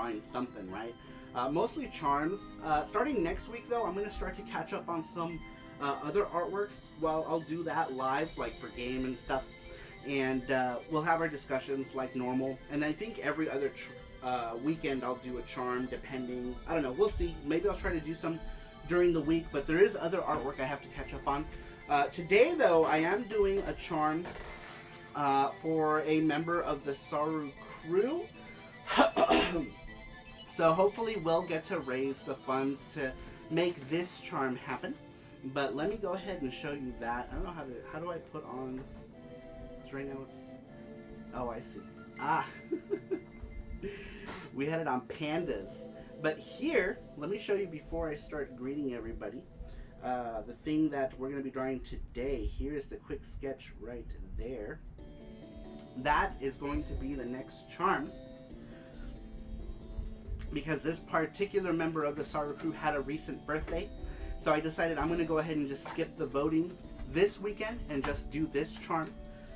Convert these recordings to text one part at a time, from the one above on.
drawing something, right? Mostly charms. Starting next week, though, I'm going to start to catch up on some other artworks. Well, I'll do that live, like for game and stuff. And we'll have our discussions like normal. And I think every other weekend I'll do a charm, depending. I don't know. We'll see. Maybe I'll try to do some during the week. But there is other artwork I have to catch up on. Today, though, I am doing a charm for a member of the Saru crew. So hopefully we'll get to raise the funds to make this charm happen. But let me go ahead and show you that. I don't know how do I put on, because right now it's, oh, I see. Ah, we had it on pandas. But here, let me show you before I start greeting everybody. The thing that we're going to be drawing today, here's the quick sketch right there. That is going to be the next charm, because this particular member of the Saru crew had a recent birthday. So I decided I'm going to go ahead and just skip the voting this weekend and just do this charm.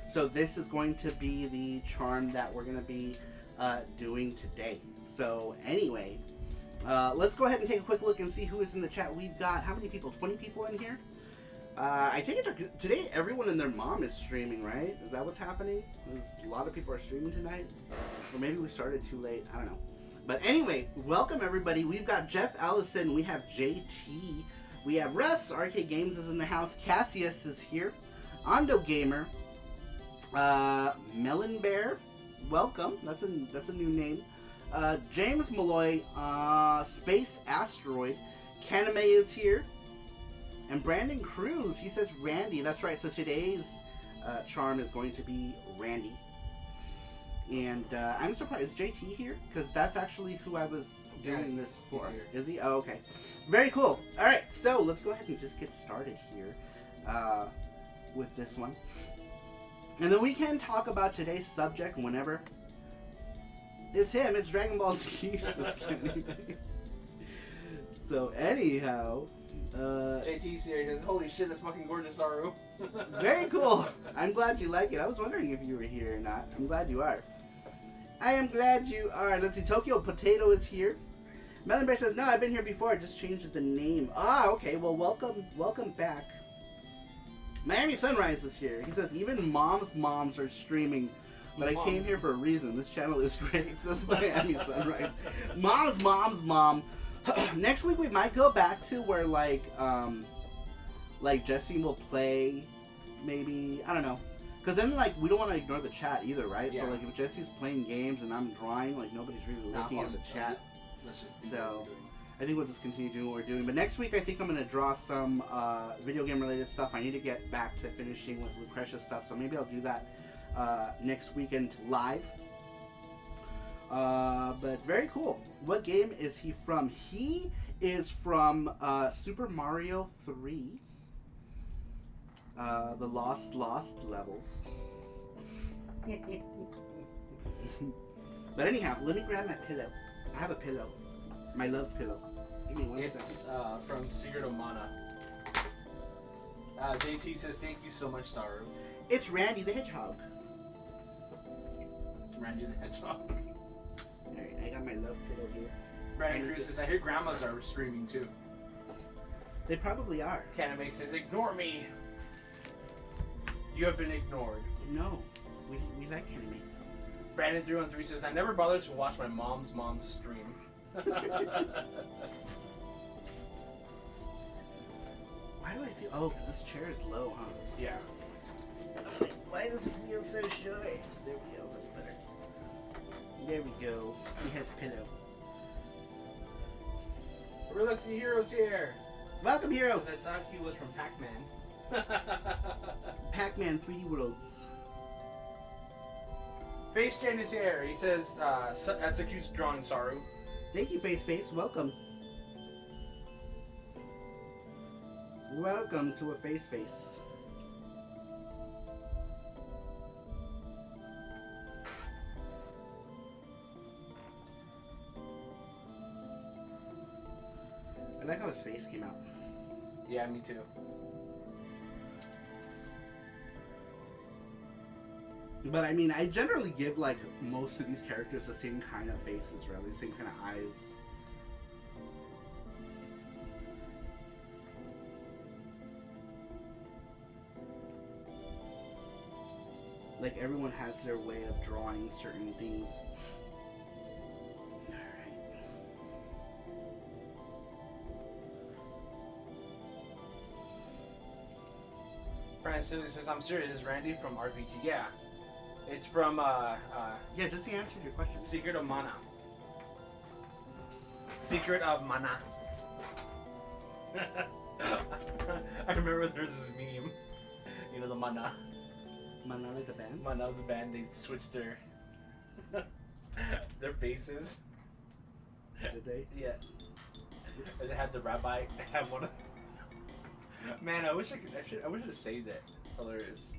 So this is going to be the charm that we're going to be doing today. So anyway, let's go ahead and take a quick look and see who is in the chat. We've got, how many people? 20 people in here? I take it today everyone and their mom is streaming, right? Is that what's happening? A lot of people are streaming tonight. Or maybe we started too late. I don't know. But anyway, welcome everybody. We've got Jeff Allison. We have JT. We have Russ. RK Games is in the house. Cassius is here. Ondo Gamer. Melon Bear. Welcome. That's a new name. James Malloy. Space Asteroid. Kaname is here. And Brandon Cruz. He says Randy. That's right. So today's charm is going to be Randy. And I'm surprised. Is JT here? Because that's actually who I was doing this for. Is he? Oh, okay. Very cool. All right, so let's go ahead and just get started here with this one. And then we can talk about today's subject whenever. It's him. It's Dragon Ball Z. So anyhow. JT's here. He says, holy shit, that's fucking gorgeous, Saru. Very cool. I'm glad you like it. I was wondering if you were here or not. I'm glad you are. I am glad you are. Let's see. Tokyo Potato is here. Melon Bear says, no, I've been here before. I just changed the name. Ah, okay. Well, welcome back. Miami Sunrise is here. He says, even moms are streaming. But I came here for a reason. This channel is great, says Miami Sunrise. Mom. Next week we might go back to where like Jesse will play, maybe, I don't know, because then like we don't want to ignore the chat either, right? Yeah. So like if Jesse's playing games and I'm drawing, like nobody's really looking at the chat. Let's just do so I think we'll just continue doing what we're doing. But next week I think I'm gonna draw some video game related stuff. I need to get back to finishing with Lucretia stuff, so maybe I'll do that next weekend live. But very cool. What game is he from? He is from Super Mario 3. The Lost Levels. But anyhow, let me grab my pillow. I have a pillow. My love pillow. Give me one second. It's from Secret of Mana. JT says, thank you so much, Saru. It's Randy the Hedgehog. Randy the Hedgehog. Alright, I got my love pillow here. Brandon Cruz says, I hear grandmas are streaming too. They probably are. Kaname says, ignore me. You have been ignored. No, we like Kaname. Brandon 313 says, I never bothered to watch my mom's stream. Why do I feel... Oh, because this chair is low, huh? Yeah. Why does it feel so short? There we go, that's better. There we go. He has pillow. Reluctant Heroes here. Welcome, Hero. I thought he was from Pac-Man. Pac-Man 3D Worlds. Face Jane is here. He says, that's a cute drawing, Saru. Thank you, Face. Welcome. Welcome to a Face. I like how his face came out. Yeah, me too. But I mean, I generally give like most of these characters the same kind of faces, really, the same kind of eyes. Like everyone has their way of drawing certain things. Francis says, I'm serious, is Randy from RPG? Yeah. It's from, Yeah, just he answered your question. Secret of Mana. Secret of Mana. I remember there's this meme. You know, the Mana. Mana like the band? Mana was the band, they switched their their faces. Did they? Yeah. And they had the rabbi have one of Man, I wish I wish I saved it. Hilarious.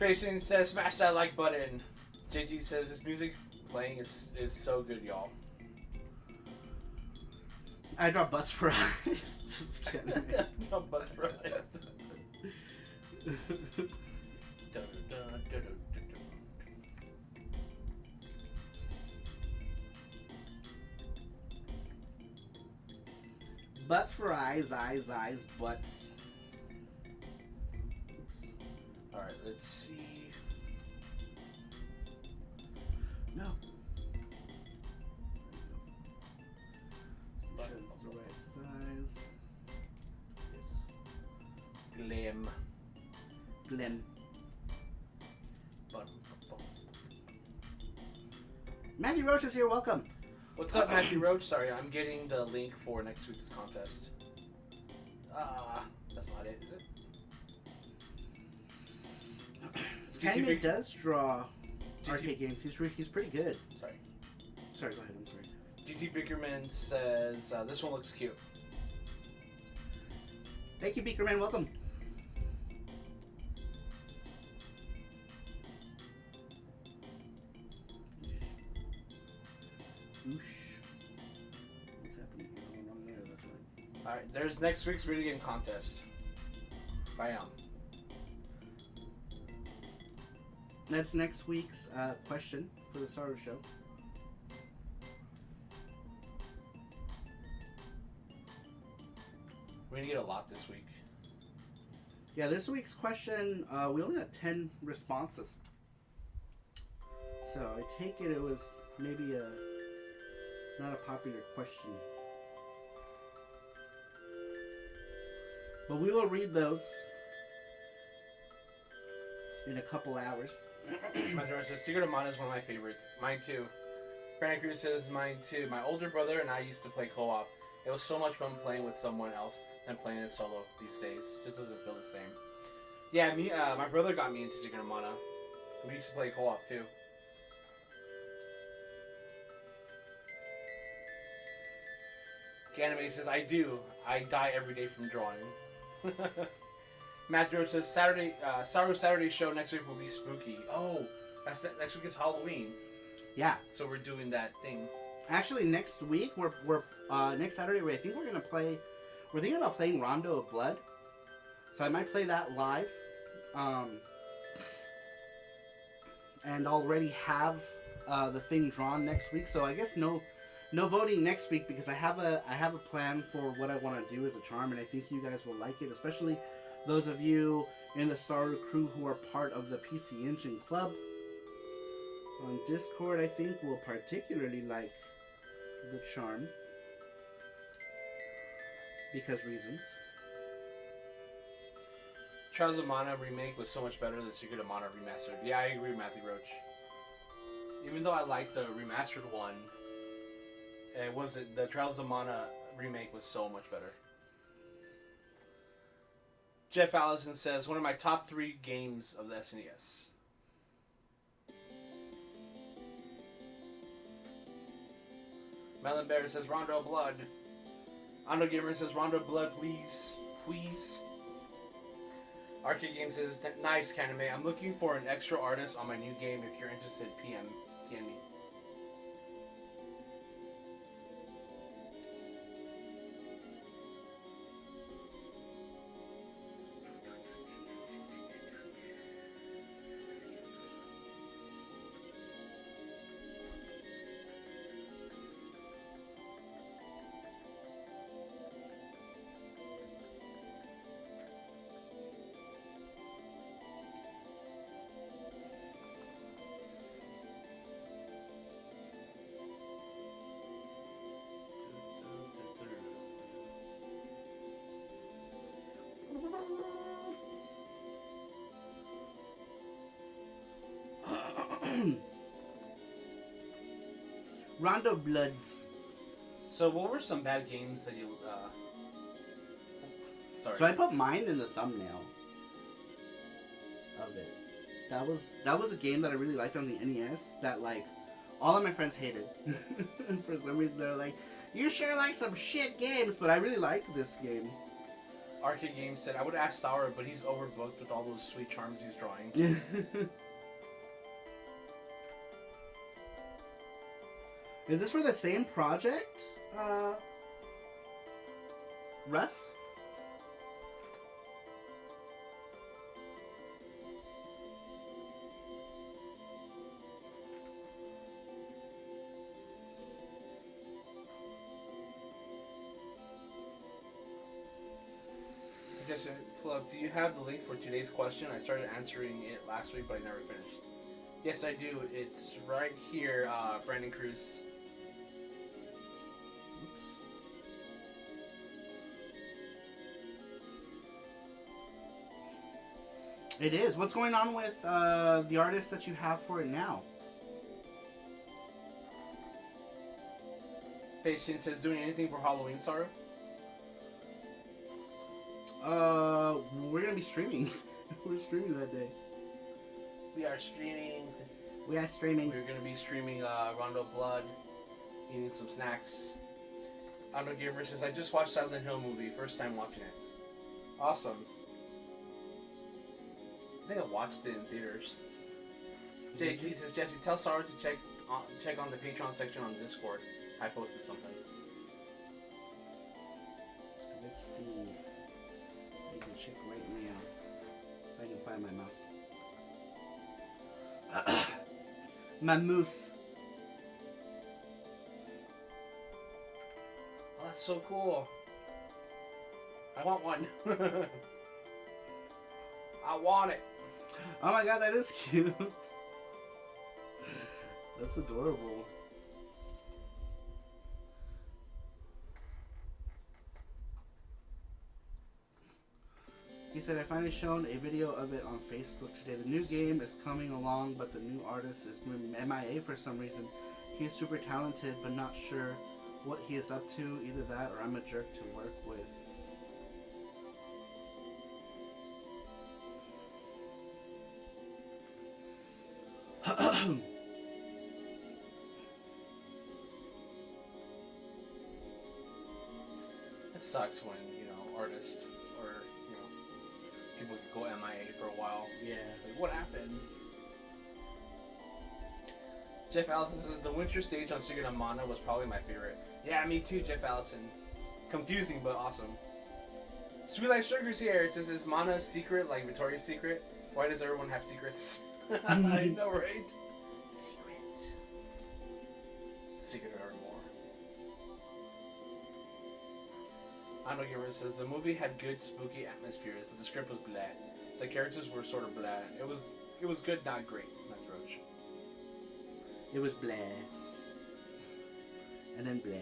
Patient says, smash that like button. JT says, this music playing is so good, y'all. I draw butts for eyes. Just kidding. No butts for eyes. Butts for eyes, eyes, butts. Oops. Alright, let's see. No. Button. That's the right size. Yes. Glim. Glenn. Button. Matthew Roche is here, welcome. What's up, Matthew Roach? Sorry, I'm getting the link for next week's contest. That's not it, is it? Kenny does draw arcade games. He's pretty good. Sorry. Sorry, go ahead. I'm sorry. GT Bickerman says, this one looks cute. Thank you, Beakerman. Welcome. What's happening here? Oh, wrong there. That's right. Alright, there's next week's video game contest. Bam. That's next week's question for the SARUSHOW. We're gonna get a lot this week. Yeah, this week's question, we only got 10 responses. So I take it was maybe not a popular question. But we will read those in a couple hours. My daughter says, Secret of Mana is one of my favorites. Mine too. Brandon Cruz says, mine too. My older brother and I used to play co-op. It was so much fun playing with someone else than playing it solo these days. Just doesn't feel the same. Yeah, me. My brother got me into Secret of Mana. We used to play co-op too. Anime says, I do. I die every day from drawing. Matthew says, Saturday show next week will be spooky. Oh, next week is Halloween. Yeah. So we're doing that thing. Actually, next week we're next Saturday. I think we're gonna play. We're thinking about playing Rondo of Blood. So I might play that live. And already have the thing drawn next week. So I guess no voting next week because I have a plan for what I want to do as a charm, and I think you guys will like it, especially those of you in the Saru crew who are part of the PC Engine Club. On Discord, I think will particularly like the charm because reasons. Trials of Mana remake was so much better than Secret of Mana remastered. Yeah, I agree with Matthew Roach. Even though I liked the remastered one, it wasn't. The Trials of Mana remake was so much better. Jeff Allison says, one of my top 3 games of the SNES. Melon Bear says, Rondo Blood. Ando Gamer says, Rondo Blood, please. Please. Arcade Game says, nice, Kaname. I'm looking for an extra artist on my new game. If you're interested, PM me. Rondo Bloods. So what were some bad games that you sorry. So I put mine in the thumbnail of it. That was a game that I really liked on the NES that like all of my friends hated. For some reason they're like, you sure like some shit games, but I really liked this game. Arcade Games said I would ask Sour, but he's overbooked with all those sweet charms he's drawing. Is this for the same project, Russ? Just pull up. Do you have the link for today's question? I started answering it last week, but I never finished. Yes, I do. It's right here, Brandon Cruz. It is. What's going on with the artist that you have for it now? Patient says, doing anything for Halloween, Saru? We're gonna be streaming. We're streaming that day. We are streaming. We are streaming. We're gonna be streaming Rondo Blood, eating some snacks. Ando Gamer says, I just watched Silent Hill movie, first time watching it. Awesome. I think I watched it in theaters. JT says, Jesse, tell Sarah to check on the Patreon section on Discord. I posted something. Let's see. I can check right now if I can find my mouse. My moose. Oh, that's so cool. I want one. I want it. Oh my god, that is cute. That's adorable. He said, I finally shown a video of it on Facebook today. The new game is coming along, but the new artist is MIA for some reason. He is super talented, but not sure what he is up to. Either that or I'm a jerk to work with. It sucks when, artists or, people go MIA for a while. Yeah. It's like, what happened? Jeff Allison says, the winter stage on Secret of Mana was probably my favorite. Yeah, me too, Jeff Allison. Confusing, but awesome. Sweet Life Sugar's here. It says, is Mana a secret like Victoria's Secret? Why does everyone have secrets? I know, right? Secret or more. Ando Gamer says the movie had good spooky atmosphere, but the script was blah. The characters were sort of blah. It was good, not great. That's Roach. It was blah. And then blah.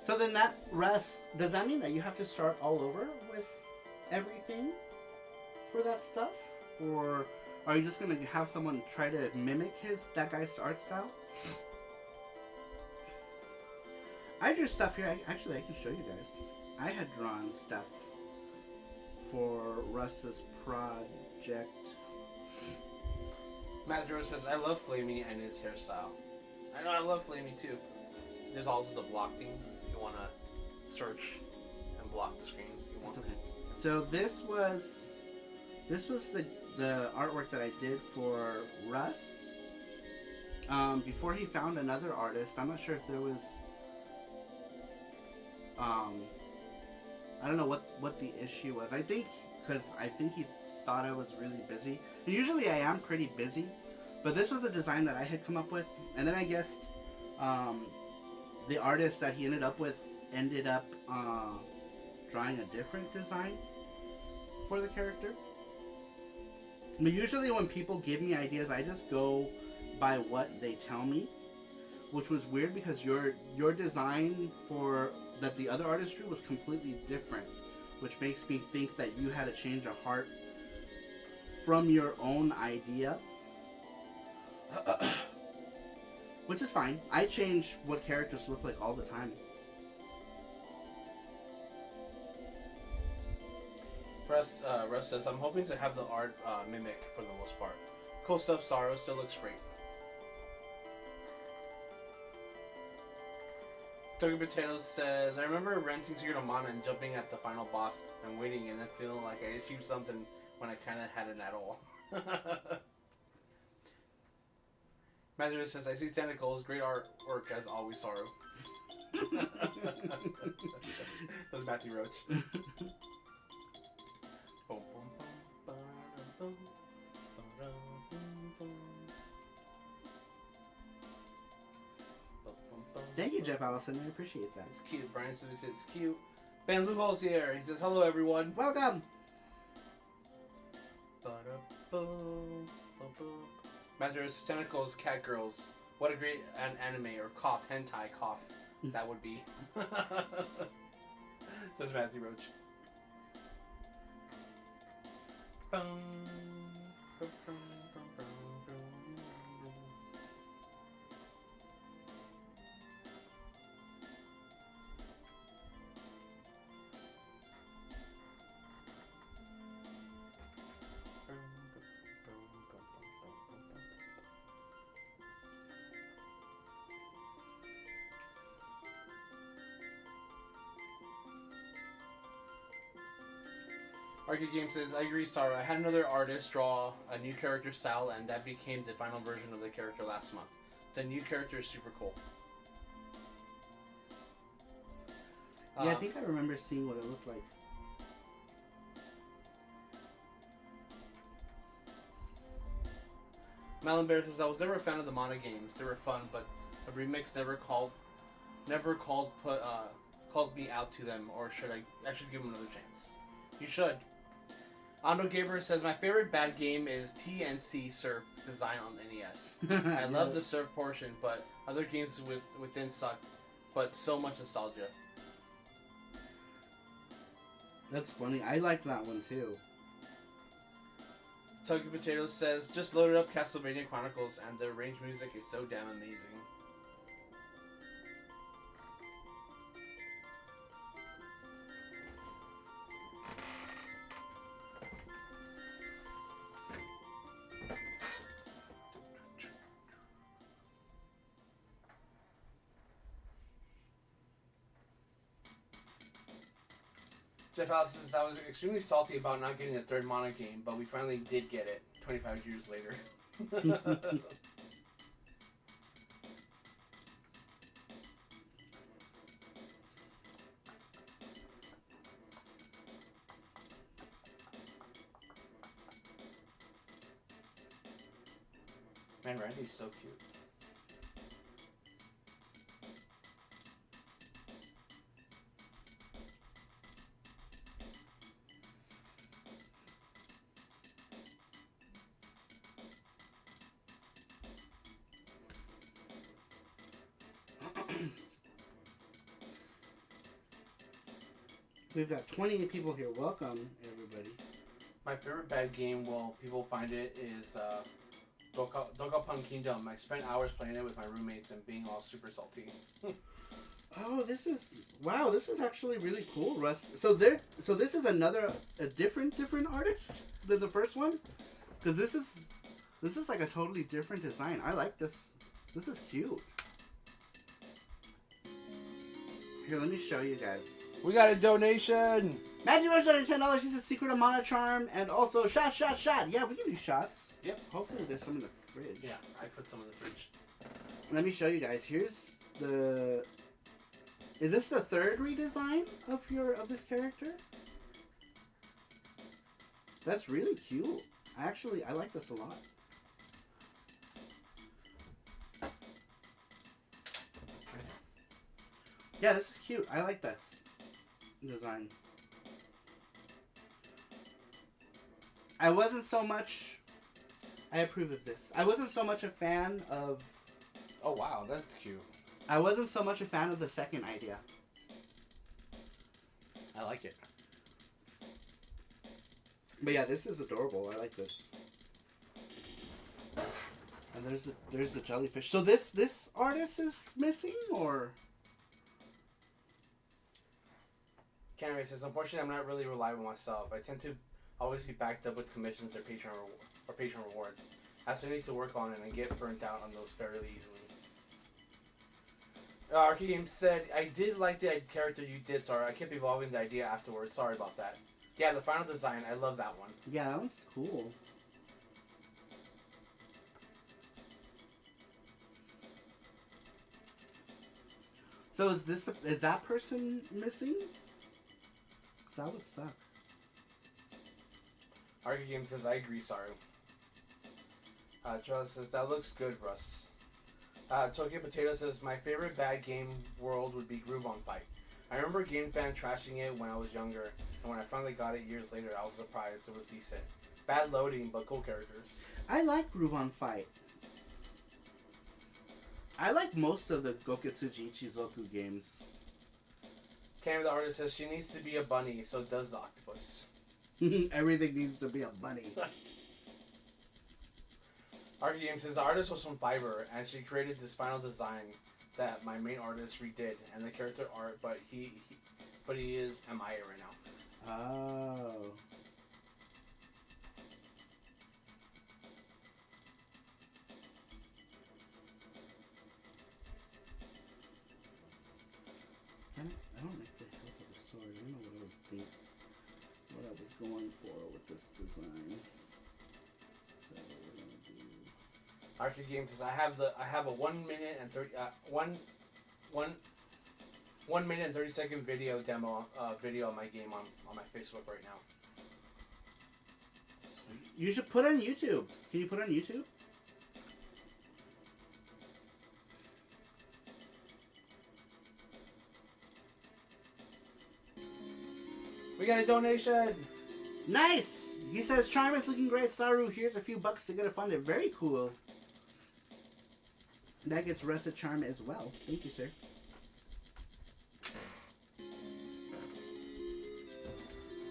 So then that rests, does that mean that you have to start all over with everything for that stuff? Or are you just going to have someone try to mimic that guy's art style? I drew stuff here. Actually, I can show you guys. I had drawn stuff for Russ's project. Mazgaro says, I love Flamey and his hairstyle. I know, I love Flamey too. There's also the block thing. If you want to search and block the screen. If you want. That's okay. So this was the artwork that I did for Russ. Before he found another artist. I'm not sure if there was I don't know what the issue was. I think he thought I was really busy. And usually I am pretty busy, but this was a design that I had come up with, and then I guess the artist that he ended up with ended up drawing a different design for the character. But usually when people give me ideas, I just go by what they tell me, which was weird because your design for that the other artist drew was completely different, which makes me think that you had a change of heart from your own idea. Which is fine. I change what characters look like all the time. Russ says, I'm hoping to have the art mimic for the most part. Cool stuff, Saru. Still looks great. Togi Potatoes says, I remember renting Secret of Mana and jumping at the final boss and waiting and then feeling like I achieved something when I kind of hadn't at all. Matthew says, I see tentacles. Great artwork as always, Saru. That was Matthew Roach. Thank you, Jeff Allison. I appreciate that. It's cute. Brian says it's cute. Ben Lugo's here. He says, hello, everyone. Welcome. Matthew says, tentacles, cat girls. What a great anime or cough, hentai cough that would be. Says Matthew Roach. Arcade Game says, I agree, Sarah. I had another artist draw a new character style, and that became the final version of the character last month. The new character is super cool. Yeah, I think I remember seeing what it looked like. Malin Bear says, I was never a fan of the Mana games. They were fun, but the remix never called me out to them, or I should give them another chance. You should. Ando Gamer says, my favorite bad game is TNC Surf design on NES. I love the surf portion, but other games within sucked, but so much nostalgia. That's funny. I liked that one too. Tuggy Potatoes says, just loaded up Castlevania Chronicles and the arranged music is so damn amazing. Jeff Alice says, I was extremely salty about not getting a third Mana game, but we finally did get it 25 years later. Man, Randy's so cute. We've got 28 people here. Welcome, everybody. My favorite bad game, well, people find it, is Dokapon Kingdom. I spent hours playing it with my roommates and being all super salty. Oh, this is wow! This is actually really cool, Russ. So this is a different artist than the first one, because this is like a totally different design. I like this. This is cute. Here, let me show you guys. We got a donation! Matthew Rush $10. He says Secret of Mana Charm and also shot. Yeah, we can do shots. Yep. Hopefully there's some in the fridge. Yeah, I put some in the fridge. Let me show you guys. Here's the. Is this the third redesign of this character? That's really cute. I like this a lot. Yeah, this is cute. I like that design. I wasn't so much. I approve of this. I wasn't so much a fan of. Oh wow, that's cute. I wasn't so much a fan of the second idea. I like it. But yeah, this is adorable. I like this. And there's the jellyfish. So this artist is missing, or? Canvey says, unfortunately, I'm not really reliable myself. I tend to always be backed up with commissions or patron rewards. I still need to work on it and get burnt out on those fairly easily. Arcade Games said, I did like the character you did, sorry. I kept evolving the idea afterwards. Sorry about that. Yeah, the final design. I love that one. Yeah, that one's cool. So is that person missing? 'Cause that would suck. Arcade Games says, I agree, sorry. Charles says, that looks good, Russ. Tokyo Potato says, my favorite bad game world would be Groove on Fight. I remember Game Fan trashing it when I was younger, and when I finally got it years later, I was surprised it was decent. Bad loading, but cool characters. I like Groove on Fight. I like most of the Goketsuji Ichizoku games. Cam, the artist, says she needs to be a bunny, so does the octopus. Everything needs to be a bunny. Arcade Games says the artist was from Fiverr, and she created this final design that my main artist redid, and the character art, but he is MIA right now. Oh. I don't like the hilt of the sword. I don't know what I was going for with this design. So we're gonna do. Arcade Games says I have a 1 minute and 30 1 minute and 30-second video demo video of my game on my Facebook right now. Sweet. You should put on YouTube. Can you put on YouTube? We got a donation. Nice! He says, Charm is looking great, Saru. Here's a few bucks to get it funded. Very cool. That gets Rusted Charm as well. Thank you, sir.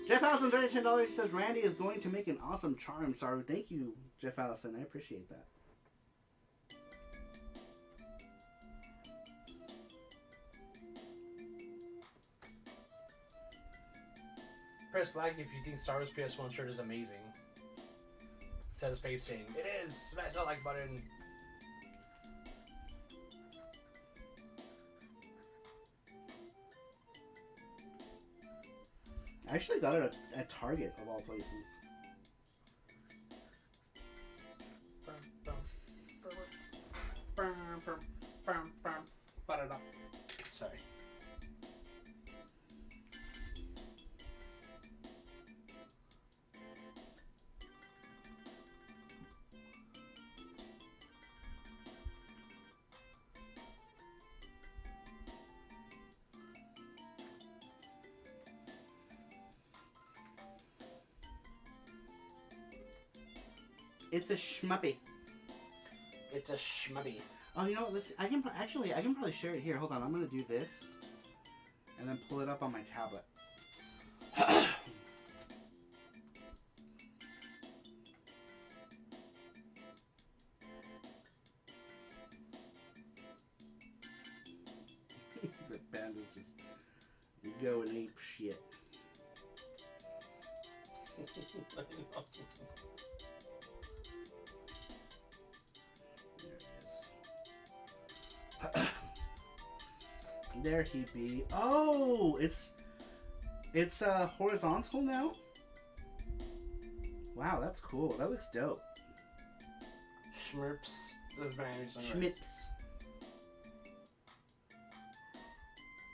Jeff Allison, $10. He says, Randy is going to make an awesome charm, Saru. Thank you, Jeff Allison. I appreciate that. Press like if you think Star Wars PS1 shirt is amazing. It says Space Chain. It is! Smash that like button. I actually got it at Target, of all places. Sorry. It's a schmuppy. It's a schmubby. Oh, you know what? I can probably share it here. Hold on, I'm gonna do this, and then pull it up on my tablet. The band is just going ape shit. There he be. Oh, it's horizontal now. Wow, that's cool. That looks dope. Schmerps. Says Brandon. Schmips.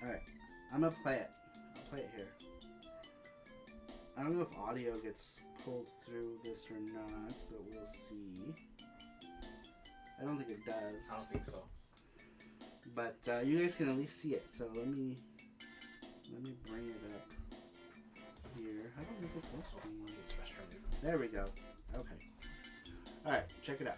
All right, I'm gonna play it. I'll play it here. I don't know if audio gets pulled through this or not, but we'll see. I don't think it does. I don't think so. But you guys can at least see it. So let me bring it up here. I don't know if it's this one. It's restroom. There we go. Okay. Alright, check it out.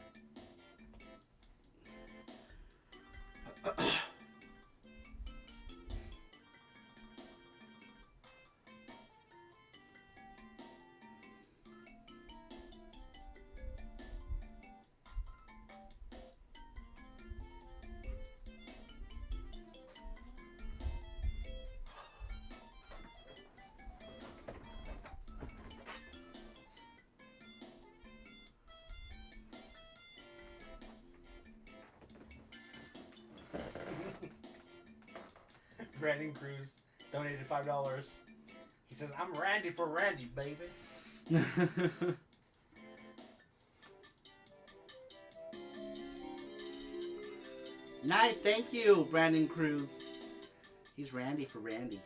Brandon Cruz donated $5. He says, "I'm Randy for Randy, baby." Nice, thank you, Brandon Cruz. He's Randy for Randy.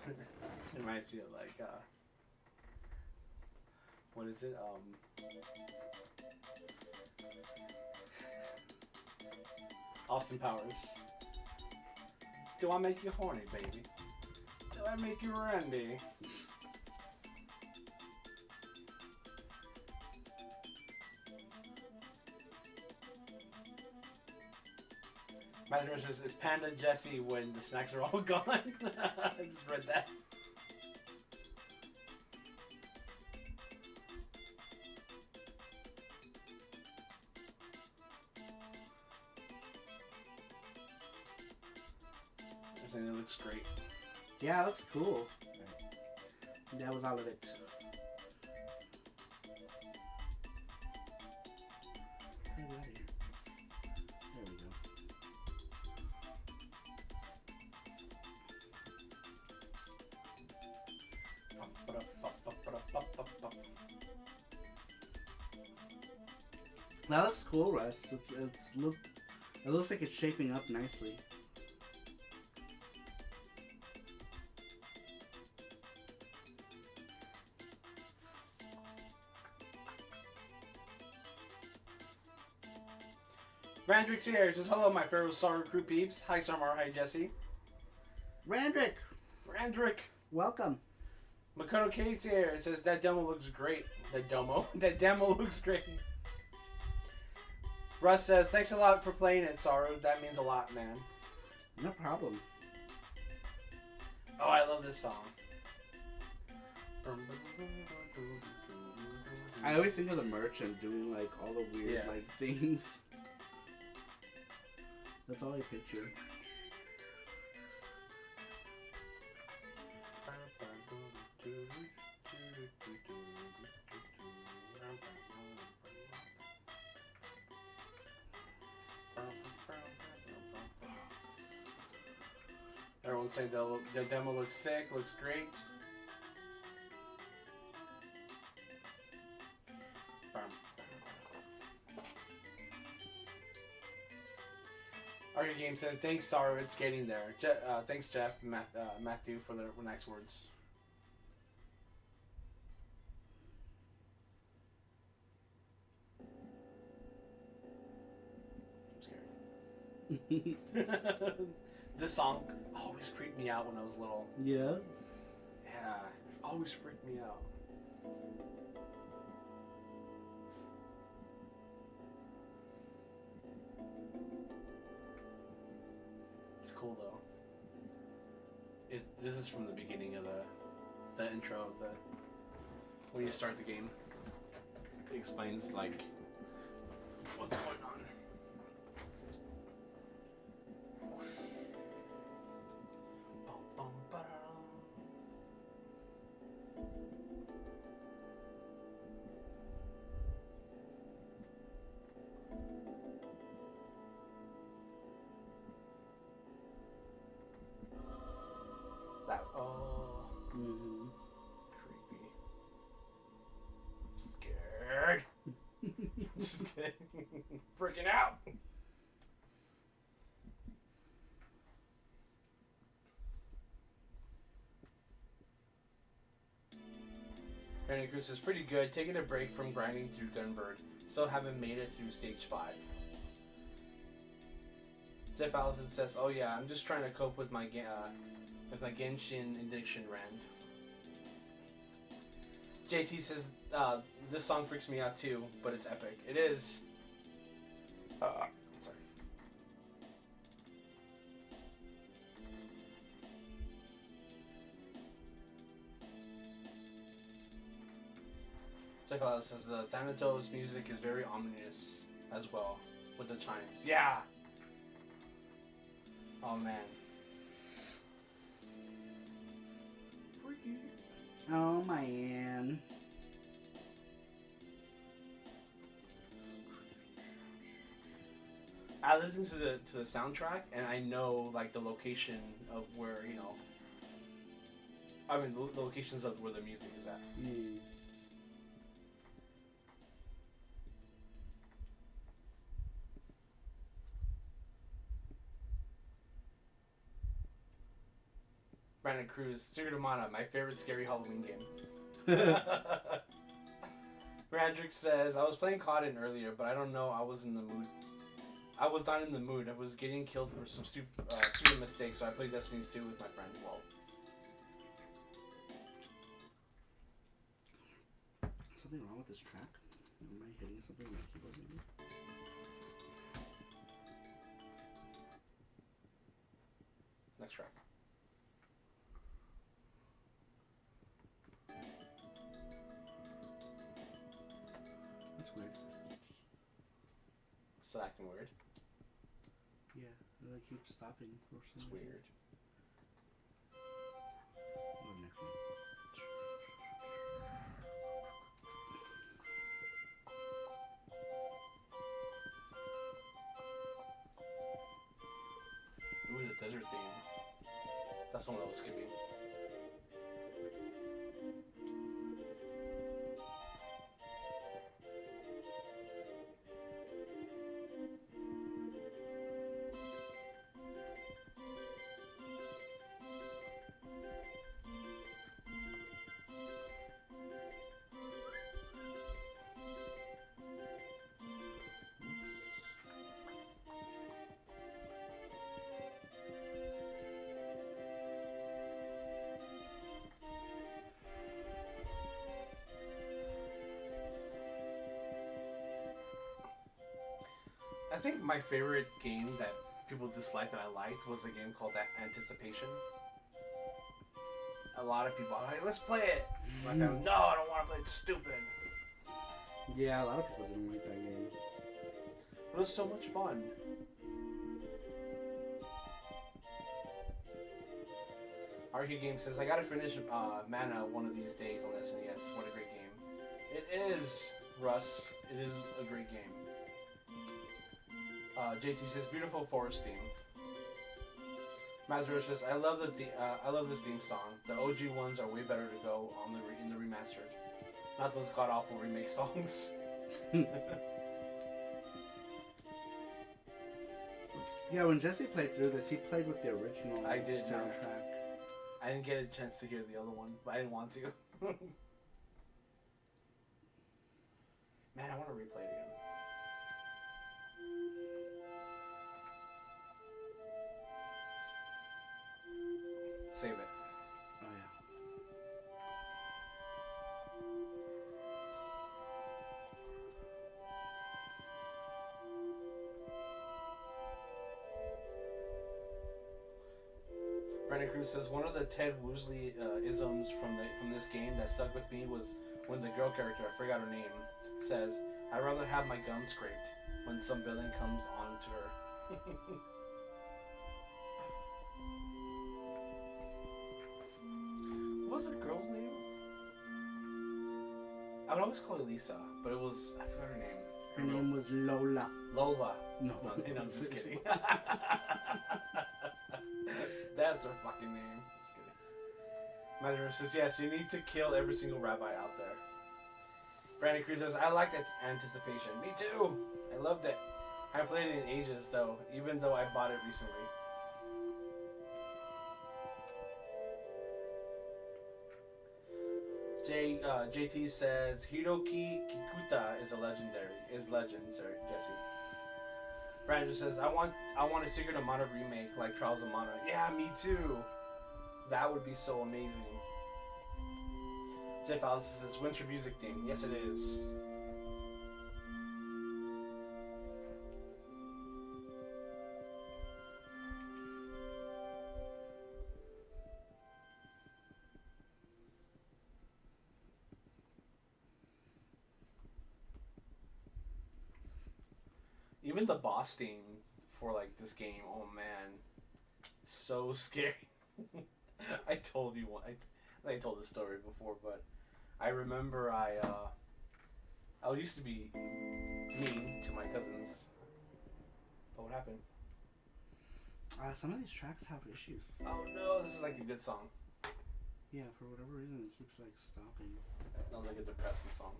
It reminds me of like, what is it? Austin Powers. Do I make you horny, baby? Do I make you Randy? My nurse says, "Is Panda Jesse when the snacks are all gone?" I just read that. They're saying it looks great. Yeah, it looks cool. That was all of it. How do I get out of here? There we go. That looks cool, Russ. It looks like it's shaping up nicely. Randrick's here. Says, "Hello, my favorite Saru crew peeps." Hi, Sarmar. Hi, Jesse. Randrick, Randrick. welcome. Makoto Case here. It says, "That demo looks great." That demo looks great. Russ says, "Thanks a lot for playing it, Saru. That means a lot, man." No problem. Oh, I love this song. I always think of the merch and doing like all the weird like things. That's all I picture. Everyone's saying the demo looks sick, looks great. Arcade Game says, "Thanks, Saru, it's getting there." Thanks, Jeff, Matthew, for the nice words. I'm scared. This song always creeped me out when I was little. Yeah? Yeah, it always freaked me out. It's cool though. This is from the beginning of the intro of when you start the game. It explains like what's going on. Creepy. I'm scared. Just kidding. Freaking out. Brandon Cruz is pretty good. Taking a break from grinding through Gunbird. Still haven't made it through stage 5. Jeff Allison says, "Oh yeah, I'm just trying to cope with my Genshin addiction, Rand." JT says, "This song freaks me out too, but it's epic. It is." Sorry. Jeff Allison says, "Danato's music is very ominous as well with the chimes." Yeah. Oh man. Freaky. Oh man. I listen to the soundtrack and I know like the location of where the locations of where the music is at. Mm. Brandon Cruz, Secret of Mana, my favorite scary Halloween game. Randrick says, "I was playing Cotton earlier, but I don't know. I was in the mood. I was not in the mood. I was getting killed for some stupid mistake, so I played Destiny 2 with my friend." Whoa. Something wrong with this track? Am I hitting something with my keyboard maybe? Next track. That's weird. Still acting weird. Yeah, I keep stopping for some It's reason. weird. Oh, next one. Ooh, the desert theme. That's the one that was skipping. I think my favorite game that people disliked that I liked was a game called Anticipation. A lot of people are like, "Let's play it." Like, no, I don't want to play it. It's stupid. Yeah, a lot of people didn't like that game. It was so much fun. Arcade Game says, "I gotta finish Mana one of these days on SNES. What a great game." It is, Russ. It is a great game. JT says, "Beautiful forest theme." Mazur says, I love this theme song. The OG ones are way better to go on in the remastered, not those god awful remake songs." Yeah, when Jesse played through this, he played with the original I did, yeah. soundtrack. I didn't get a chance to hear the other one, but I didn't want to. Man, I want to replay it again. Save it. Oh yeah. Brandon Cruz says, "One of the Ted Woosley isms from this game that stuck with me was when the girl character, I forgot her name, says, 'I'd rather have my gum scraped' when some villain comes on to her." What was the girl's name? I would always call her Lisa, but it was, I forgot her name. Her name was Lola. Lola. No, I'm just kidding. That's her fucking name. Just kidding. Mother says, "Yes, you need to kill every single rabbi out there." Brandon Cruz says, "I liked Anticipation." Me too. I loved it. I haven't played it in ages though, even though I bought it recently. JT says, "Hiroki Kikuta is legend, Jesse." Brandon says, I want a Secret of Mana remake like Trials of Mana. Yeah, me too. That would be so amazing. Jeff Alice says, Winter Music theme. Yes, it is. Even the boss theme for like this game, oh man, so scary. I told you one. I told this story before, but I remember I used to be mean to my cousins. But what happened? Some of these tracks have issues. Oh no, this is like a good song. Yeah, for whatever reason it keeps like stopping. Sounds like a depressing song.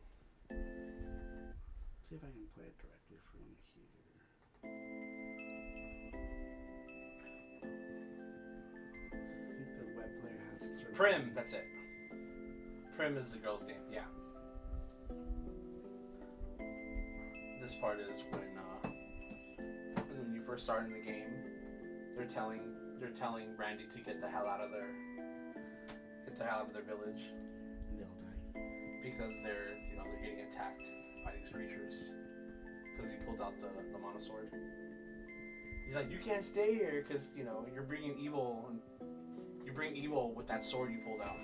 See if I can play it directly from here. I think the web player has certain... Prim, that's it. Prim is the girl's name, yeah. This part is when you first start in the game, they're telling Randy to get the hell out of their village. And they'll die. Because they're getting attacked by these creatures. Because he pulled out the Mana Sword. He's like, you can't stay here because you're bringing evil. And you bring evil with that sword you pulled out.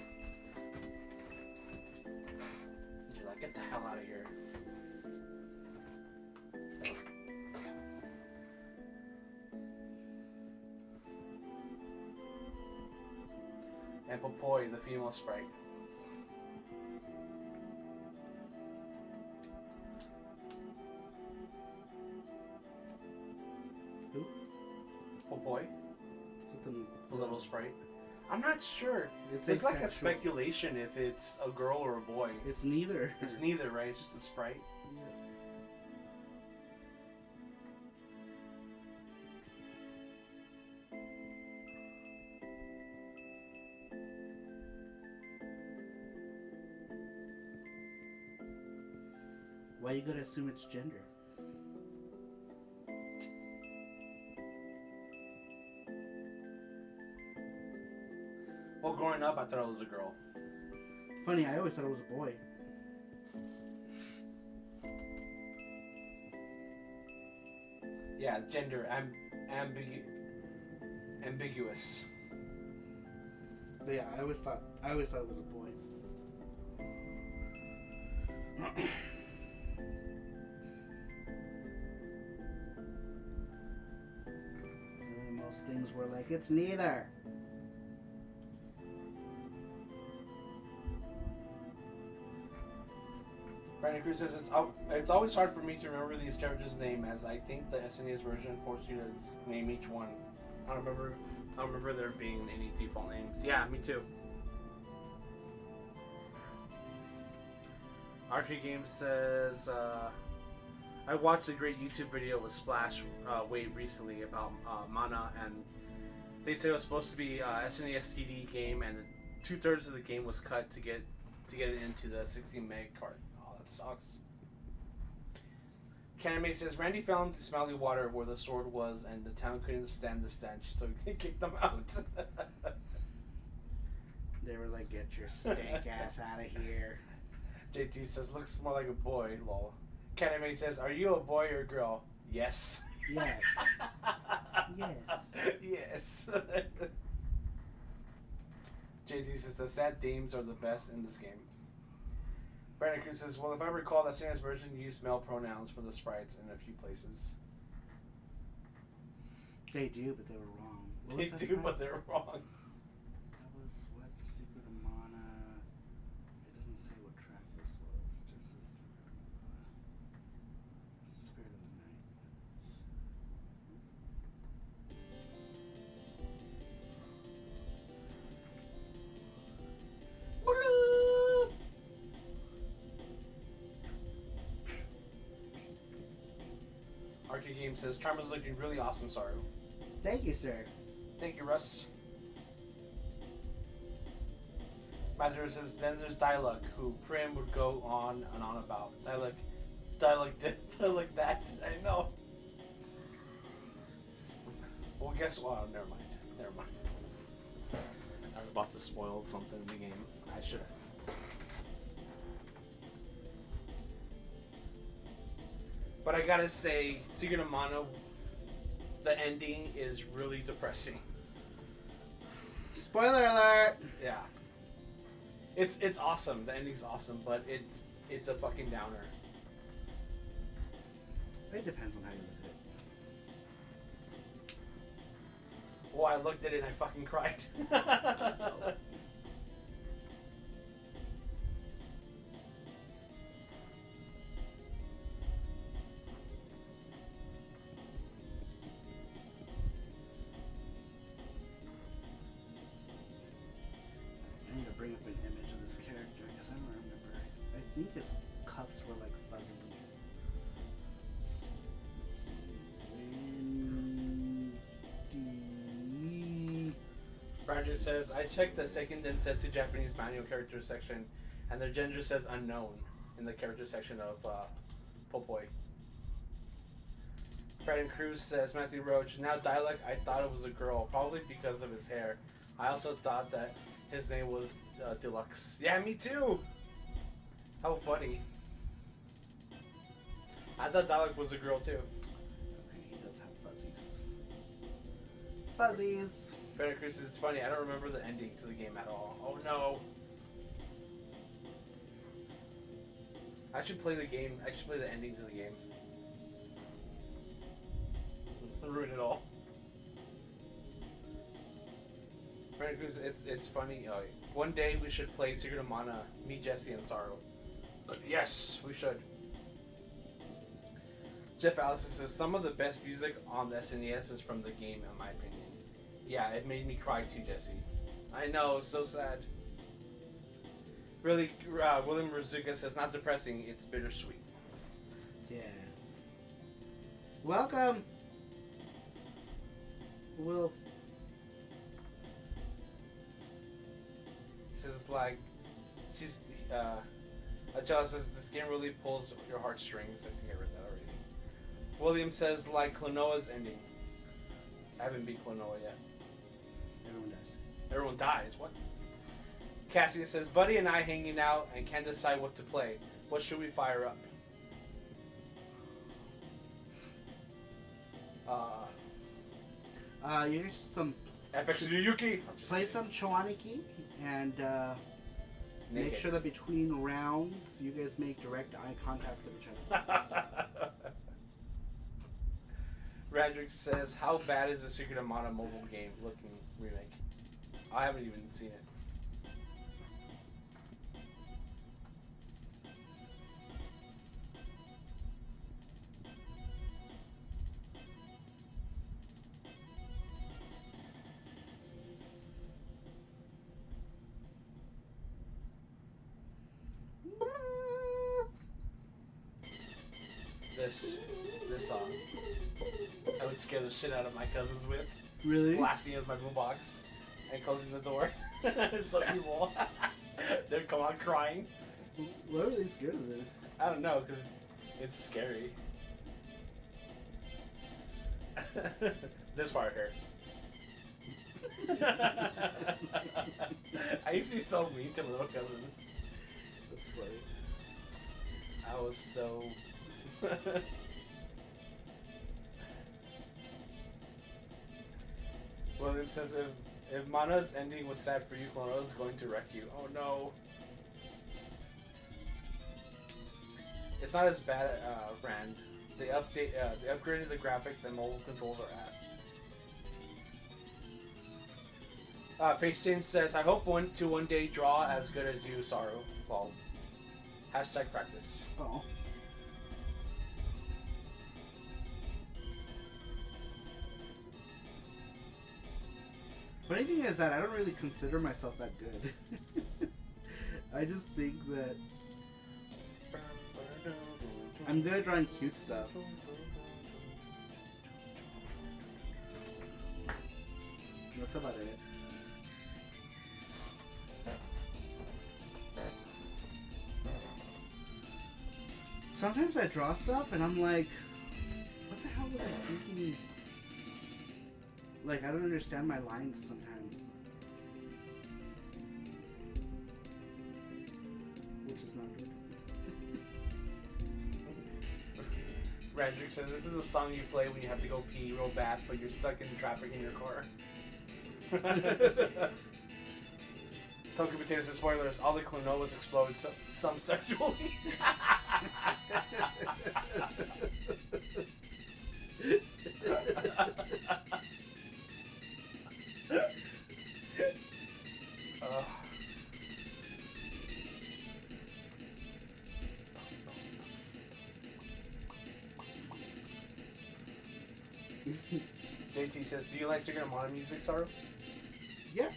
You're like, get the hell out of here. And Popoi, the female sprite. Who? Popoi, the little sprite. I'm not sure. It's like a asexual. speculation if it's a girl or a boy. It's neither. It's neither, right? It's just a sprite. Yeah. Why you gotta assume it's gender? Well, growing up, I thought it was a girl. Funny, I always thought it was a boy. Yeah, gender ambiguous. But yeah, I always thought it was a boy. And then most things were like, it's neither. Brandon Cruz says it's always hard for me to remember these characters' names as I think the SNES version forced you to name each one. I don't remember there being any default names. Yeah, me too. RP Games says I watched a great YouTube video with Splash Wave recently about Mana, and they said it was supposed to be a SNES CD game, and 2/3 of the game was cut to get it into the 16 meg card. Sucks. Kaname says Randy found the smelly water where the sword was, and the town couldn't stand the stench, so he kicked them out. They were like, get your stank ass out of here. JT says looks more like a boy. Lol. Kaname says, are you a boy or a girl? Yes. Yes. Yes. Yes. JT says the sad themes are the best in this game. Brandon Cruz says, well, if I recall, that SNES version used male pronouns for the sprites in a few places. They do, but they were wrong. What They was that do, sprite? but they're wrong. That was what? Secret of Mana. It doesn't say what track this was. It just says Spirit of the Night. Arcade Game says, Charmer's looking really awesome, Saru. Thank you, sir. Thank you, Russ. Matthew says, then there's Dialog, who Prim would go on and on about. Dialog that, I know. guess what? Oh, never mind. Never mind. I was about to spoil something in the game. I should have. But I gotta say, Secret of Mana, the ending is really depressing. Spoiler alert! Yeah. It's awesome. The ending's awesome, but it's a fucking downer. It depends on how you look at it. Oh, I looked at it and I fucking cried. I need to bring up an image of this character because I don't remember. I think his cuffs were like fuzzy. Roger says, I checked the second Densetsu Japanese manual character section, and their gender says unknown in the character section of Popoi. Brandon Cruz says, Matthew Roach, now dialect, I thought it was a girl, probably because of his hair. I also thought that his name was Deluxe. Yeah, me too! How funny. I thought dialect was a girl too. Okay, he does have fuzzies. Fuzzies! Brandon Cruz says, it's funny, I don't remember the ending to the game at all. Oh no! I should play the game. I should play the ending to the game. Ruin it all. Brandon Cruz, it's funny. One day we should play Secret of Mana, me, Jesse, and Saru. Yes, we should. Jeff Allison says, some of the best music on the SNES is from the game, in my opinion. Yeah, it made me cry too, Jesse. I know, so sad. Really, William Rizuka says, not depressing, it's bittersweet. Yeah. Welcome! Will. He says, like, she's, Ajala says, this game really pulls your heartstrings. I think I read that already. William says, like, Klonoa's ending. I haven't beat Klonoa yet. Everyone does. Everyone dies, what? Cassie says, Buddy and I hanging out and can't decide what to play. What should we fire up? You guys some FX Yuyuki! play some Choaniki and make sure that between rounds you guys make direct eye contact with each other. Radrick says, how bad is the Secret of Mana mobile game looking remake? I haven't even seen it. This song, I would scare the shit out of my cousins with. Really? Blasting it with my boombox and closing the door. It's so evil. They'd come out crying. Why are they scared of this? I don't know, because it's scary. This part here. I used to be so mean to my little cousins. That's funny. I was so... William says, if Mana's ending was sad for you, Klonoa's going to wreck you. Oh no. It's not as bad, Rand. They upgraded the graphics and mobile controls are ass. Face Change says, I hope one day draw as good as you, Saru. Well, hashtag practice. Oh. Funny thing is that I don't really consider myself that good. I just think that I'm good at drawing cute stuff. That's about it. Sometimes I draw stuff and I'm like, what the hell was I thinking Like, I don't understand my lines sometimes. Which is not good. Radrick says this is a song you play when you have to go pee real bad, but you're stuck in traffic in your car. Token Potato says spoilers, all the Klonovas explode, some sexually. JT says, do you like Secret of Mana music, Saru? Yeah.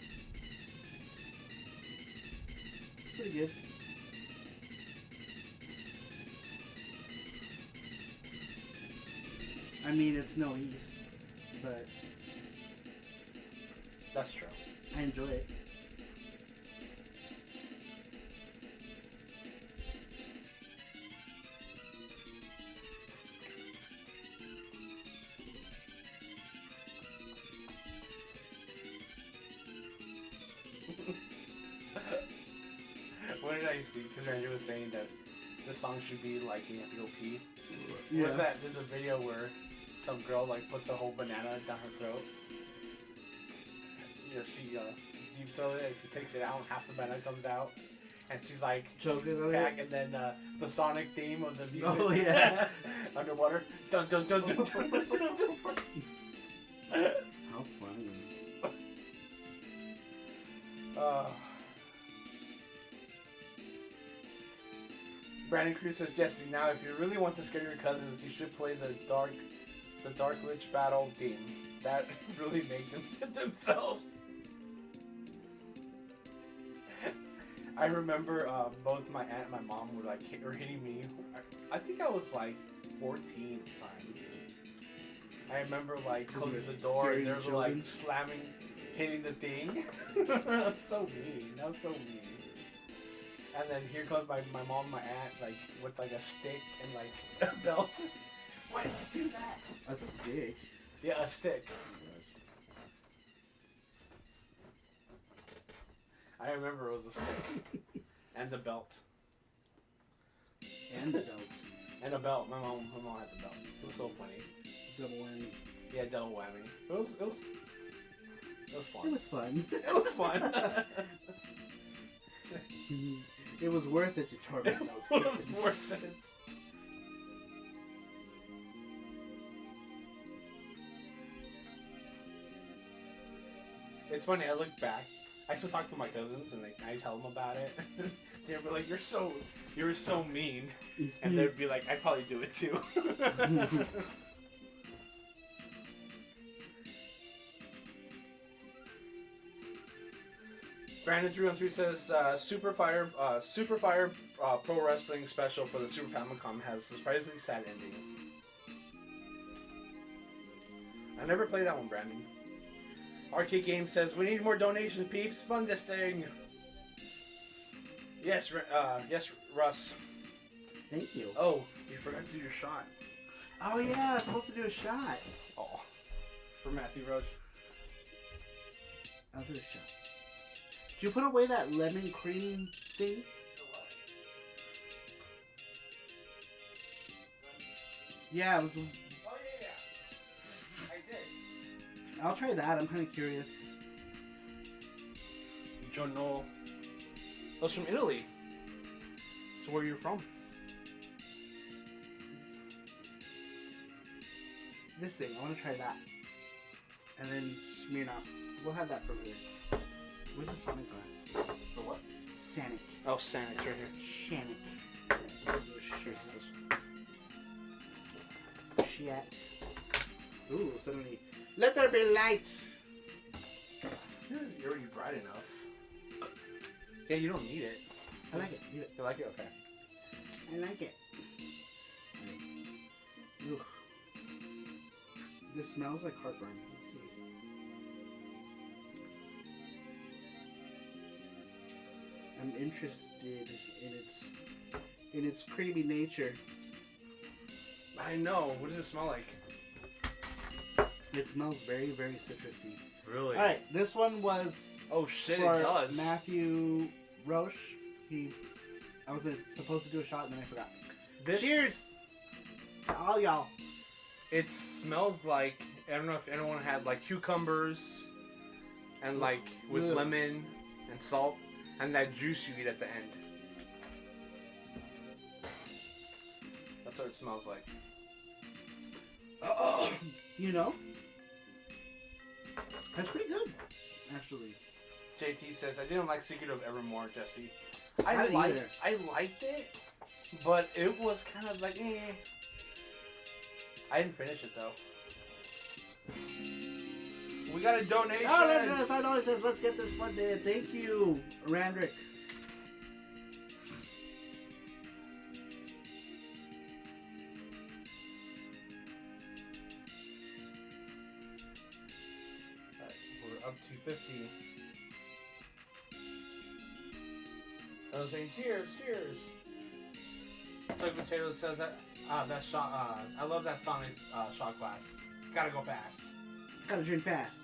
It's pretty good. I mean, it's no East, but That's true. I enjoy it. What did I see? Because Ranger was saying that the song should be like when you have to go pee. Yeah. What's that? There's a video where some girl like puts a whole banana down her throat. You know, she deep throat it and she takes it out and half the banana comes out. And she's like Choking on back it. and then the sonic theme of the music. Oh, yeah. Underwater. Dun dun dun dun dun dun dun. How funny. Brandon Cruz says, Jesse, now if you really want to scare your cousins, you should play the Dark Lich Battle theme. That really made them shit themselves. I remember both my aunt and my mom were hitting me. I think I was like 14 at the time. I remember like closing the door and they were like slamming, hitting the thing. That was so mean. That was so mean. And then here comes my mom and my aunt like with like a stick and like a belt. Why did you do that? A stick? Yeah, a stick. I remember it was a stick. And the belt. And the belt. And a belt. My mom had the belt. It was so funny. Double whammy. Yeah, double whammy. It was fun. It was fun. It was fun. It was worth it to torment those It kids. was worth it. It's funny, I look back. I still talk to my cousins and I tell them about it. They'd be like, you were so mean. And they'd be like, I'd probably do it too. Brandon 313 says Super Fire Pro Wrestling special for the Super Famicom has a surprisingly sad ending. I never played that one, Brandon. Arcade Game says we need more donations, peeps. Fund this thing. Yes, yes, Russ. Thank you. Oh, you forgot to do your shot. Oh yeah, I was supposed to do a shot. Oh, for Matthew Roach. I'll do a shot. Did you put away that lemon cream thing? Yeah, it was. Oh yeah. I did. I'll try that. I'm kind of curious. Jono. That's from Italy. So where are you from? This thing, I want to try that. And then Smirnoff. We'll have that for later. Where's the Sonic glass? The what? Sanic. Oh, Sanic's right here. Shanic. Shit. Ooh, suddenly. Let there be light! You're already bright enough. Yeah, you don't need it. I like it. Leave it. You like it? Okay. I like it. Ooh. This smells like heartburn. Let's see. I'm interested in its creamy nature. I know. What does it smell like? It smells very, very citrusy. Really? All right, this one was Oh shit! for It does. Matthew Roche. I was supposed to do a shot and then I forgot. This, Cheers to all y'all. It smells like, I don't know if anyone had like cucumbers and like with Ugh. lemon and salt and that juice you eat at the end. That's what it smells like. You know, that's pretty good, actually. JT says, I didn't like Secret of Evermore, Jesse. I didn't either. I liked it, but it was kind of like, eh. I didn't finish it though. We got a donation. Oh, $5 says, let's get this funded. Thank you, Randrick. We're up to 50. I was saying, cheers. Took Potato says that that shot. I love that Sonic shot glass. Gotta go fast. Gotta drink fast.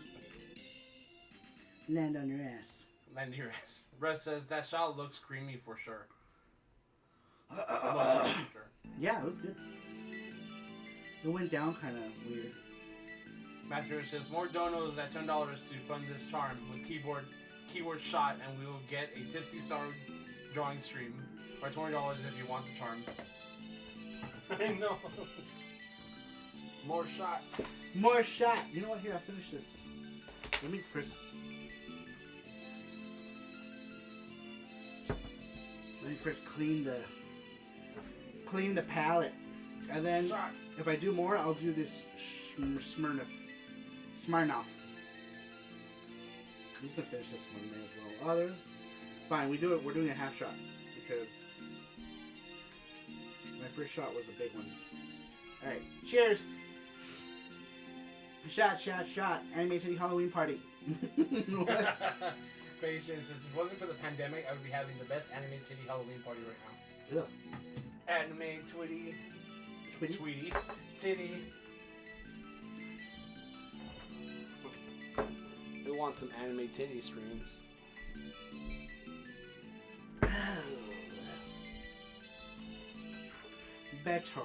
Land on your ass. Land your ass. Rest says that shot looks creamy for sure. Yeah, it was good. It went down kind of weird. Matthew says more donos at $10 to fund this charm with keyword shot, and we will get a Tipsy Star drawing stream, or $20 if you want the charm. I know. More shot. More shot. You know what? Here, I'll finish this. Let me first. Let me first clean the palate, and then Shot. if I do more, I'll do this Smirnoff. I'm just gonna finish this one there as well. Oh, there's fine. We're doing a half shot because my first shot was a big one. All right, cheers. Shot. Anime City Halloween party. Patience says, if it wasn't for the pandemic, I would be having the best anime titty Halloween party right now. Ugh. Anime Tweety. Titty. We want some anime titty streams. Better.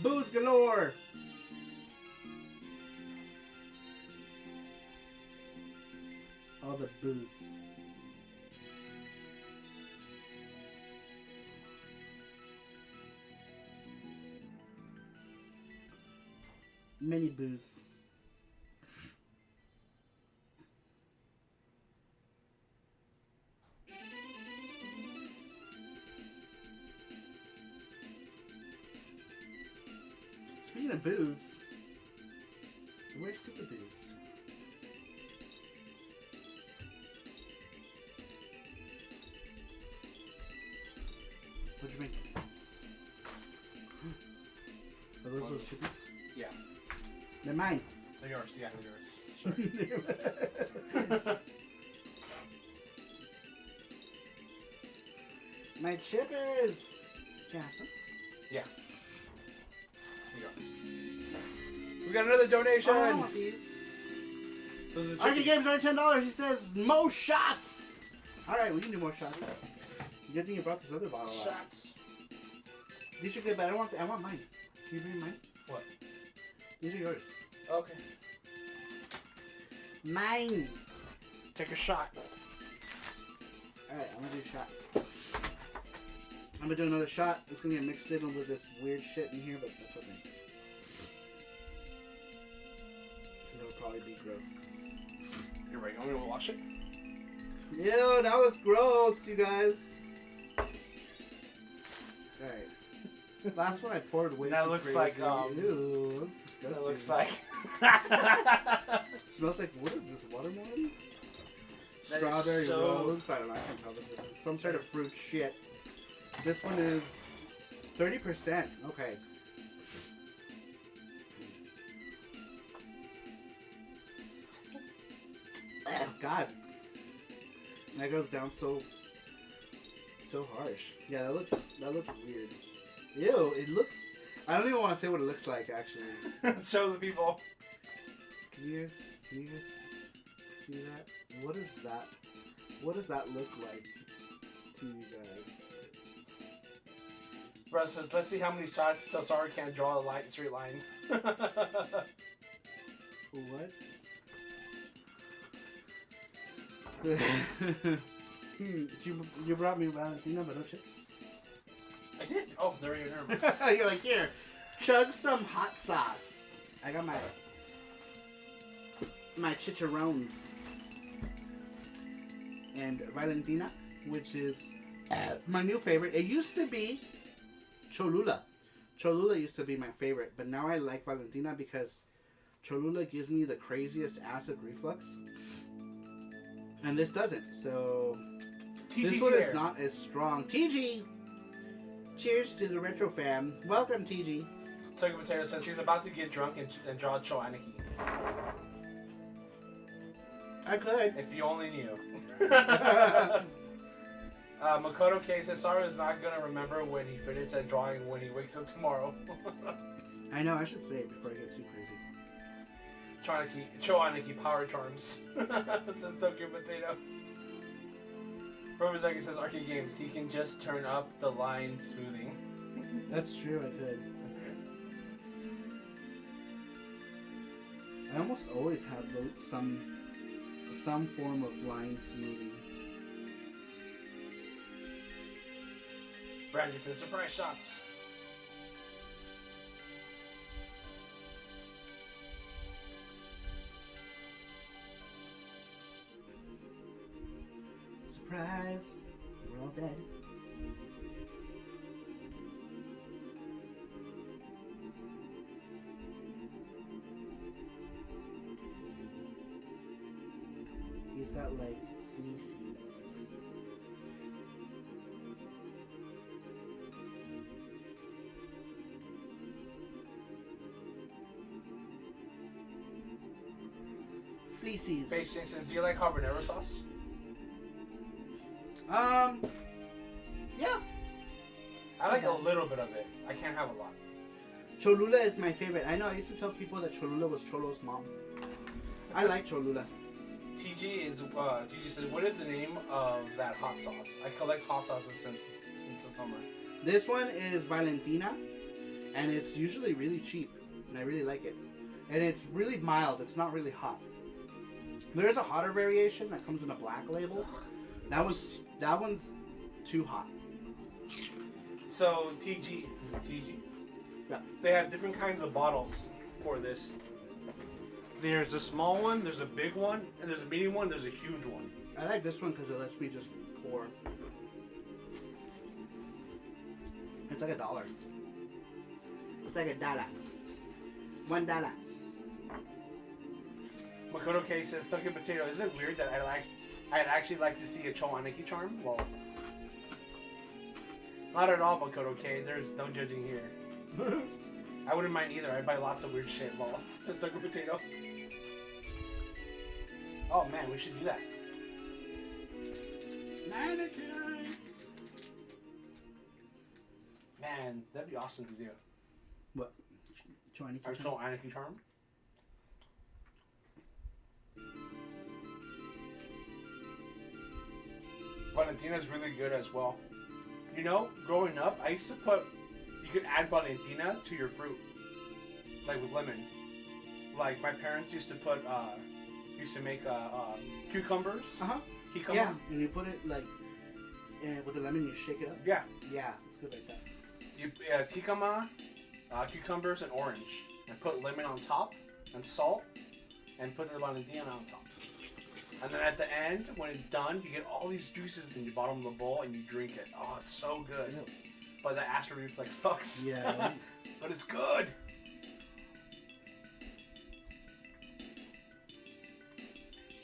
Booze galore. All the booze. Many booze. Speaking of booze, where's Super Booze? What'd you make? Are those chippies? Yeah. They're mine. They're yours. Yeah, they're yours. Sure. My chippies! Can I have some? Yeah. Here you go. We got another donation. Oh, I want these. Those are the Arcade chickies. Games are $10. He says, more shots! Alright, we can do more shots. Good thing you brought this other bottle out. Shots. These are good, but I want mine. Can you bring mine? What? These are yours. Okay. Mine! Take a shot. Alright, I'm gonna do a shot. I'm gonna do another shot. It's gonna get mixed in with this weird shit in here, but that's okay. It'll probably be gross. You're right. You want me to wash it? Ew, that looks gross, you guys. Alright. Last one I poured way That too looks crazy. like, Ew, looks disgusting. That looks like. Smells like, what is this, watermelon? That is strawberry so- rose. I don't know. I can't tell this is some sort of fruit shit. This one is 30%. Okay. Oh, God. That goes down so harsh. Yeah, that looked weird. Ew, it looks. I don't even want to say what it looks like actually. Show the people. Can you guys see that? What is that? What does that look like to you guys? Russ says, let's see how many shots so Sarah can't draw a straight line. What? You brought me Valentina, but no chips. I did. Oh, there you go. You're like, here, chug some hot sauce. I got my chicharrones and Valentina, which is my new favorite. It used to be Cholula. Cholula used to be my favorite, but now I like Valentina because Cholula gives me the craziest acid reflux, and this doesn't. So TG's this one here. is not as strong. TG, cheers to the retro fam. Welcome, TG. Tucker Potato says he's about to get drunk and draw Cho Aniki. I could. If you only knew. Makoto K says Sarah is not gonna remember when he finished that drawing when he wakes up tomorrow. I know. I should say it before I get too crazy. Cho Aniki power charms. Says Tokyo Potato. Robozaki says Arcade Games. He can just turn up the line smoothing. That's true. I could. I almost always have some form of line smoothing. Brandy says surprise shots. Surprise! We're all dead. He's got like fleeces. Fleeces. Face Jane says, do you like habanero sauce? Yeah. I like a little bit of it. I can't have a lot. Cholula is my favorite. I know. I used to tell people that Cholula was Cholo's mom. I like Cholula. TG says, what is the name of that hot sauce? I collect hot sauces since the summer. This one is Valentina, and it's usually really cheap, and I really like it. And it's really mild. It's not really hot. There's a hotter variation that comes in a black label. That one's too hot. So TG, is it TG? Yeah. They have different kinds of bottles for this. There's a small one, there's a big one, and there's a medium one, there's a huge one. I like this one because it lets me just pour. It's like $1. It's like $1. $1. Makoto K says, Stuck Potato, is it weird that I'd actually like to see a Cho Aniki charm? Well, not at all, Makoto K. There's no judging here. I wouldn't mind either. I'd buy lots of weird shit, lol. Says Stuck Potato. Oh man, we should do that. Man, that'd be awesome to do. What? Cho Aniki charm? Valentina's really good as well. You know, growing up, I used to you could add Valentina to your fruit. Like with lemon. Like my parents used to make cucumbers. Uh-huh. Cucumber. Yeah, and you put it like, with the lemon, you shake it up. Yeah. Yeah, it's good like that. It's jicama, cucumbers, and orange. And put lemon on top, and salt, and put the Valentina on top. And then at the end, when it's done, you get all these juices in the bottom of the bowl, and you drink it. Oh, it's so good. Ew. But the acid reflex sucks. Yeah. But it's good.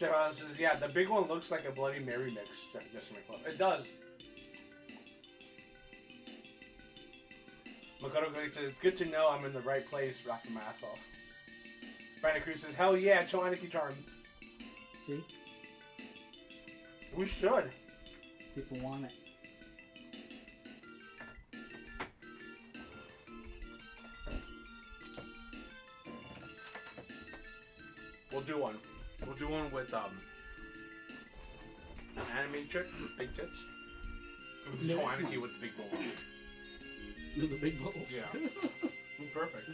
Jeff Allen says, yeah, the big one looks like a Bloody Mary mix. Just to make love. It does. Makoto Gray says, it's good to know I'm in the right place, rocking my ass off. Brandon Cruz says, hell yeah, Choaniki Charm. See? We should. People want it. We'll do one. We'll do one with an anime chick with big tits. And Yeah, Choaniki with the big balls. With the big bubbles. Yeah. Perfect.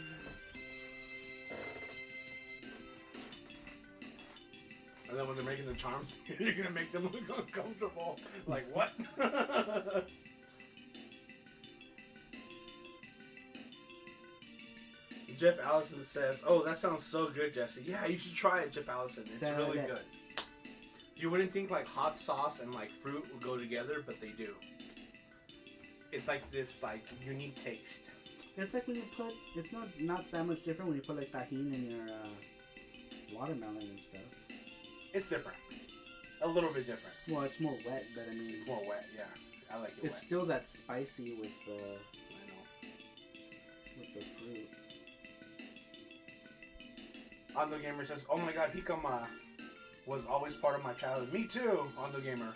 And then when they're making the charms, you're gonna make them look uncomfortable. Like what? Jeff Allison says, "Oh, that sounds so good, Jesse. Yeah, you should try it, Jeff Allison. It's So really good. good. You wouldn't think like hot sauce and like fruit would go together, but they do. It's like this like unique taste. It's like when you put, it's not that much different when you put like tahini in your watermelon and stuff. It's different, a little bit different. Well, it's more wet, but I mean, It's more wet. Yeah, I like it it's wet. still that spicy with the I know. fruit. Ando Gamer says, "Oh my God, Hikama was always part of my childhood. Me too, Ando Gamer.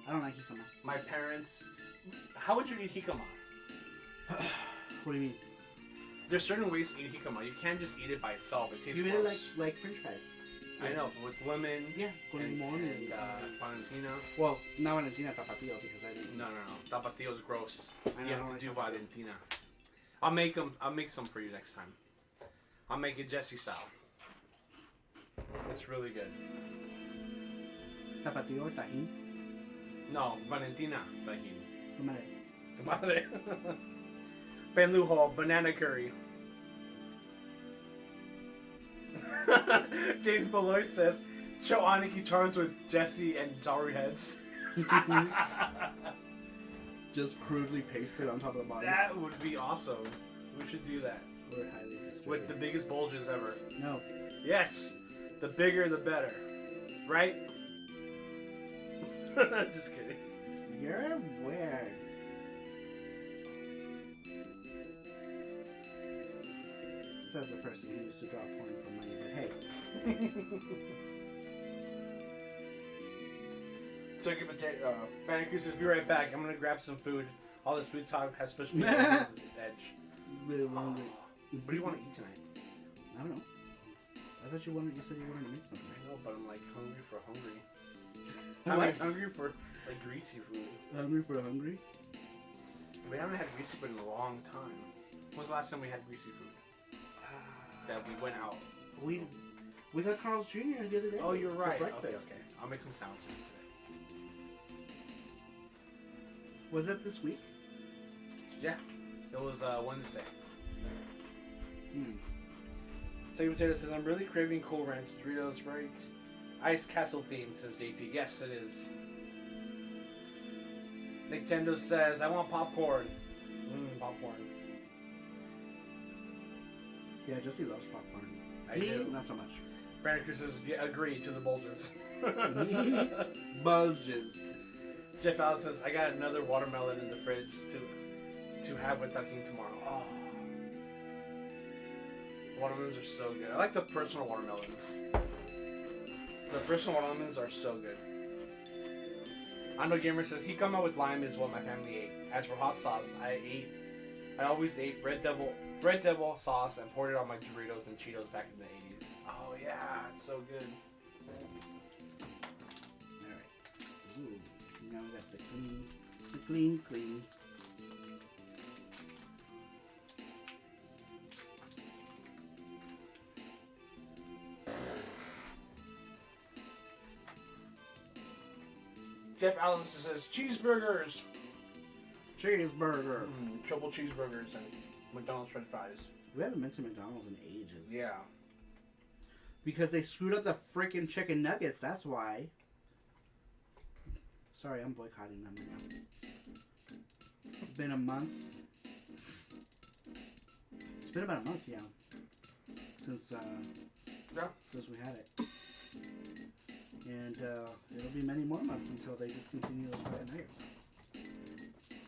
I don't like hikama. My parents. How would you eat Hikama? What do you mean? There's certain ways to eat Hikama. You can't just eat it by itself. It tastes You eat gross. it like French fries. I know, but with lemon. Yeah, con And, limon and Valentina. well, not Valentina tapatio because I didn't. No. Tapatio's gross. I know, You I have don't to do like tapatio. Valentina. I'll make them. I'll make some for you next time. I'll make it Jesse style. It's really good. Tapatio or tajín. No, Valentina tajin. Tu madre. Tu madre. Ben Lujo, banana curry. James Beloy says, show Aniki charms with Jesse and Zaru heads. Just crudely pasted on top of the body. That would be awesome. We should do that. We're highly disturbed. With the biggest bulges ever. No. Yes! The bigger the better. Right? Just kidding. You're weird. Says the person who used to draw porn for money, but hey. Turkey potato. Bandicoot says, be right back. I'm gonna grab some food. All this food talk has pushed me over the edge. Really hungry. What do you want to eat tonight? I don't know. I thought you said you wanted to make something. I know, but I'm like hungry for hungry. What? I'm like hungry for like greasy food. Hungry for hungry? We haven't had greasy food in a long time. When was the last time we had greasy food? That we went out. We got Carl's Jr. the other day. Oh, you're for right. Okay, breakfast. okay. I'll make some sandwiches today. Was it this week? Yeah, it was Wednesday. Hmm. Turkey Potato says, I'm really craving Cool Ranch Doritos, right? Ice Castle theme, says JT. Yes, it is. Nintendo says, I want popcorn. Popcorn. Yeah, Jesse loves popcorn. I Me, do. not so much. Brandon Cruz says, yeah, agree to the bulges. Bulges. Jeff Allen says, I got another watermelon in the fridge to have with Tucking tomorrow. Oh. Watermelons are so good. I like the personal watermelons. The personal watermelons are so good. Ando Gamer says, he come out with lime is what my family ate. As for hot sauce, I always ate Red Devil sauce and poured it on my Doritos and Cheetos back in the 80s. Oh yeah, it's so good. Alright. Ooh. Now we got the clean. Jeff Allen says, cheeseburgers. Cheeseburger. Triple cheeseburgers and McDonald's french fries. We haven't been to McDonald's in ages. Yeah. Because they screwed up the freaking chicken nuggets, that's why. Sorry, I'm boycotting them right now. It's been a month. It's been about a month, yeah. Since we had it. And it'll be many more months until they discontinue those fried nuggets.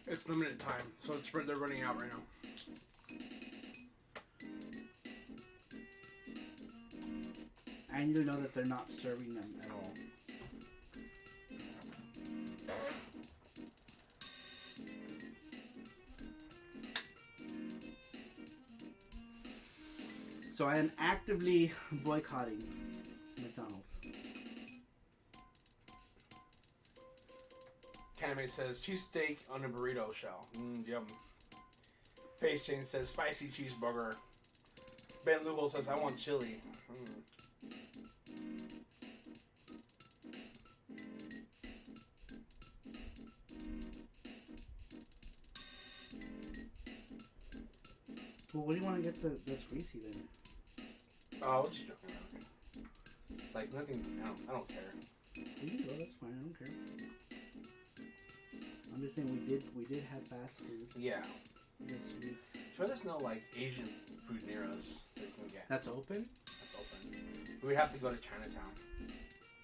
It's limited time, so they're running out right now. I need to know that they're not serving them at all. So I am actively boycotting McDonald's. Kaname says cheesesteak on a burrito shell. Yum. Face Chain says spicy cheeseburger. Ben Lugo says I want chili. Well, what do you want to get that's greasy then? Oh, I was just joking around. Like nothing. I don't care. You can go. That's fine. I don't care. I'm just saying we did have fast food. Yeah. This week. So there's no like Asian food near us that we can get. That's open? That's open. We would have to go to Chinatown.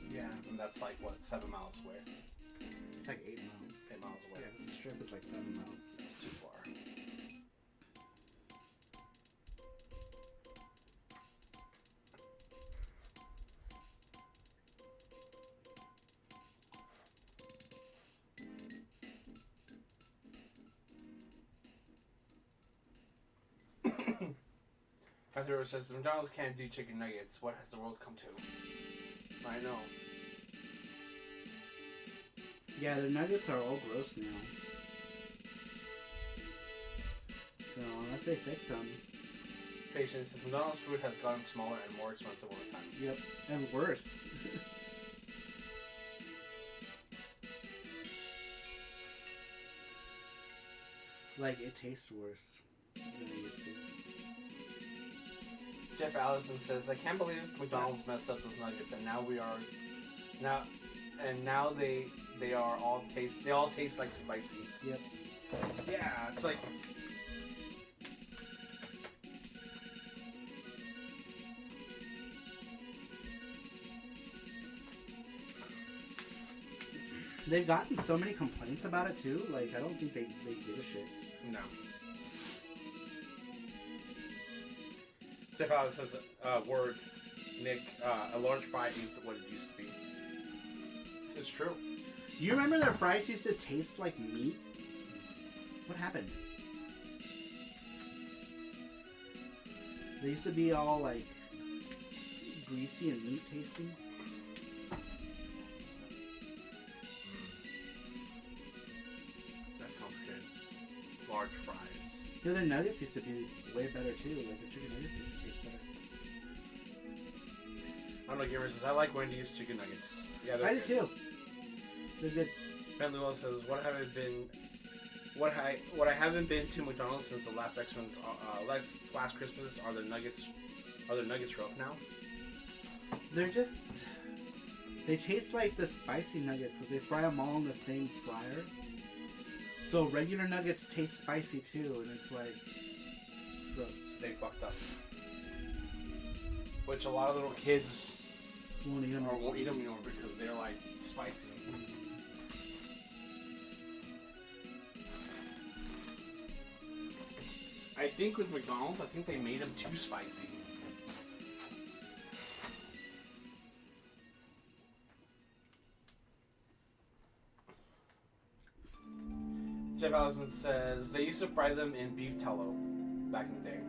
Yeah, and that's like what, 7 miles away. It's like 8 miles. 8 miles away. Yeah, the strip is like 7 miles. It's too far. Arthur says McDonald's can't do chicken nuggets. What has the world come to? I know. Yeah, their nuggets are all gross now. So unless they fix them. Patience says McDonald's food has gotten smaller and more expensive over time. Yep, and worse. Like, it tastes worse than it used to. Jeff Allison says, I can't believe McDonald's messed up those nuggets, and now they all taste like spicy. Yep. Yeah, it's like they've gotten so many complaints about it too. Like, I don't think they give a shit. no. Jeff Allison says, word, Nick, a large fry ain't what it used to be. It's true. You remember their fries used to taste like meat? What happened? They used to be all like greasy and meat tasting. That sounds good. Large fries. Yeah, their nuggets used to be way better too. Like the chicken nuggets used to taste better. I don't know, Gamer says, I like Wendy's chicken nuggets. Yeah, I do too. They're good. Ben Lewis says, what I haven't been to McDonald's since the last Xmas, last Christmas. Are the nuggets rough now? They're just, they taste like the spicy nuggets because they fry them all in the same fryer. So regular nuggets taste spicy too, and it's like, it's gross. They fucked up. Which a lot of little kids Won't eat them. won't eat them anymore because they're like spicy. I think with McDonald's, I think they made them too spicy. Jeff Allison says they used to fry them in beef tallow back in the day.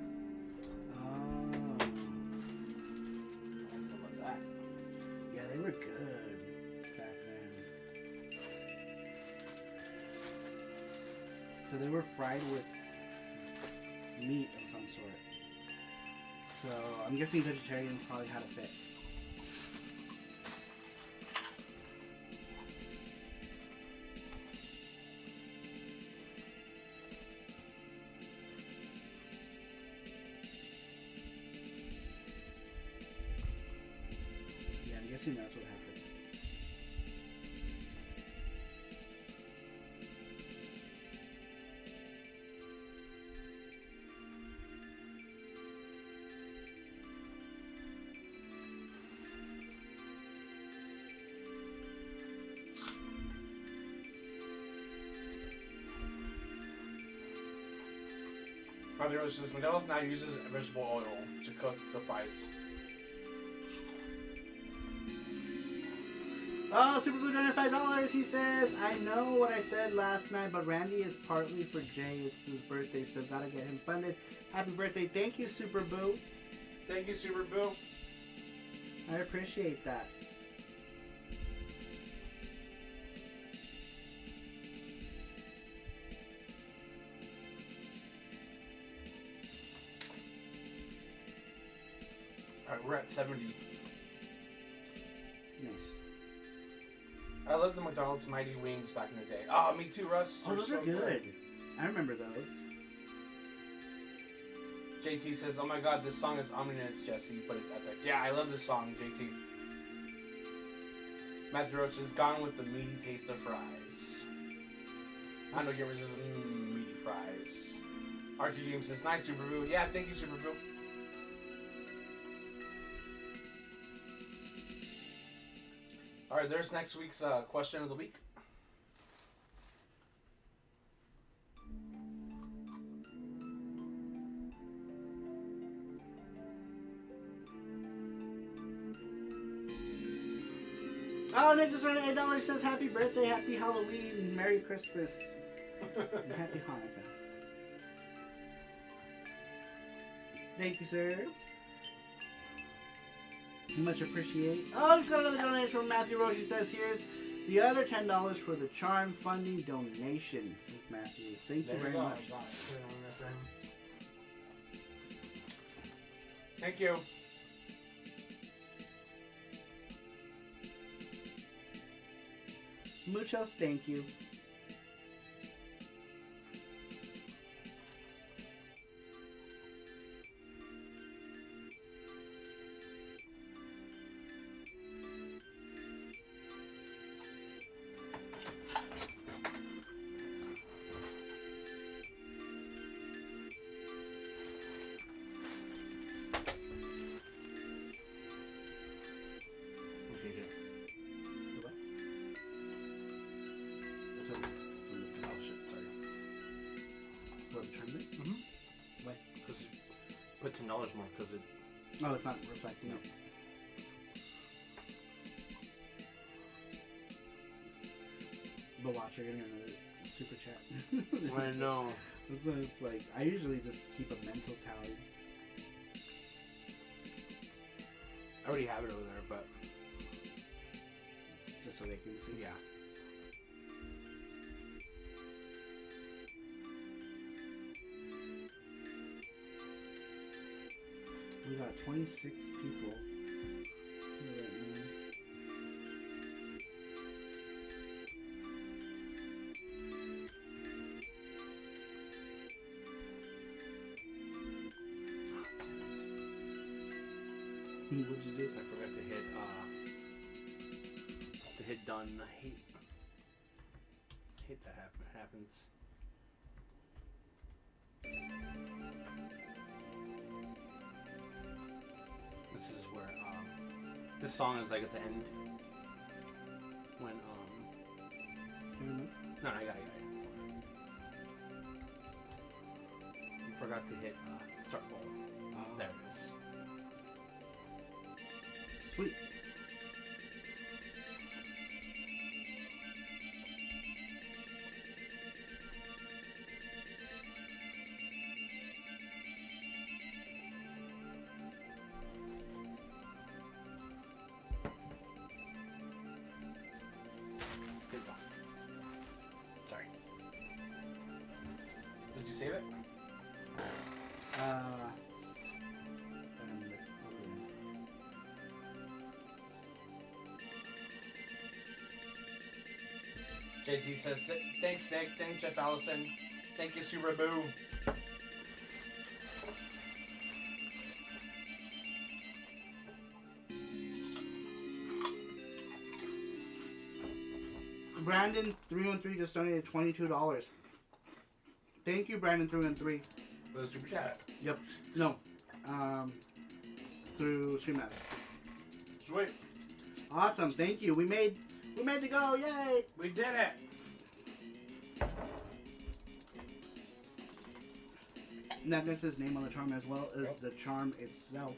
And some of that. Yeah, they were good back then. So they were fried with meat of some sort. So I'm guessing vegetarians probably had a fit. Yeah, I'm guessing that's what happened. Matthew Rose says McDonald's now uses vegetable oil to cook the fries. Oh, Super Blue donated $5. He says, I know what I said last night, but Randy is partly for Jay. It's his birthday, so gotta get him funded. Happy birthday. Thank you, Super Boo. Thank you, Super Boo. I appreciate that. Alright, we're at 70. Nice. I loved the McDonald's Mighty Wings back in the day. Oh, me too, Russ. Oh, those are good. I remember those. JT says, oh my god, this song is ominous, Jesse, but it's epic. Yeah, I love this song, JT. Matthew Roach is gone with the meaty taste of fries. I know Gamer says, meaty fries. RQ Game says, nice, Super Boo. Yeah, thank you, Super Boo. Alright, there's next week's question of the week. Oh, Nick just ran $8. Says happy birthday, happy Halloween, Merry Christmas, and happy Hanukkah. Thank you, sir. Much appreciate. Oh, he's got another donation from Matthew Roche. He says, here's the other $10 for the charm funding donation. Says Matthew. Thank you very much. Thank you. Muchos thank you. Put $10 more because it. Oh, it's not reflecting it. But watch, you're getting another super chat. I know. It's like, I usually just keep a mental tally. I already have it over there, but. Just so they can see. Yeah. We got 26 people here right now. What'd you do? I forgot to hit done. I hate that happens. This is where this song is like at the end when no, I got it. I forgot to hit start ball. There it is. Sweet. Sorry. Did you save it? JT says, thanks Nick, thanks Jeff Allison, thank you Super Boo. Brandon 313 just donated $22. Thank you, Brandon 313. For the super chat. Yep. No. Through StreamYard. Sweet. Awesome. Thank you. We made the goal. Yay! We did it. And that gets his name on the charm as well as the charm itself.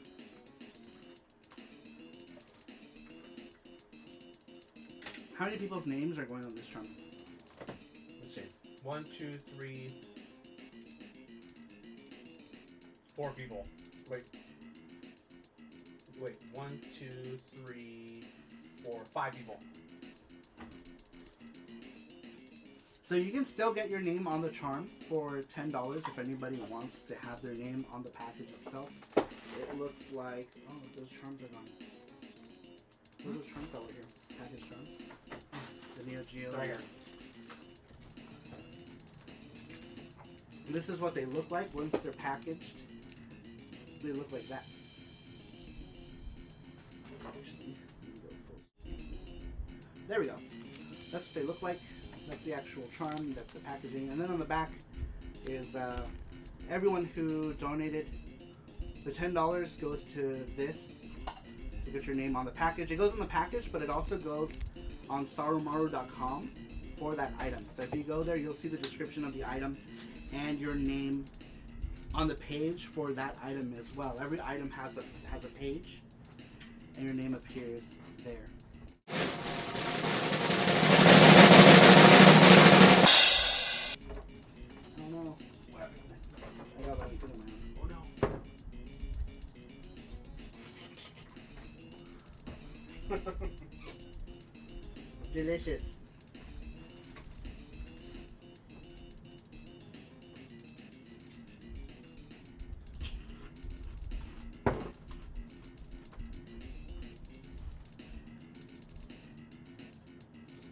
How many people's names are going on this charm? Let's see. 1, 2, 3, 4 people. Wait. 1, 2, 3, 4, 5 people. So you can still get your name on the charm for $10 if anybody wants to have their name on the package itself. It looks like, oh, those charms are gone. What are those charms over here? Package charms. The Neo Geo. Right here. This is what they look like once they're packaged. They look like that. There we go. That's what they look like. That's the actual charm. That's the packaging. And then on the back is everyone who donated the $10 goes to this to get your name on the package. It goes in the package, but it also goes on sarumaru.com for that item. So if you go there, you'll see the description of the item and your name on the page for that item as well. Every item has a page, and your name appears there. Oh no! What happened? I got about to put it in my hand. Oh no! Delicious.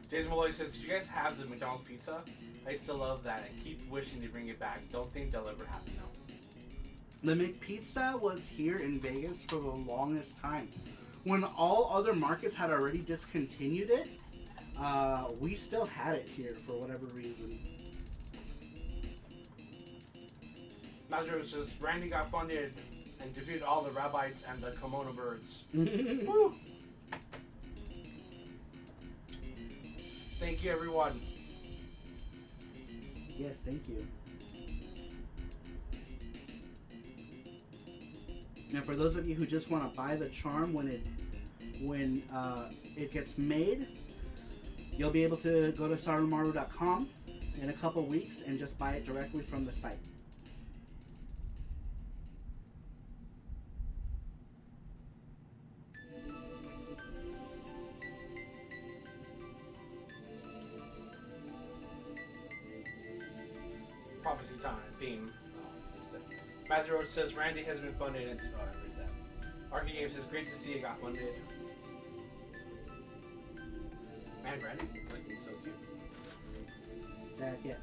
Jason Malloy says, "Did you guys have the McDonald's pizza? I used to love that and keep wishing to bring it back. Don't think they'll ever happen though." The McPizza was here in Vegas for the longest time. When all other markets had already discontinued it, we still had it here for whatever reason. Mazur says, "Randy got funded and defeated all the rabbis and the kimono birds." Woo! Thank you, everyone. Yes, thank you. And for those of you who just want to buy the charm when it gets made, you'll be able to go to sarumaru.com in a couple weeks and just buy it directly from the site. Prophecy time theme. Matthew Roach says, "Randy has been funded." And I read that. Arky Games says, "Great to see it got funded." Man, Randy is looking so cute. Second.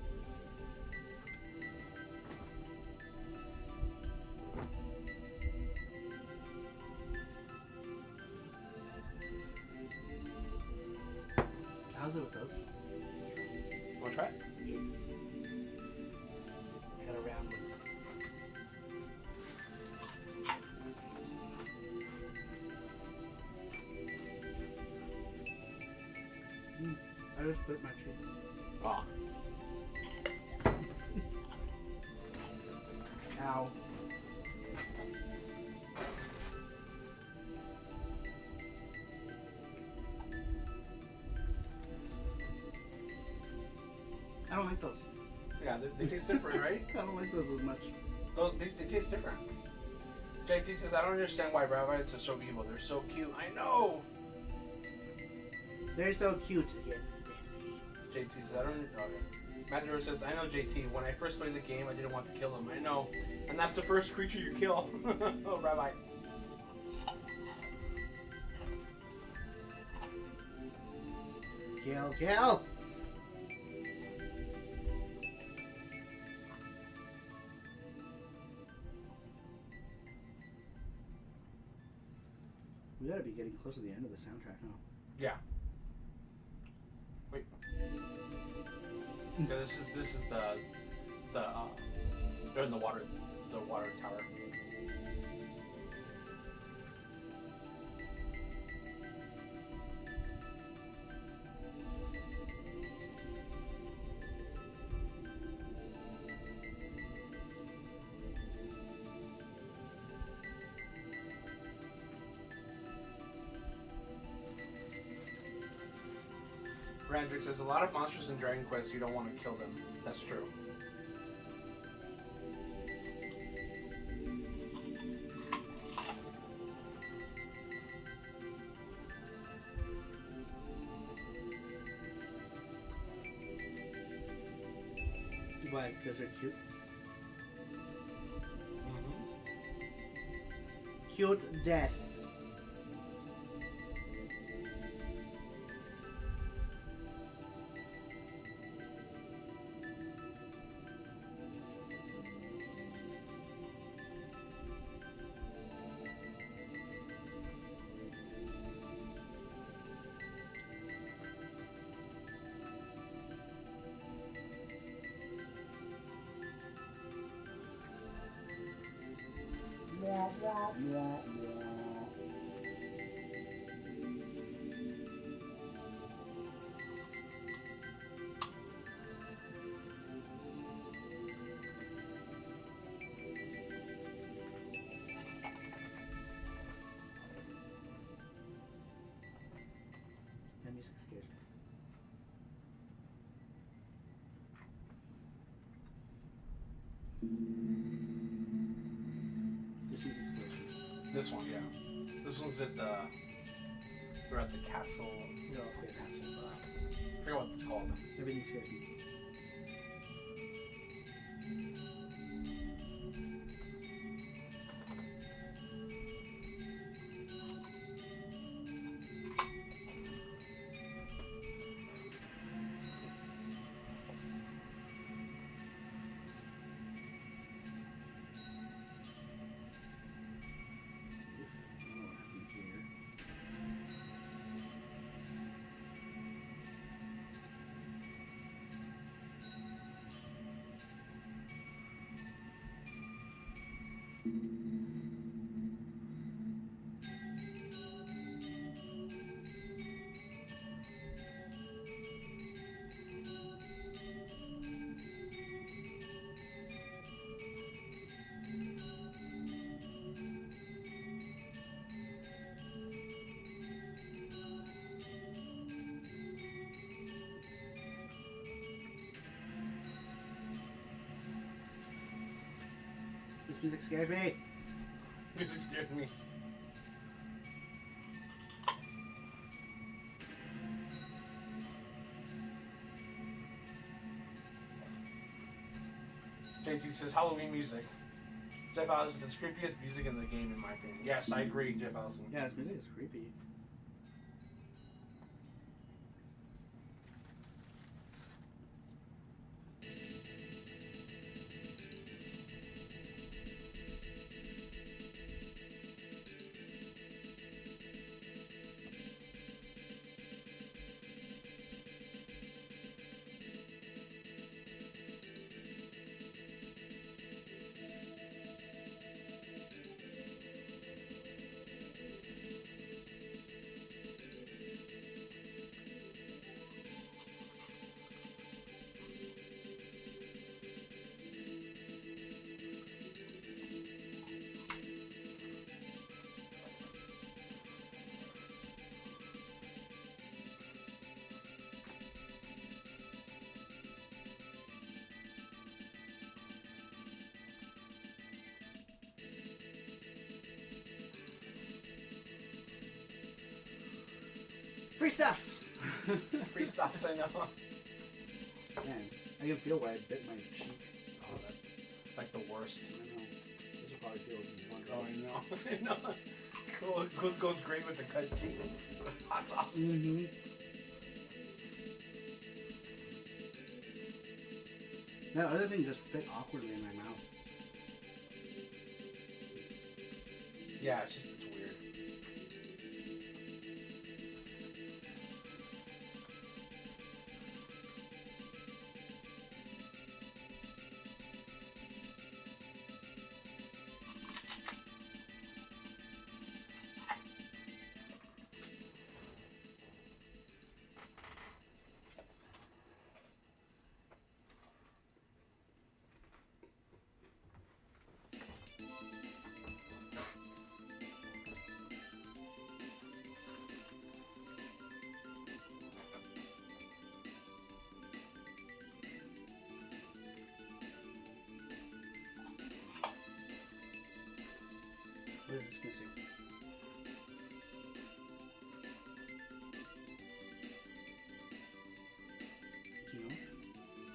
How's it with those? Want to try it? Yes. Had a round one. I just bit my cheek. Oh. Ow. I don't like those. Yeah, they taste different, right? I don't like those as much. They taste different. JT says, "I don't understand why rabbis are so evil. They're so cute." I know. They're so cute. Yeah. JT says, "I don't." Okay. Matthew Rose says, "I know JT. When I first played the game, I didn't want to kill him. I know, and that's the first creature you kill." Oh, Rabbi. Kill. We gotta be getting close to the end of the soundtrack, huh? Yeah. Wait. Yeah, this is the they're in the water tower. Brandrick says a lot of monsters in Dragon Quest you don't want to kill them. That's true. Why? Because they're cute. Cute death. Wah, wah, wah, wah. That music scares me. This music scares me. This one, yeah. This one's at the. They're at the castle. It all scares me. Castle. I forget what it's called. Everything scares me. This music scares me. Music scares me. JT says Halloween music. Jeff Allison is the creepiest music in the game, in my opinion. Yes, I agree, Jeff Allison. Yeah, this music is creepy. Free stuffs! Free stops, I know. Man, I can feel where I bit my cheek. Oh, it's like the worst. I know. This will probably feel wonderful. Oh, I know. I know. Goes great with the cut cheek. Hot sauce. Mm-hmm. That other thing just fit awkwardly in my mouth. Yeah, it's weird.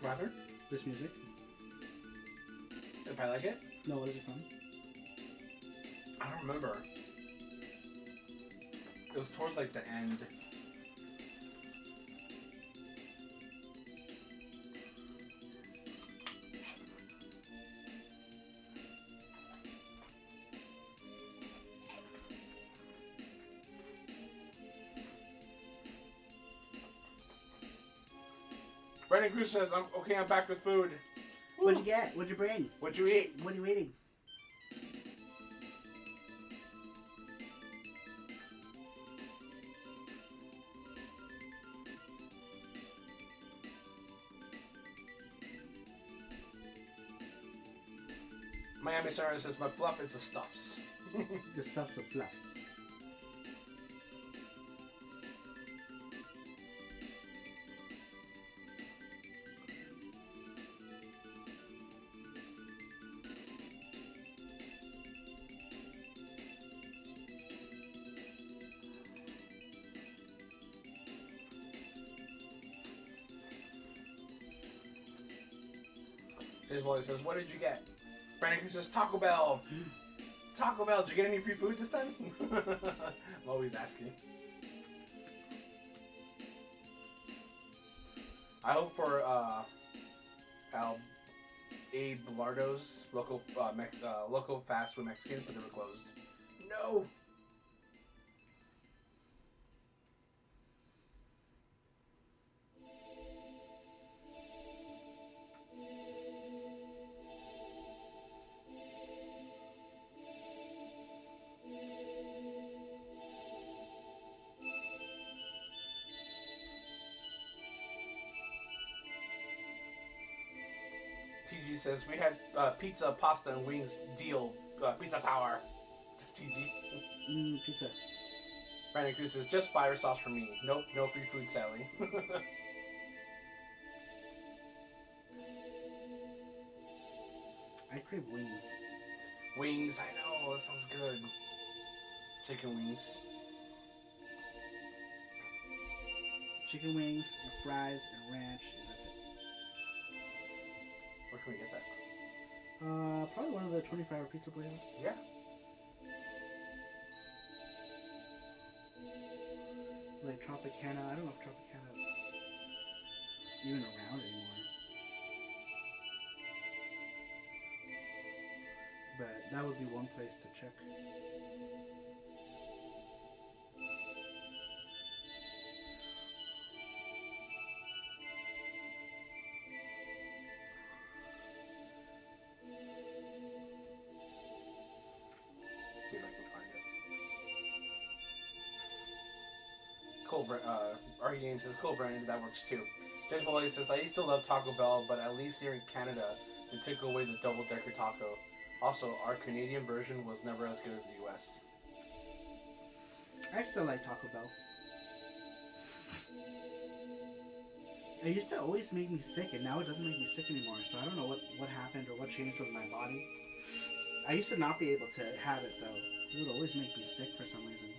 rather? This music? If I like it? No, what is it from? I don't remember. It was towards like the end. Brandon Cruz says, I'm back with food. What'd you get? What'd you bring? What'd you eat? What are you eating? Miami Sarah says, my fluff is the stuffs. The stuff's of fluffs. James Wally says, what did you get? Brandon Cruz says, Taco Bell. Taco Bell, did you get any free food this time? I'm always asking. I hope for Abe Bilardo's local local fast food Mexican, but they were closed. No. TG says, we had pizza, pasta, and wings deal. Pizza power. Just TG. Pizza. Brandon Cruz says, just fire sauce for me. Nope, no free food, Sally. I crave wings. Wings, I know, that sounds good. Chicken wings. Chicken wings, and fries, and ranch, and that's it. Where can we get that? Probably one of the 24-hour pizza places. Yeah. Like Tropicana. I don't know if Tropicana's even around anymore. But that would be one place to check. See if I can find it. Cool, Argy Games says, cool, Brandon, that works too. James Bolay says, I used to love Taco Bell, but at least here in Canada, they took away the double-decker taco. Also, our Canadian version was never as good as the US. I still like Taco Bell. It used to always make me sick, and now it doesn't make me sick anymore. So I don't know what happened or what changed with my body. I used to not be able to have it though. It would always make me sick for some reason.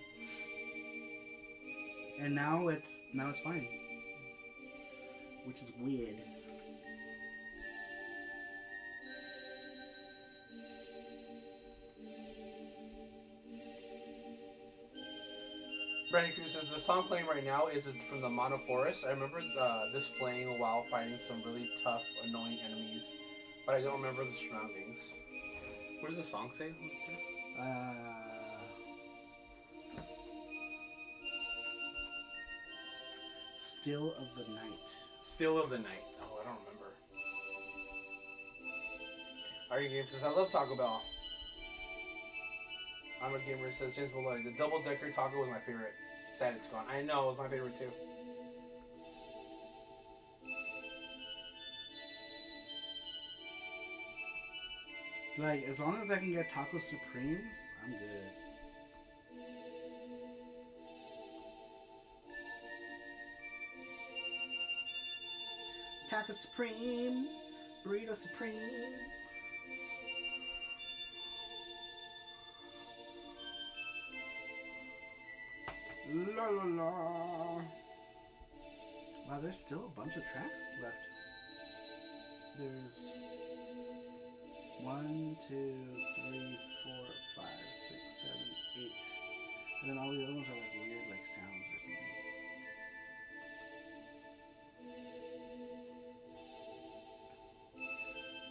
And now it's fine, which is weird. Brandon Cruz says, the song playing right now is from the Mono Forest. I remember this playing while fighting some really tough, annoying enemies, but I don't remember the surroundings. What does the song say? Still of the Night. Still of the Night. Oh, I don't remember. Argy Game says, I love Taco Bell. I'm a Gamer says, James Beloy, the double-decker taco was my favorite. Sad it's gone. I know, it was my favorite too. Like, as long as I can get Taco Supremes, I'm good. Taco Supreme, Burrito Supreme. La la la. Wow, there's still a bunch of tracks left. There's 1, 2, 3, 4, 5, 6, 7, 8. And then all the other ones are like weird like sounds or something.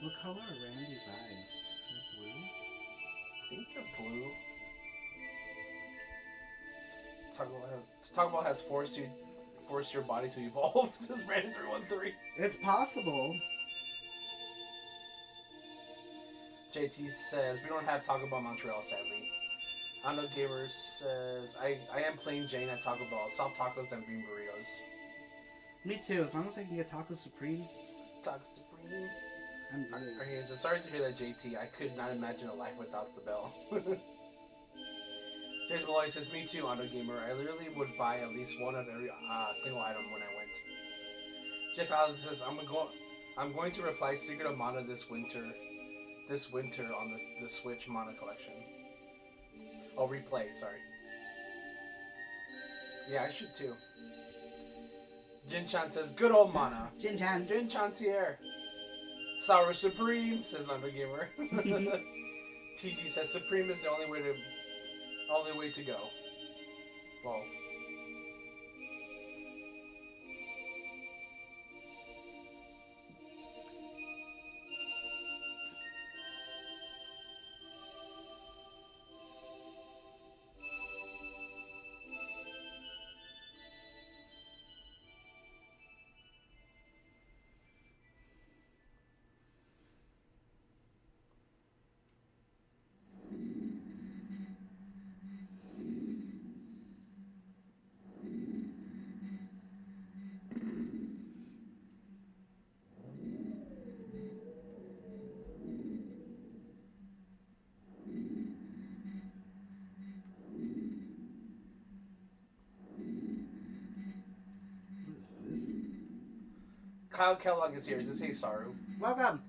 What color are Randy's eyes? They're blue? I think they're blue. Talk about has forced your body to evolve, says Brandon 313. It's possible. JT says, we don't have Taco Bell Montreal, sadly. Ando Gamer says, I am plain Jane at Taco Bell. Soft tacos and green burritos. Me too, as long as I can get Taco Supremes. Taco Supreme. I'm good. So sorry to hear that, JT. I could not imagine a life without the bell. Jason Malloy says, me too, Ando Gamer. I literally would buy at least one of every single item when I went. Jeff Allison says, I'm going to reply Secret of Mana this winter on the Switch Mana collection. Oh, replay, sorry. Yeah, I should too. Jin-chan says, good old Mana. Jin-chan. Jin-chan's here. Sour Supreme, says Undergamer. TG says, Supreme is the only way to go. Well. Kyle Kellogg is here. He says, hey, Saru. Welcome.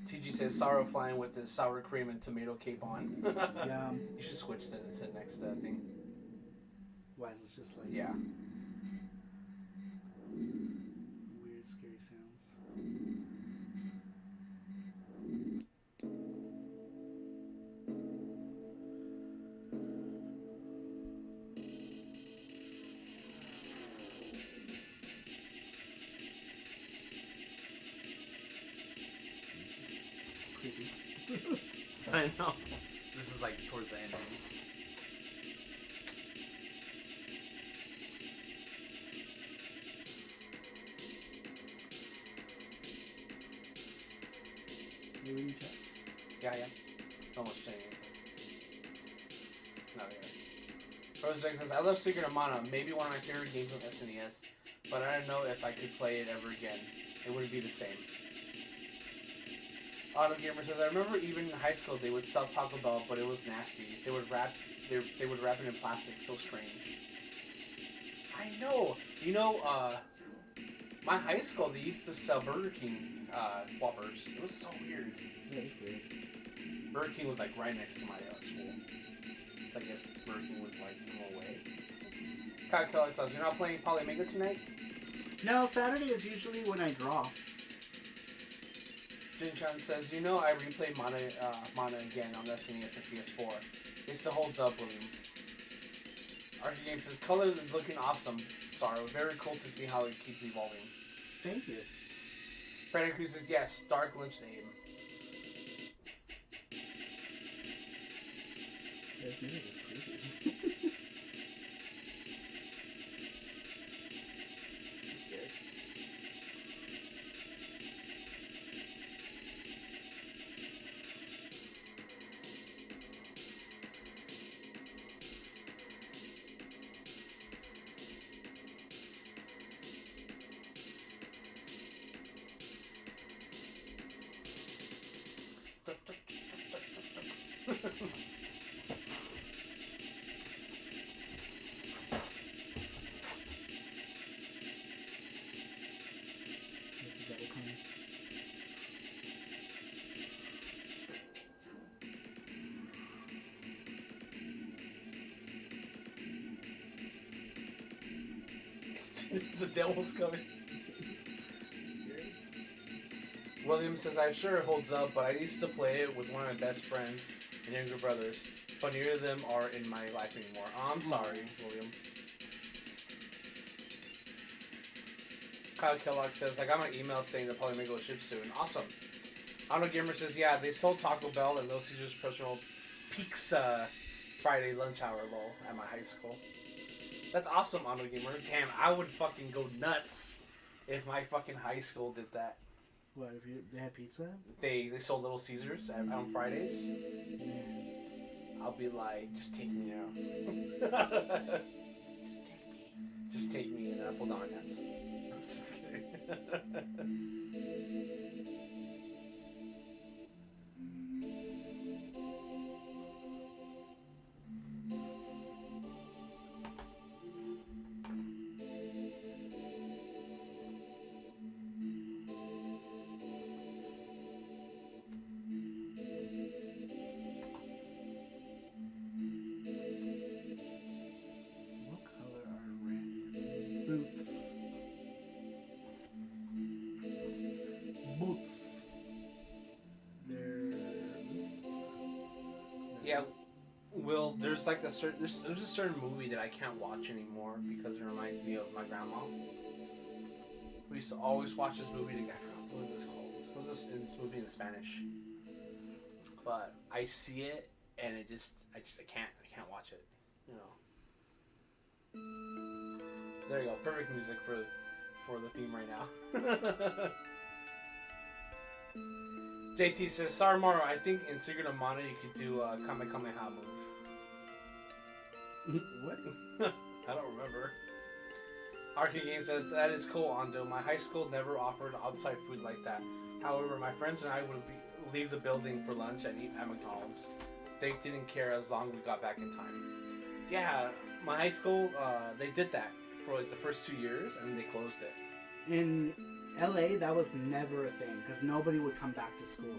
TG says, Saru flying with the sour cream and tomato cape on. Yeah. You should switch to the next thing. Why is this just like... Yeah. Weird, scary sounds. Creepy. I know. This is like towards the end. You reading chat? Yeah. Almost changing. No, yeah. Rose Jack says, I love Secret of Mana, maybe one of my favorite games on SNES, but I don't know if I could play it ever again. It wouldn't be the same. Auto Gamer says, I remember even in high school they would sell Taco Bell, but it was nasty. They would wrap it in plastic. So strange. I know. You know, my high school they used to sell Burger King Whoppers. It was so weird. Yeah, it's weird. Burger King was like right next to my school. So I guess Burger King would like come away. Kyle Kelly says, you're not playing Polymega tonight? No, Saturday is usually when I draw. Jin-chan says, you know, I replayed Mana again on the SNES and PS4. It still holds up, William. Arcade Game says, color is looking awesome, Saru. Very cool to see how it keeps evolving. Thank you. Brandon Cruz says, yes, Dark Lynch name. This music is creepy. I'm scared. This is double coming. The devil's coming. William says, I'm sure it holds up, but I used to play it with one of my best friends and younger brothers, but neither of them are in my life anymore. Oh, I'm sorry, William. Kyle Kellogg says, I got my email saying they'll probably make it ship soon. Awesome. Auto Gamer says, yeah, they sold Taco Bell and Little Caesars personal pizza Friday lunch hour lol at my high school. That's awesome, Auto Gamer. Damn, I would fucking go nuts if my fucking high school did that. What, if they had pizza? They sold Little Caesars on Fridays. Man. I'll be like, just take me now. Just take me and then I'll pull down my pants. I'm just kidding. What color are Randy's boots? Boots. They're boots. Yeah, Will, there's like there's a certain movie that I can't watch anymore because it reminds me of my grandma. We used to always watch this movie together. I forgot what it was called. What was this movie in Spanish? But I see it and I can't watch it. You know. There you go. Perfect music for the theme right now. JT says, Saramaru, I think in Secret of Mana you could do a Kamehameha move. What? I don't remember. Arcade Game says, that is cool, Ando. My high school never offered outside food like that. However, my friends and I would leave the building for lunch and eat at McDonald's. They didn't care as long as we got back in time. Yeah, my high school, they did that for like the first 2 years and they closed it. In LA, that was never a thing because nobody would come back to school.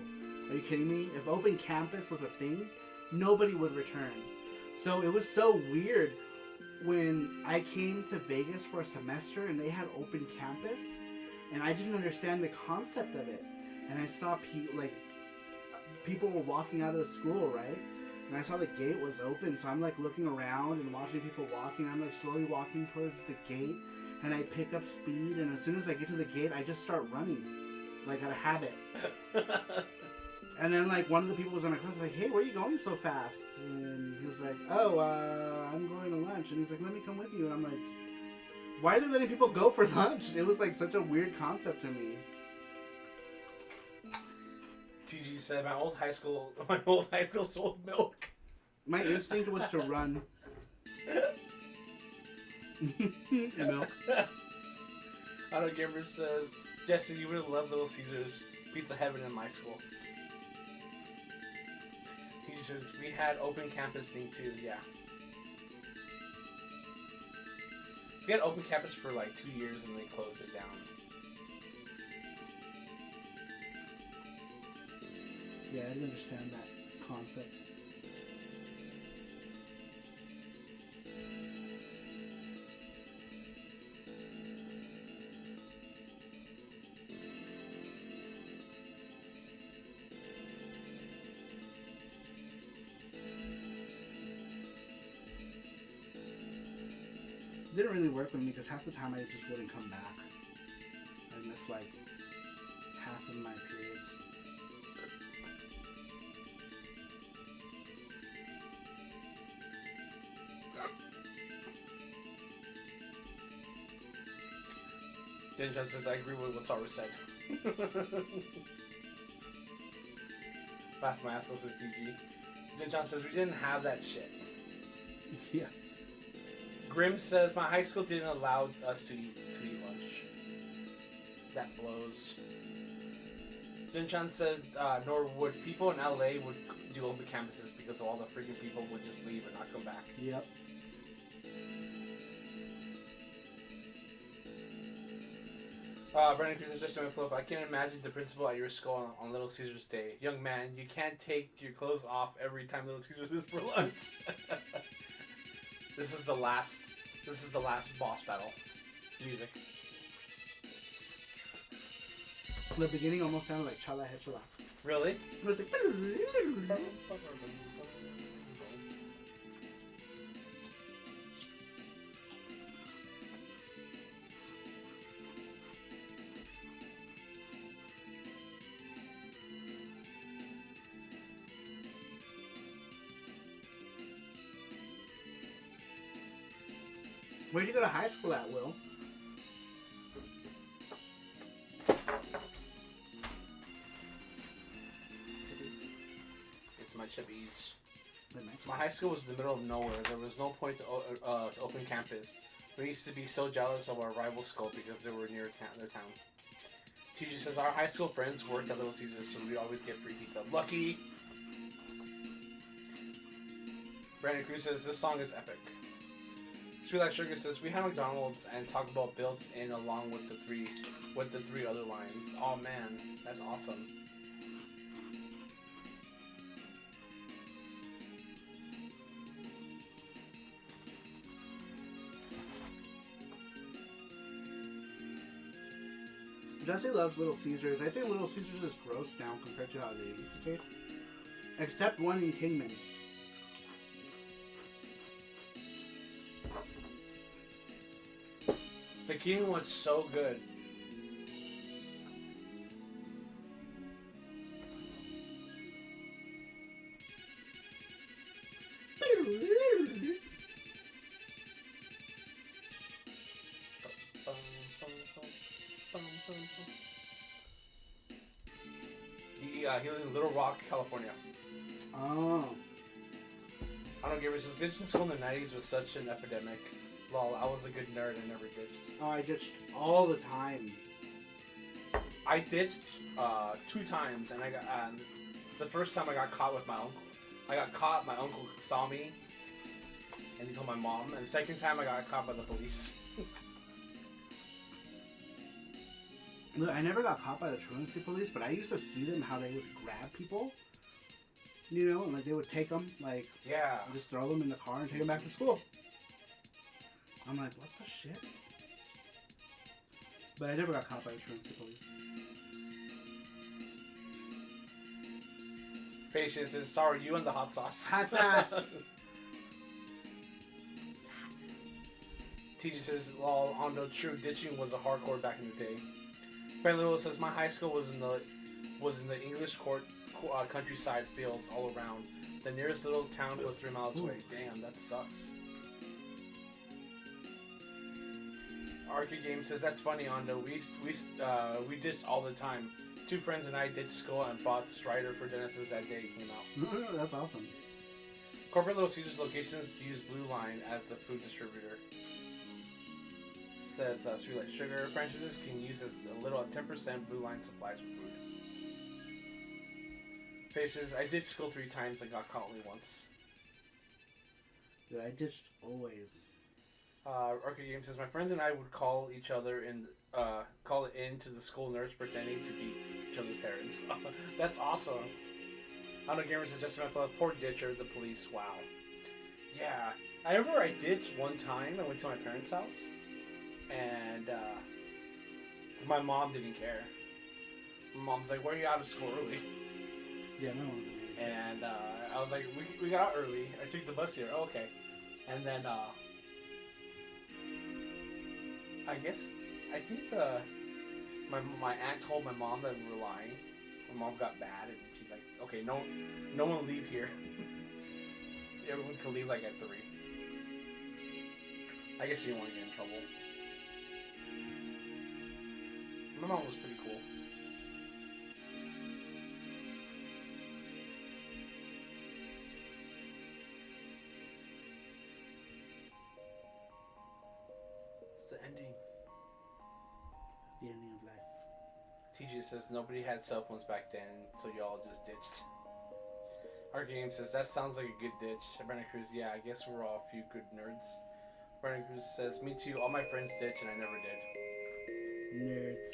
Are you kidding me? If open campus was a thing, nobody would return. So it was so weird when I came to Vegas for a semester and they had open campus and I didn't understand the concept of it. And I saw people were walking out of the school, right? And I saw the gate was open, so I'm like looking around and watching people walking. I'm like slowly walking towards the gate. And I pick up speed, and as soon as I get to the gate, I just start running, like out of habit. And then like one of the people was in my class, like, "Hey, where are you going so fast?" And he was like, "Oh, I'm going to lunch." And he's like, "Let me come with you." And I'm like, "Why are they letting people go for lunch?" It was like such a weird concept to me. TG said, my old high school sold milk. My instinct was to run. Milk. Auto Gamer says, Jesse, you would love Little Caesars. Pizza heaven in my school. He says, we had open campus thing too, yeah. We had open campus for like 2 years and they closed it down. Yeah, I didn't understand that concept. It didn't really work with me because half the time I just wouldn't come back. I'd miss like half of my periods. Denja says, I agree with what Saru said. Laugh my ass off, says CG. Denja says, we didn't have that shit. Yeah. Grim says, my high school didn't allow us to eat lunch. That blows. Jinchan said, nor would people in LA would do open campuses because all the freaking people would just leave and not come back. Yep. Brandon Cruz is just a flip. I can't imagine the principal at your school on Little Caesars Day. Young man, you can't take your clothes off every time Little Caesars is for lunch. This is the last boss battle. Music. The beginning almost sounded like Chala Hechala. Really? It was like. Where'd you go to high school at, Will? It's my chippies. My high school was in the middle of nowhere. There was no point to open campus. We used to be so jealous of our rival school because they were near their town. Teacher says our high school friends worked at Little Caesars, so we always get free pizza. Lucky! Brandon Cruz says this song is epic. Sweet Like Sugar says we had McDonald's and Taco Bell built in along with the three other lines. Oh man, that's awesome. Jesse loves Little Caesars. I think Little Caesars is gross now compared to how they used to taste. Except one in Kingman. The King was so good. He lives in Little Rock, California. Oh. I don't get it. Ditching school in the 90s was such an epidemic. Lol, I was a good nerd. I never ditched. Oh, I ditched all the time. I ditched 2 times, and I got the first time I got caught with my uncle. I got caught. My uncle saw me, and he told my mom. And the second time, I got caught by the police. Look, I never got caught by the truancy police, but I used to see them how they would grab people. You know, and like they would take them, like yeah, just throw them in the car and take them back to school. I'm like, what the shit? But I never got caught by the truancy police. Patience is sorry, you and the hot sauce. Hot sauce. Teacher says, lol, on the true ditching was a hardcore back in the day. Ben Little says my high school was in the English countryside fields all around. The nearest little town was 3 miles away. Damn, that sucks. Arcade Game says that's funny, Ondo. We ditched all the time. 2 friends and I ditched school and bought Strider for Genesis that day it came out. That's awesome. Corporate Little Caesars locations use Blue Line as the food distributor. Says Sweet Like Sugar. Franchises can use as a little 10% Blue Line supplies for food. Faces, I ditched school 3 times and got caught only once. Dude, I ditched always. Arcade Game says my friends and I would call each other and call it in to the school nurse pretending to be each other's parents. That's awesome. I know Gamer says just about poor ditcher, the police. Wow. Yeah, I remember I ditched one time. I went to my parents' house, and my mom didn't care. My mom's like, "Why are you out of school early?" Yeah, no one. And I was like, "We got out early. I took the bus here." Oh, okay. And then I think my aunt told my mom that we were lying. My mom got mad and she's like, "Okay, no one leave here. Everyone can leave like at 3." I guess she didn't want to get in trouble. My mom was pretty cool. It's the ending. The ending of life. TG says nobody had cell phones back then, so y'all just ditched. Our game says that sounds like a good ditch. Brandon Cruz, yeah, I guess we're all a few good nerds. Brandon Cruz says, me too, all my friends ditched and I never did. Nerds.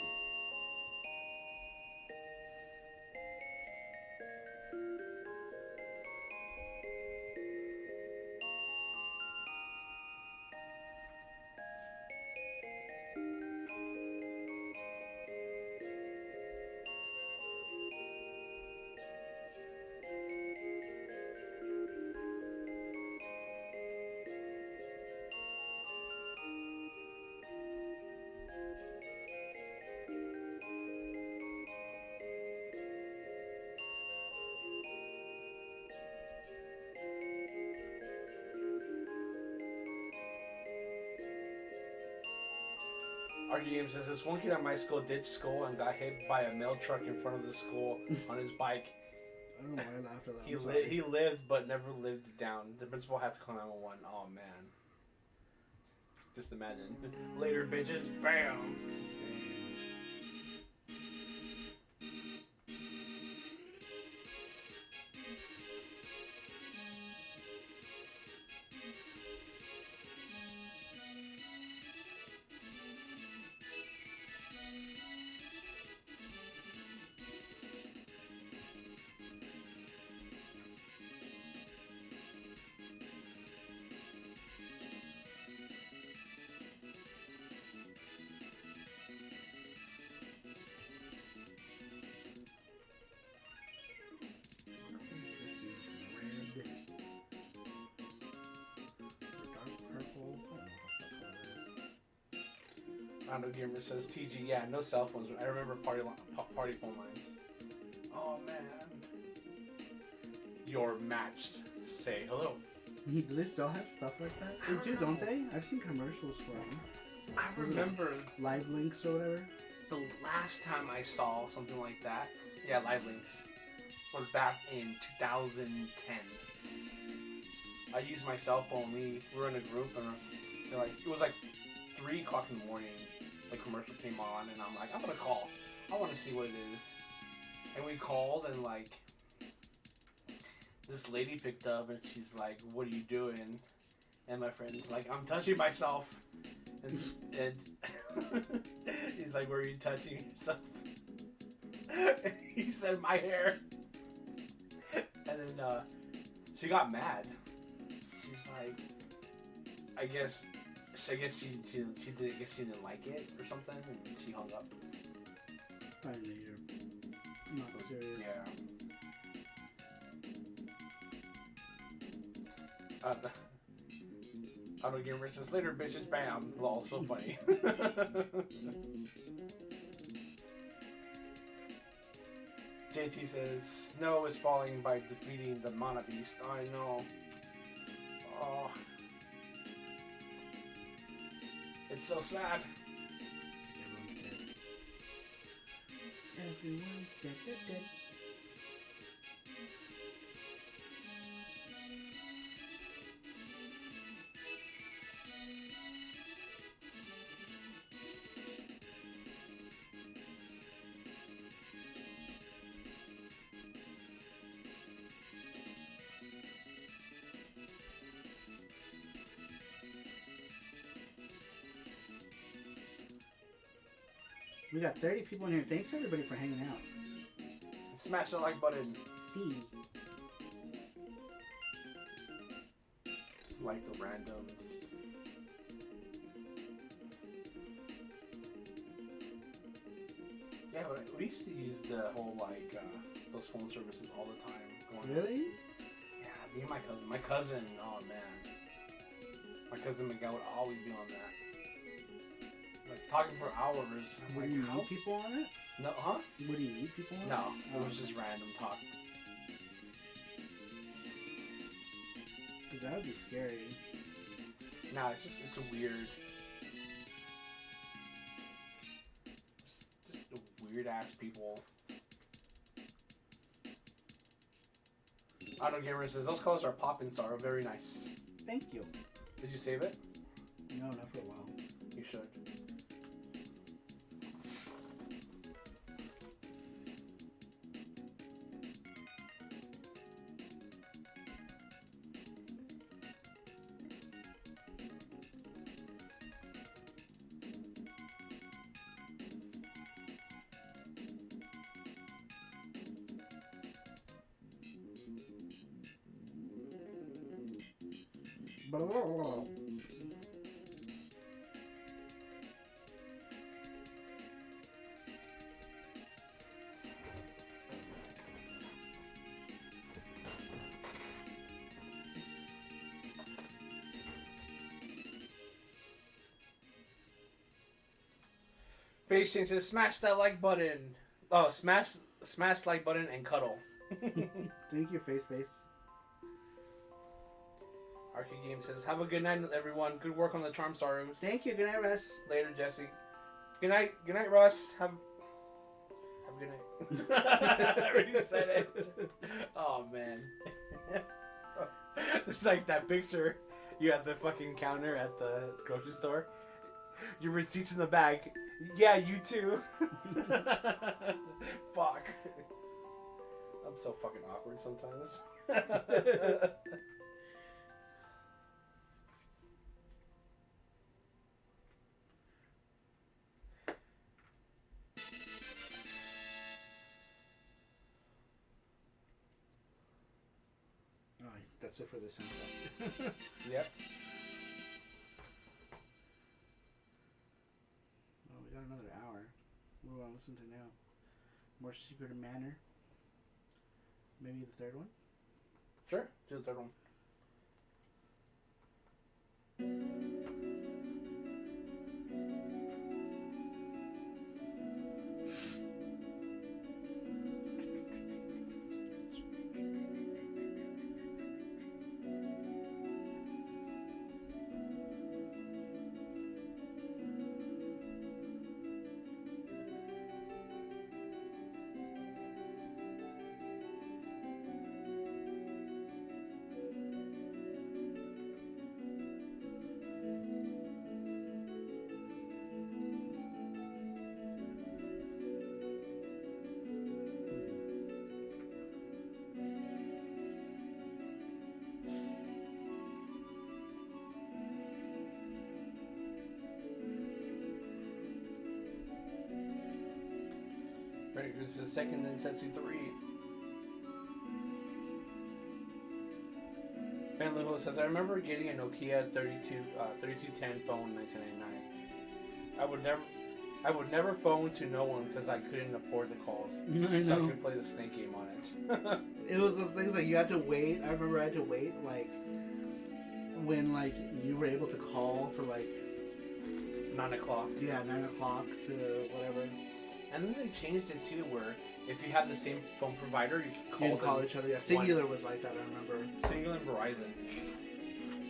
Archie Game says this one kid at my school ditched school and got hit by a mail truck in front of the school on his bike. I don't know why I laughed at that. He lived but never lived it down. The principal had to call 911. Oh man. Just imagine. Later, bitches. Bam. Rondo Gamer says, TG, yeah, no cell phones. I remember party phone lines. Oh, man. You're matched. Say hello. Do they still have stuff like that? They do, don't they? I've seen commercials for them. I remember Live Links or whatever. the last time I saw something like that. Yeah, Live Links. Was back in 2010. I used my cell phone. We were in a group and they're like, it was like 3 o'clock in the morning. The commercial came on and I'm like, I'm gonna call. I want to see what it is. And we called and like this lady picked up and she's like, what are you doing? And my friend's like, I'm touching myself. And he's like, where are you touching yourself? And he said, my hair. And then she got mad. She's like, I guess she didn't like it or something, and she hung up. I know you're not serious. Yeah. Auto Gamer says later, bitches, bam. Lol, so funny. JT says snow is falling by defeating the Mana Beast. I know. Oh. It's so sad. Everyone's dead, dead, dead. We got 30 people in here. Thanks everybody for hanging out. Smash the like button. See. Just like the random. Yeah, but we used to use the whole like those phone services all the time. Really? Yeah, me and my cousin. Oh man, my cousin Miguel would always be on that. Like talking for hours. I'm Would like, you how? meet people on it? No, huh? Would you meet people on it? No, Oh. it was just random talk. Because that would be scary. No, it's a weird. Just weird ass people. Auto Gamer says those colors are poppin' Saru, very nice. Thank you. Did you save it? No, not for a while. You should. Blah, blah, blah. Face Change says smash that like button. Oh, smash like button and cuddle. Thank you, face. Arcade Game says have a good night everyone. Good work on the charm, Saru. Thank you. Good night, Russ. Later, Jesse. Good night, Russ. Have a good night. I already said it. Oh man. It's like that picture you at the fucking counter at the grocery store. Your receipts in the bag. Yeah, you too. Fuck. I'm so fucking awkward sometimes. Oh, that's it for this soundtrack. Yep. Oh, we got another hour. What do I want to listen to now? More Secret of Manor. Maybe the third one? Sure. Do the third one. Freddy Krueger is second in Sesame 3. Ben Lugo says, I remember getting a Nokia 3210 phone in 1999. I would never phone to no one because I couldn't afford the calls. So I could play the Snake game on it. It was those things like you had to wait. I remember I had to wait like when like you were able to call for like 9 o'clock. Yeah, 9 o'clock to whatever. And then they changed it too, where if you have the same phone provider, you can You can call each other. Yeah, Singular was like that. I remember. Singular and Verizon.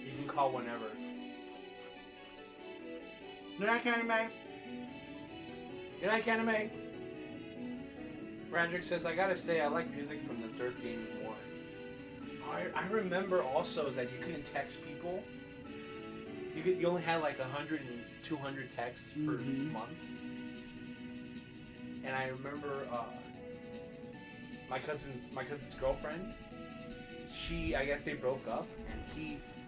You can call whenever. Good night, Candy May. Good night, Candy. Randrick says, I gotta say, I like music from the third game more. I remember also that you couldn't text people. You only had like 100 and 200 texts per month. And I remember my cousin's girlfriend. I guess they broke up, and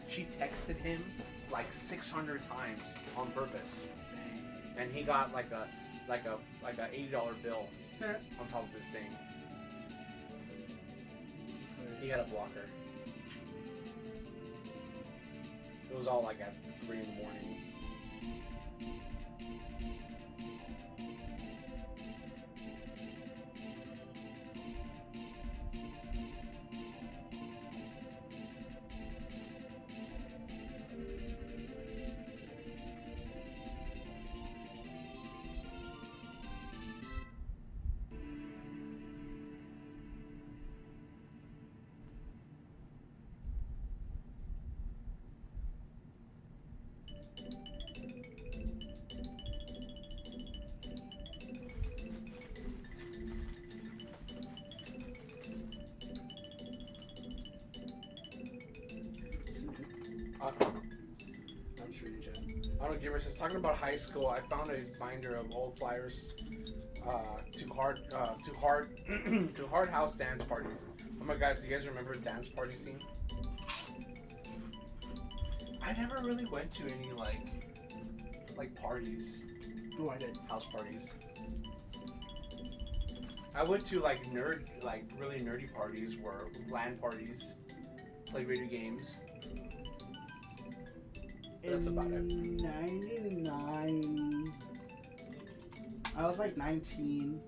she texted him like 600 times on purpose, and he got like a $80 bill on top of his thing. He had a blocker. It was all like at 3 in the morning. I'm sure you chat. I don't give a shit. Talking about high school, I found a binder of old flyers to hard house dance parties. Oh my guys, do you guys remember dance party scene? I never really went to any like parties. Oh, I did. House parties. I went to really nerdy parties, where LAN parties, play video games. That's about it. 99. I was like 19.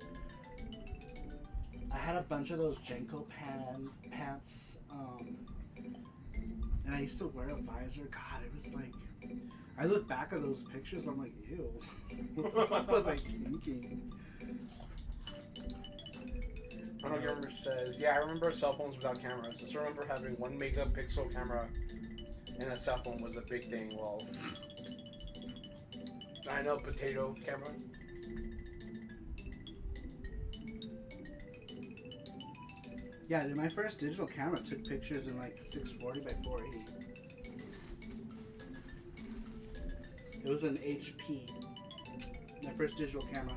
I had a bunch of those Jenko pants. And I used to wear a visor. God, it was like. I look back at those pictures, I'm like, ew. What the fuck was I thinking? Ronald Gamer says, yeah, I remember cell phones without cameras. I just remember having 1 megapixel camera, and a cell phone was a big thing. Well, I know potato camera. Yeah, dude, my first digital camera took pictures in like 640 by 480. It was an HP. My first digital camera.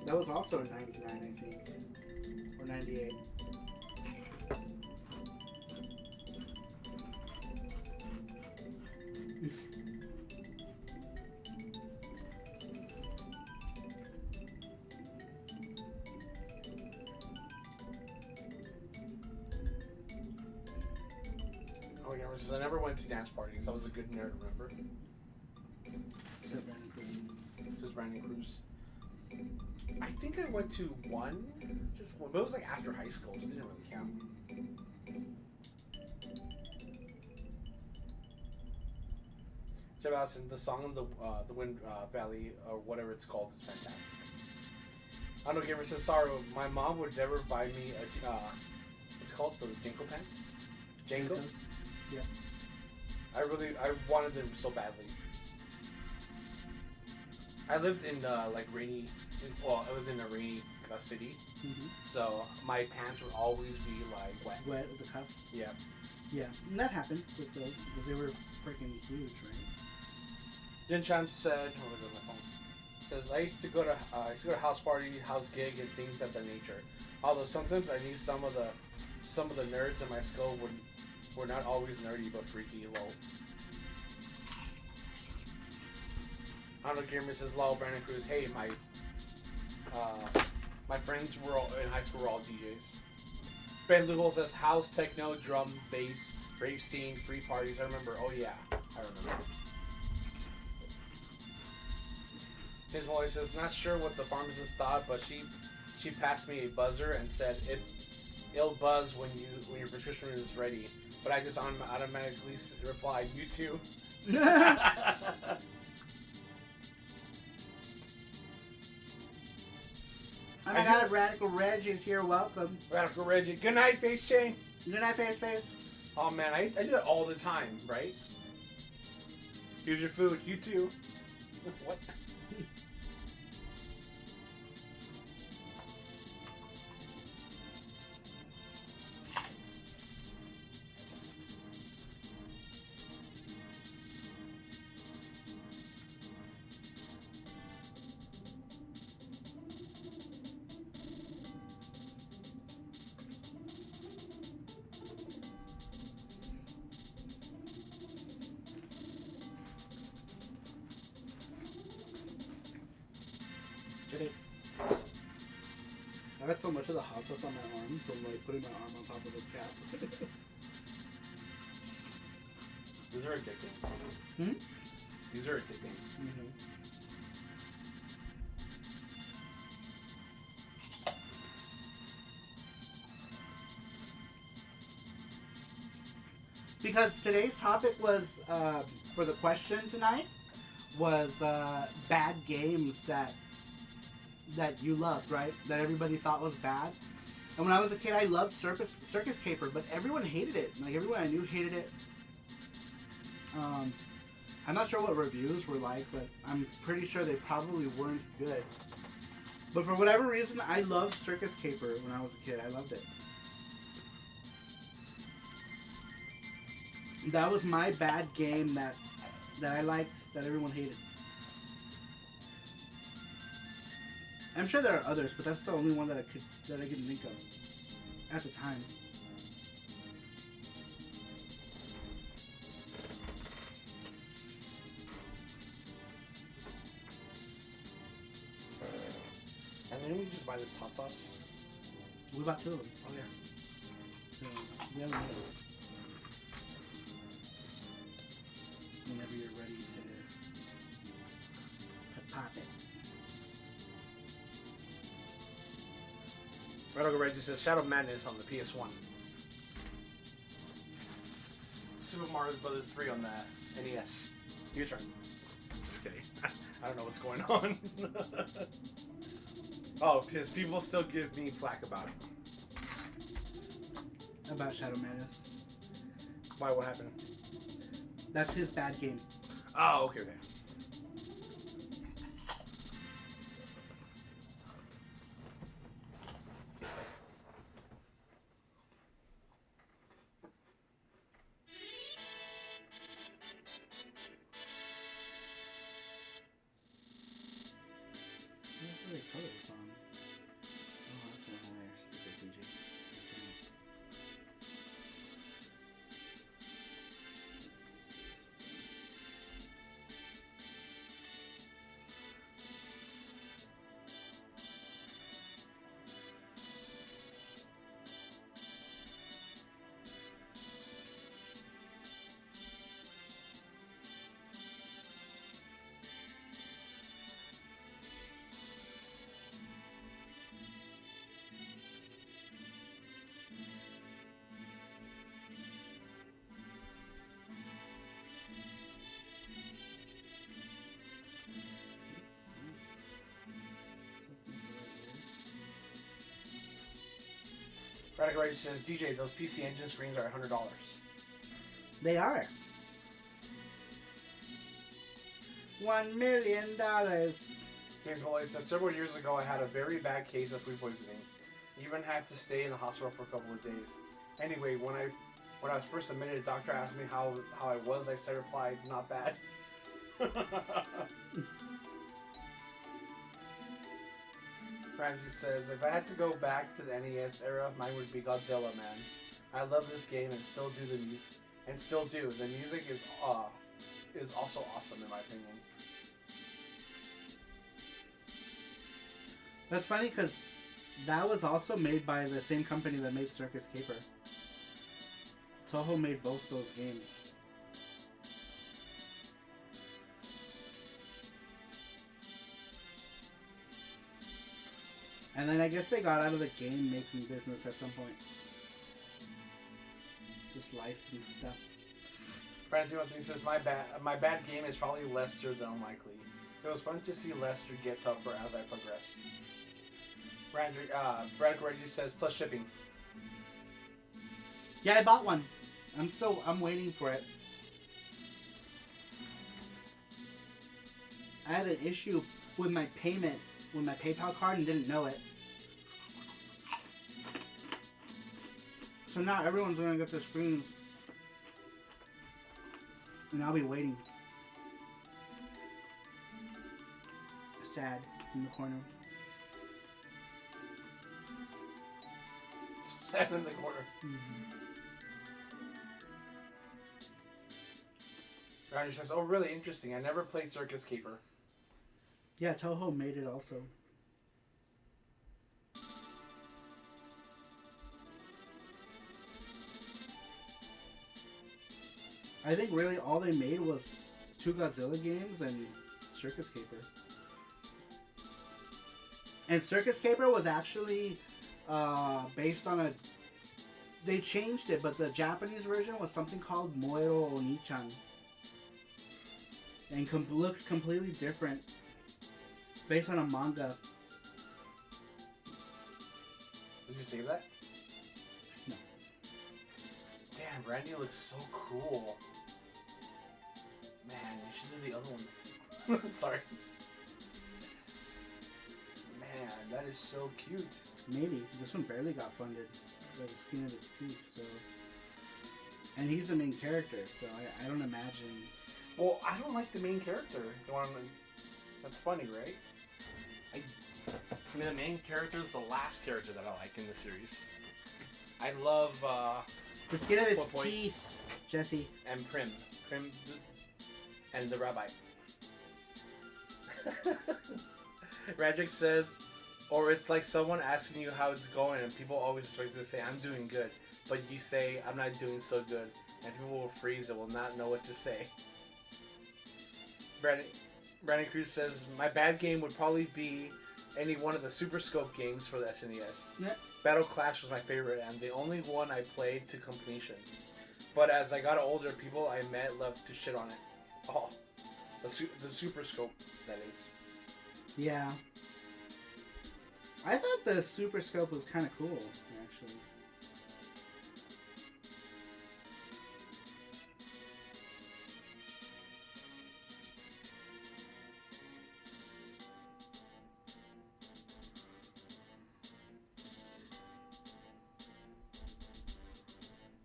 That was also a 99, I think. Or 98. Oh yeah, I never went to dance parties. I was a good nerd, remember? Except Brandon Cruz. Just Brandon Cruz. I think I went to one, just one, but it was like after high school, so it didn't really count. So that's the song of the Wind Valley or whatever it's called is fantastic. I don't know, Gamer says, sorry, my mom would never buy me a what's it called, those Janko pants? Janko? Yeah. I wanted them so badly. I lived in like rainy, I lived in a rainy city, so my pants would always be like wet. Wet with the cuffs? Yeah. Yeah, and that happened with those because they were freaking huge, right? Jinchan said, oh, look at my phone. Says I used to go to house party, house gig, and things of that nature. Although sometimes I knew some of the nerds in my school were not always nerdy but freaky. Lol. I don't know. Gamer says, "Lol, Brandon Cruz. Hey, my friends were all in high school. Were all DJs." Ben Lugal says, "House, techno, drum, bass, rave scene, free parties." I remember. Oh yeah, I remember. James Molly says, "Not sure what the pharmacist thought, but she passed me a buzzer and said it'll buzz when your prescription is ready." But I just automatically replied, "You too." Oh my god, Radical Reg is here. Welcome. Radical Reggie. Good night, Face Chain. Good night, Face. Oh man, I do that all the time, right? Here's your food. You too. What? I got so much of the hot sauce on my arm from like putting my arm on top of the cap. These are addicting. These are addicting. Because today's topic was, for the question tonight, was bad games that you loved, right? That everybody thought was bad. And when I was a kid, I loved Circus Caper, but everyone hated it. Like, everyone I knew hated it. I'm not sure what reviews were like, but I'm pretty sure they probably weren't good. But for whatever reason, I loved Circus Caper when I was a kid. I loved it. That was my bad game that I liked, that everyone hated. I'm sure there are others, but that's the only one that I could think of at the time. And then we just buy this hot sauce. We bought 2 of them. Oh yeah. So we have another. Whenever you're ready to pop it. Radical Reggie says Shadow Madness on the PS1. Super Mario Brothers 3 on the NES. Your turn. Just kidding. I don't know what's going on. Oh, because people still give me flack about it. About Shadow Madness. Why? What happened? That's his bad game. Oh, okay. do they color this on? Oh, that's the wrong layer. Stupid DJ. Radical Rage says, DJ, those PC Engine screens are $100. They are. $1 million. James Malloy says, several years ago I had a very bad case of food poisoning. Even had to stay in the hospital for a couple of days. Anyway, when I was first admitted, a doctor asked me how I was. I said, replied, not bad. Ramsey says, if I had to go back to the NES era, mine would be Godzilla, man. I love this game and still do the music, and still do. The music is also awesome in my opinion. That's funny because that was also made by the same company that made Circus Caper. Toho made both those games. And then I guess they got out of the game making business at some point. Just licensed stuff. Brandon 313 says, my bad game is probably Lester than unlikely. It was fun to see Lester get tougher as I progress. Brad Reggie says, plus shipping. Yeah, I bought one. I'm waiting for it. I had an issue with my payment with my PayPal card and didn't know it. So now everyone's gonna get their screens. And I'll be waiting. Sad in the corner. Sad in the corner. Roger says, oh really interesting. I never played Circus Caper. Yeah, Toho made it also. I think really all they made was 2 Godzilla games and Circus Caper. And Circus Caper was actually based on a... They changed it, but the Japanese version was something called Moero Onichan. And looked completely different. Based on a manga. Did you save that? No. Damn, Randy looks so cool. Man, you should do the other ones too. Sorry. Man, that is so cute. Maybe. This one barely got funded by the skin of its teeth, so... And he's the main character, so I don't imagine... Well, I don't like the main character. That's funny, right? I mean, the main character is the last character that I like in the series. I love, the skin of its What point? teeth, Jesse. and Prim. And the rabbi. Radric says, or it's like someone asking you how it's going and people always expect you to say, I'm doing good. But you say, I'm not doing so good. And people will freeze and will not know what to say. Brandon Cruz says, my bad game would probably be any one of the Super Scope games for the SNES. Yeah. Battle Clash was my favorite and the only one I played to completion. But as I got older, people I met loved to shit on it. Oh, the Super Scope, that is. Yeah. I thought the Super Scope was kind of cool, actually.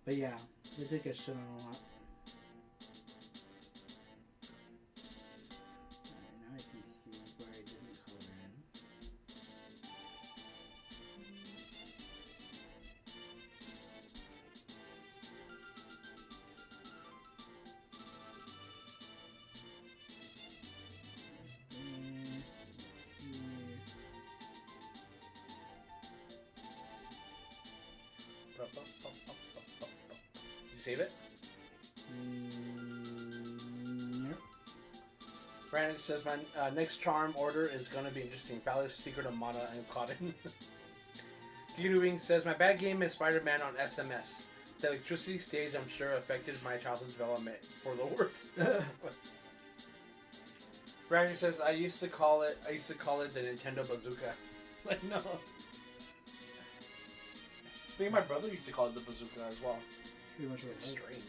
But yeah, they did get shit on a lot. Alright, now I can see where I didn't color in. you save it? Yep. Brandon says my next charm order is gonna be interesting. Palace Secret of Mana and Cotton. Wing says my bad game is Spider-Man on SMS. The electricity stage, I'm sure, affected my childhood development for the worse. Brandon says I used to call it the Nintendo Bazooka. Like no. I think my brother used to call it the Bazooka as well. That's pretty much what It's it is. strange.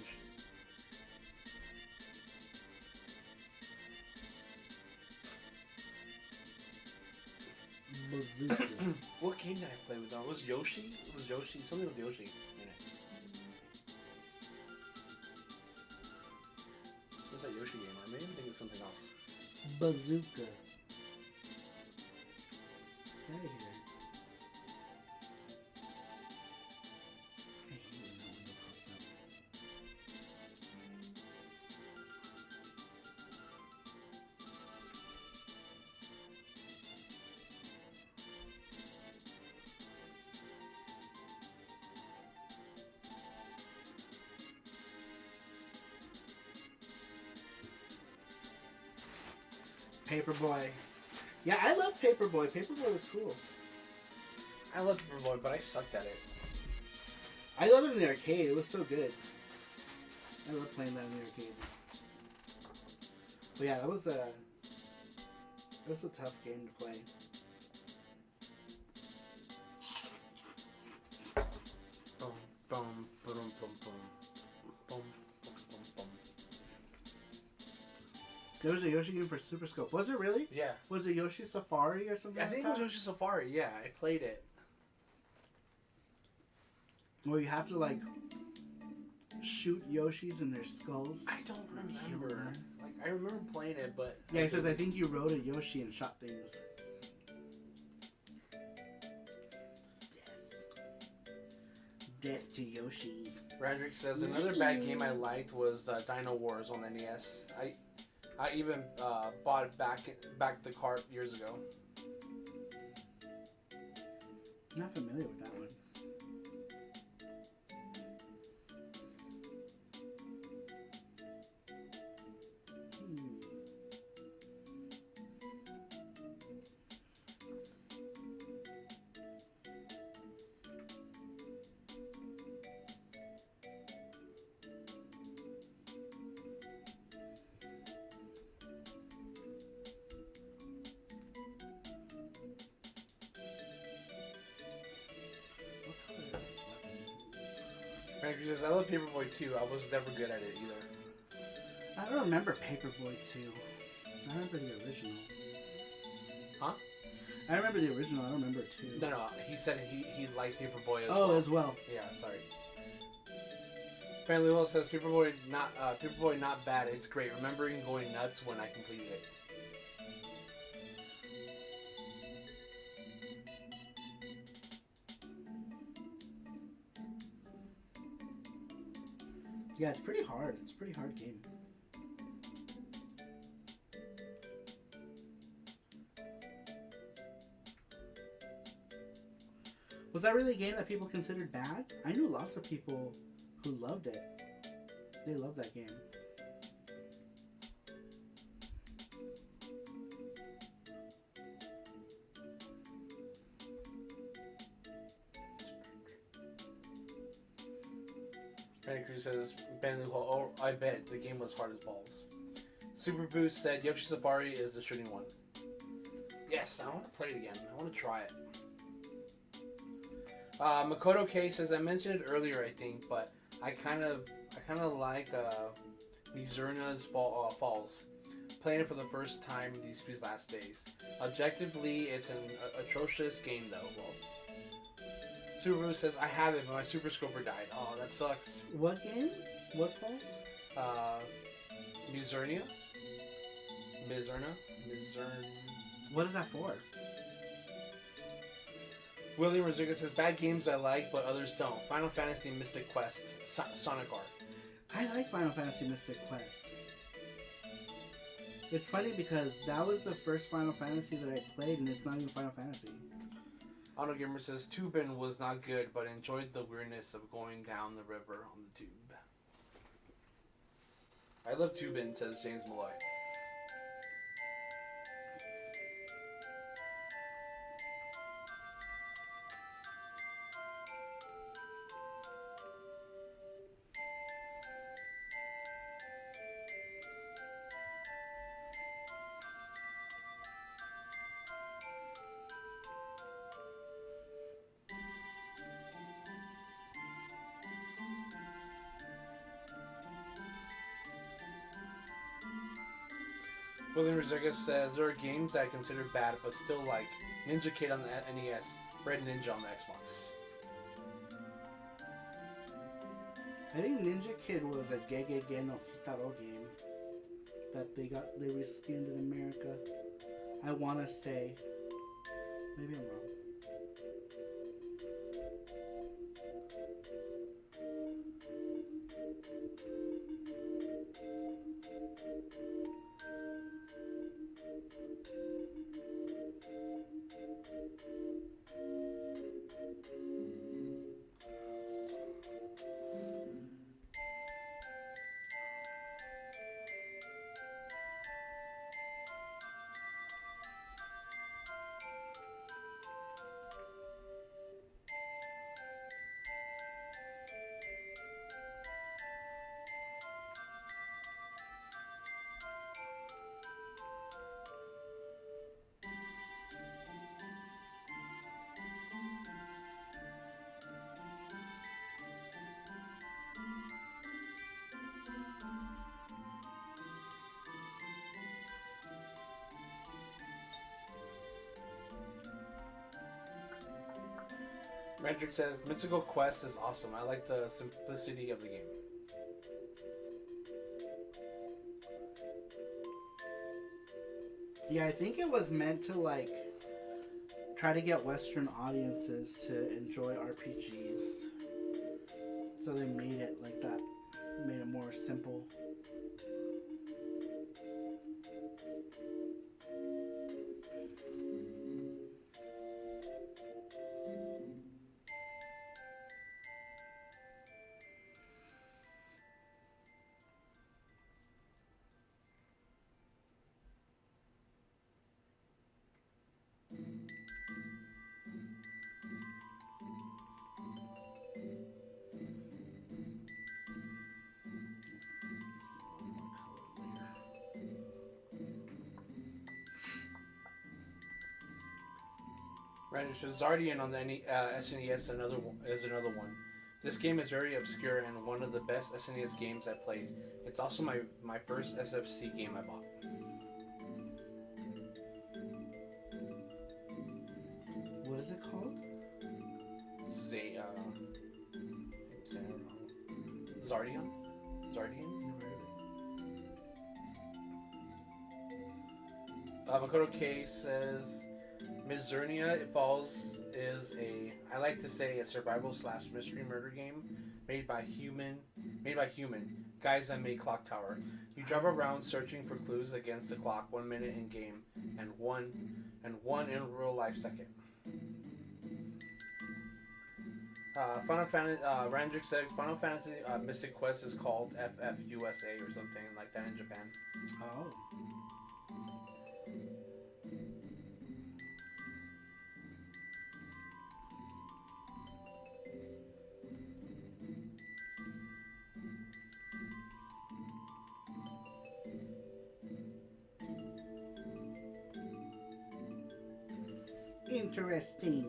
Bazooka. What game did I play with that? Was Yoshi? It was Yoshi. Something with Yoshi in it. Was that Yoshi game? Or maybe I'm thinking of something else. Bazooka. Get out of here. I hate when that window pops up. Paperboy. Yeah, I love Paperboy. Paperboy was cool. I loved Paperboy, but I sucked at it. I love it in the arcade. It was so good. I love playing that in the arcade. But yeah, that was a tough game to play. Boom, boom, boom, boom, boom, boom, boom, boom, boom. There was a Yoshi game for Super Scope. Was it really? Yeah. Was it Yoshi Safari or something I like think it that? was Yoshi Safari. Yeah, I played it. Where you have to like shoot Yoshis in their skulls. I don't remember. Like I remember playing it, but Yeah, it says I think you rode a Yoshi and shot things. Death to Yoshi. Radrick says another bad game I liked was Dino Wars on NES. I even bought it back the cart years ago. Not familiar with that one. What color is this weapon? Radrick says I love Paperboy too. I was never good at it either. I don't remember Paperboy 2. I remember the original. Huh? I remember the original. I don't remember 2. No, he said he liked Paperboy as Oh, well. as well. Yeah, sorry. Apparently, Lil says Paperboy not bad. It's great. Remembering going nuts when I completed it. Yeah, it's pretty hard. It's a pretty hard game. Was that really a game that people considered bad? I knew lots of people who loved it. They loved that game. Benny Cruz says, Ben Luho, oh, I bet the game was hard as balls. Super Boost said, Yoshi Safari is the shooting one. Yes, I want to play it again. I want to try it. Makoto K says, I mentioned it earlier, I think, but I kind of like Mizurna's Falls. Playing it for the first time these last days. Objectively, it's an atrocious game, though. Well, Subaru says, I have it, but my Super Scoper died. Oh, that sucks. What game? What falls? Mizurna? What is that for? William Rodriguez says, bad games I like, but others don't. Final Fantasy Mystic Quest, Sonic Art. I like Final Fantasy Mystic Quest. It's funny because that was the first Final Fantasy that I played, and it's not even Final Fantasy. Auto Gamer says Tubin was not good, but enjoyed the weirdness of going down the river on the tube. I love Tubin, says James Malloy. William Rodriguez says there are games I consider bad but still like Ninja Kid on the NES, Red Ninja on the Xbox. I think Ninja Kid was a Gegege no Kitaro game that they reskinned in America. I want to say, maybe I'm wrong. Mandrick says Mystical Quest is awesome. I like the simplicity of the game. Yeah, I think it was meant to like try to get Western audiences to enjoy RPGs. So they made it like that. Made it more simple. Randy says Zardian on the SNES is another one. This game is very obscure and one of the best SNES games I played. It's also my first SFC game I bought. What is it called? Zardian? Never heard of it. Makoto K says Mizurnia Falls is I like to say a survival / mystery murder game made by human guys that made Clock Tower. You drive around searching for clues against the clock, 1 minute in game and one in real life second. Final Fantasy Randrick says Final Fantasy Mystic Quest is called FFUSA or something like that in Japan. Oh. Interesting.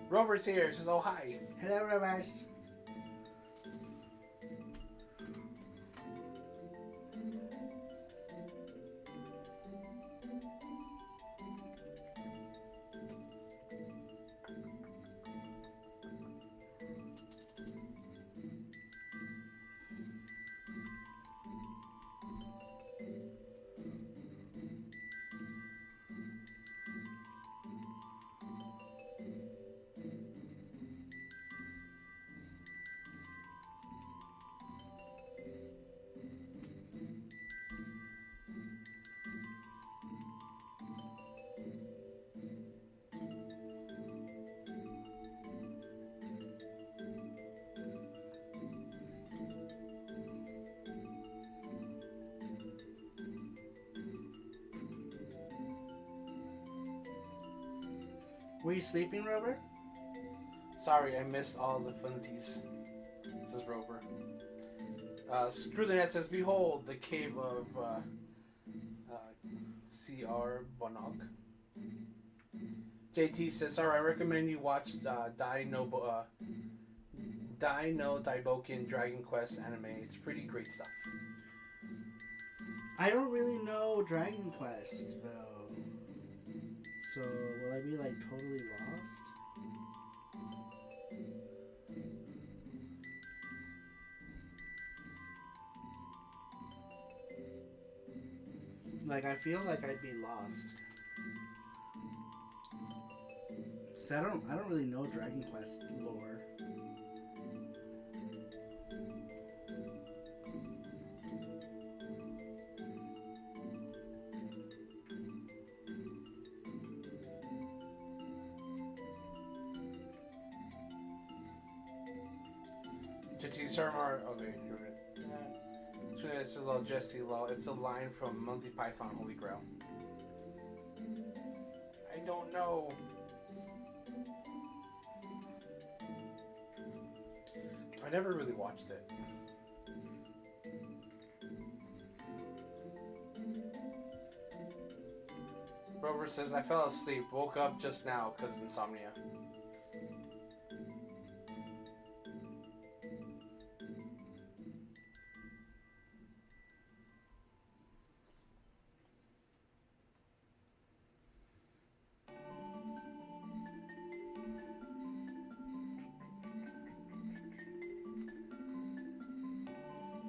Rover's here. Says, "Oh hi." Hello, Rovers. Were you sleeping, Robert? Sorry, I missed all the funsies, says Rover. Screw the Net says, behold, the cave of C.R. Bonog. JT says, sorry, I recommend you watch Dai no Daiboken Dragon Quest anime. It's pretty great stuff. I don't really know Dragon Quest, though. So, will I be, like, totally lost? Like, I feel like I'd be lost. 'Cause I don't really know Dragon Quest lore. JT Sarmar, okay, you're good. It's a little Jesse Law. It's a line from Monty Python Holy Grail. I don't know. I never really watched it. Rover says, I fell asleep, woke up just now because of insomnia.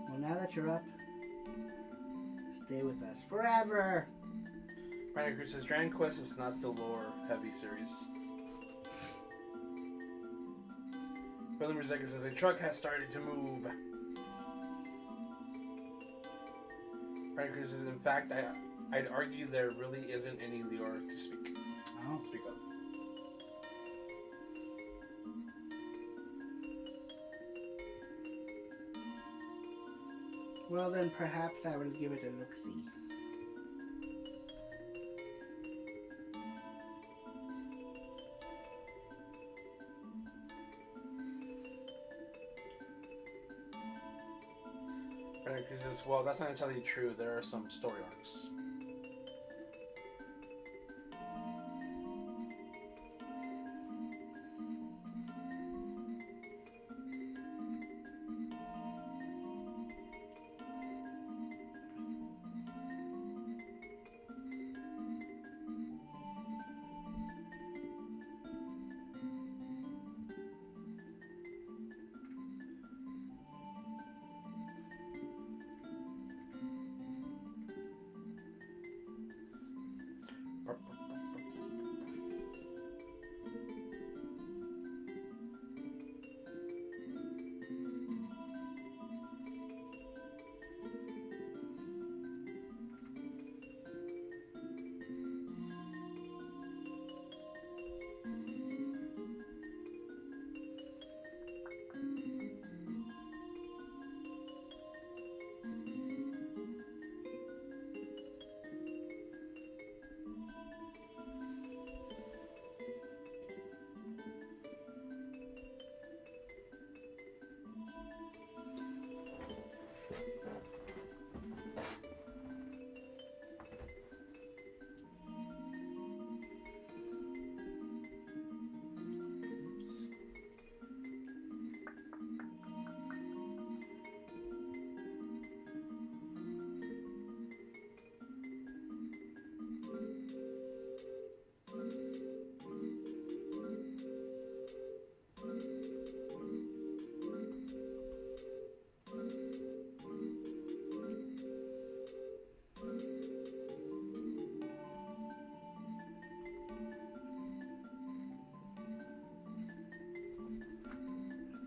Well, now that you're up, stay with us forever. Brandon Cruz says, Dragon Quest is not the lore-heavy series. Brother Muzeka says, a truck has started to move. Brandon Cruz says, in fact, I'd argue there really isn't any lore to speak of. Well, then perhaps I will give it a look-see. Brandon Cruz says, well, that's not entirely true. There are some story arcs.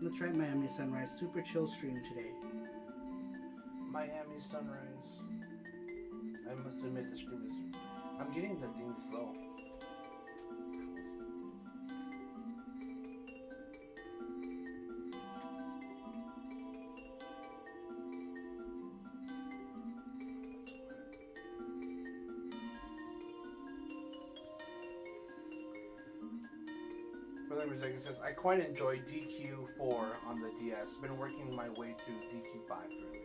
Let's try Miami Sunrise. Super chill stream today. Miami Sunrise. I must admit the scream is... I'm getting the thing slow. William Rizek says, I quite enjoy DQ4 on the DS. Been working my way to DQ5 currently.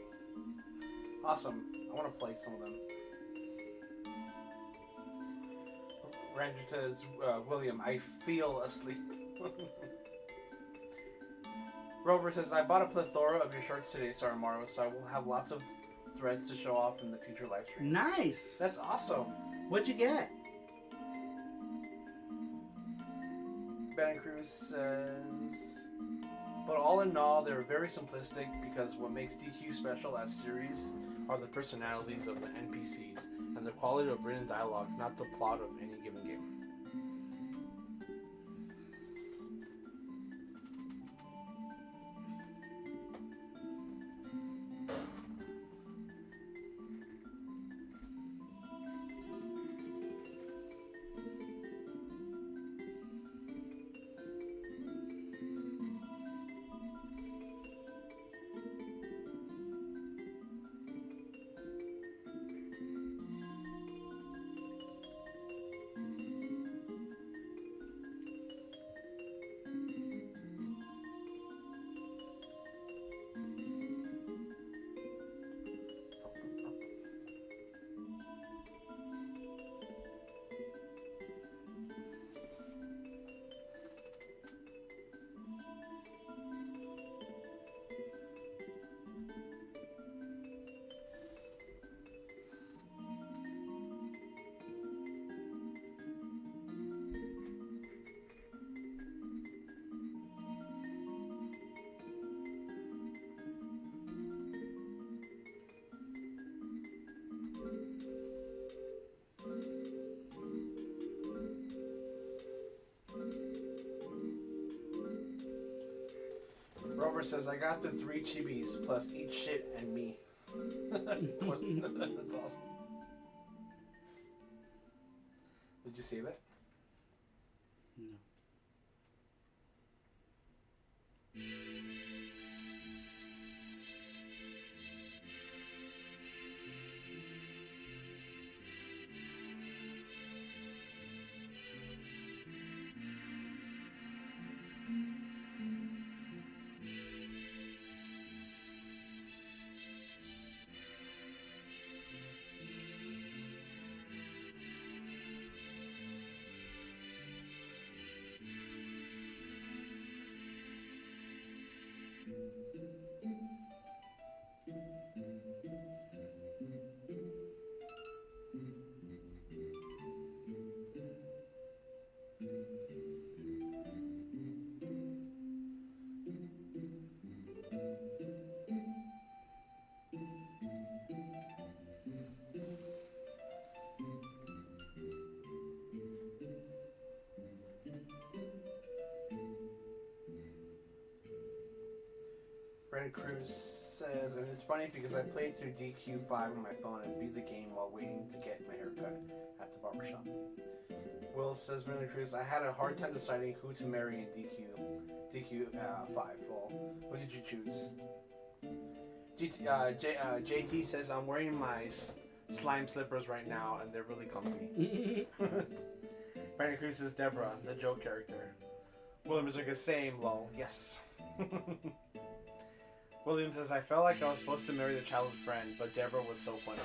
Awesome. I want to play some of them. Ranger says, William, I feel asleep. Rover says, I bought a plethora of your shorts today, Saramaru, so I will have lots of threads to show off in the future live stream. Nice. That's awesome. What'd you get? Ben Cruz says, but all in all, they're very simplistic because what makes DQ special as series are the personalities of the NPCs and the quality of written dialogue, not the plot of any given game. Rover says, I got the 3 chibis plus eat shit and me. That's awesome. Did you save it? No. Brandon Cruz says, and it's funny because I played through DQ5 on my phone and beat the game while waiting to get my haircut at the barbershop. Will says, Brandon Cruz, I had a hard time deciding who to marry in DQ5. Well, what did you choose? JT says, I'm wearing my slime slippers right now and they're really comfy. Brandon Cruz says, Deborah, the joke character. William is like, same, lol, yes. William says, I felt like I was supposed to marry the childhood friend, but Deborah was so funny.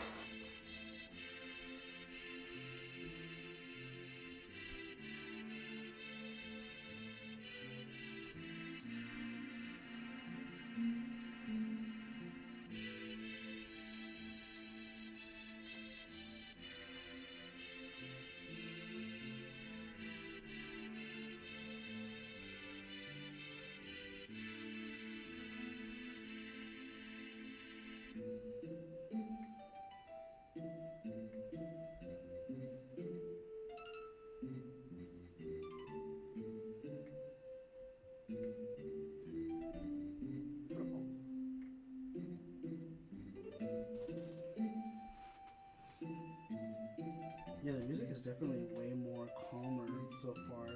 Yeah, the music is definitely way more calmer so far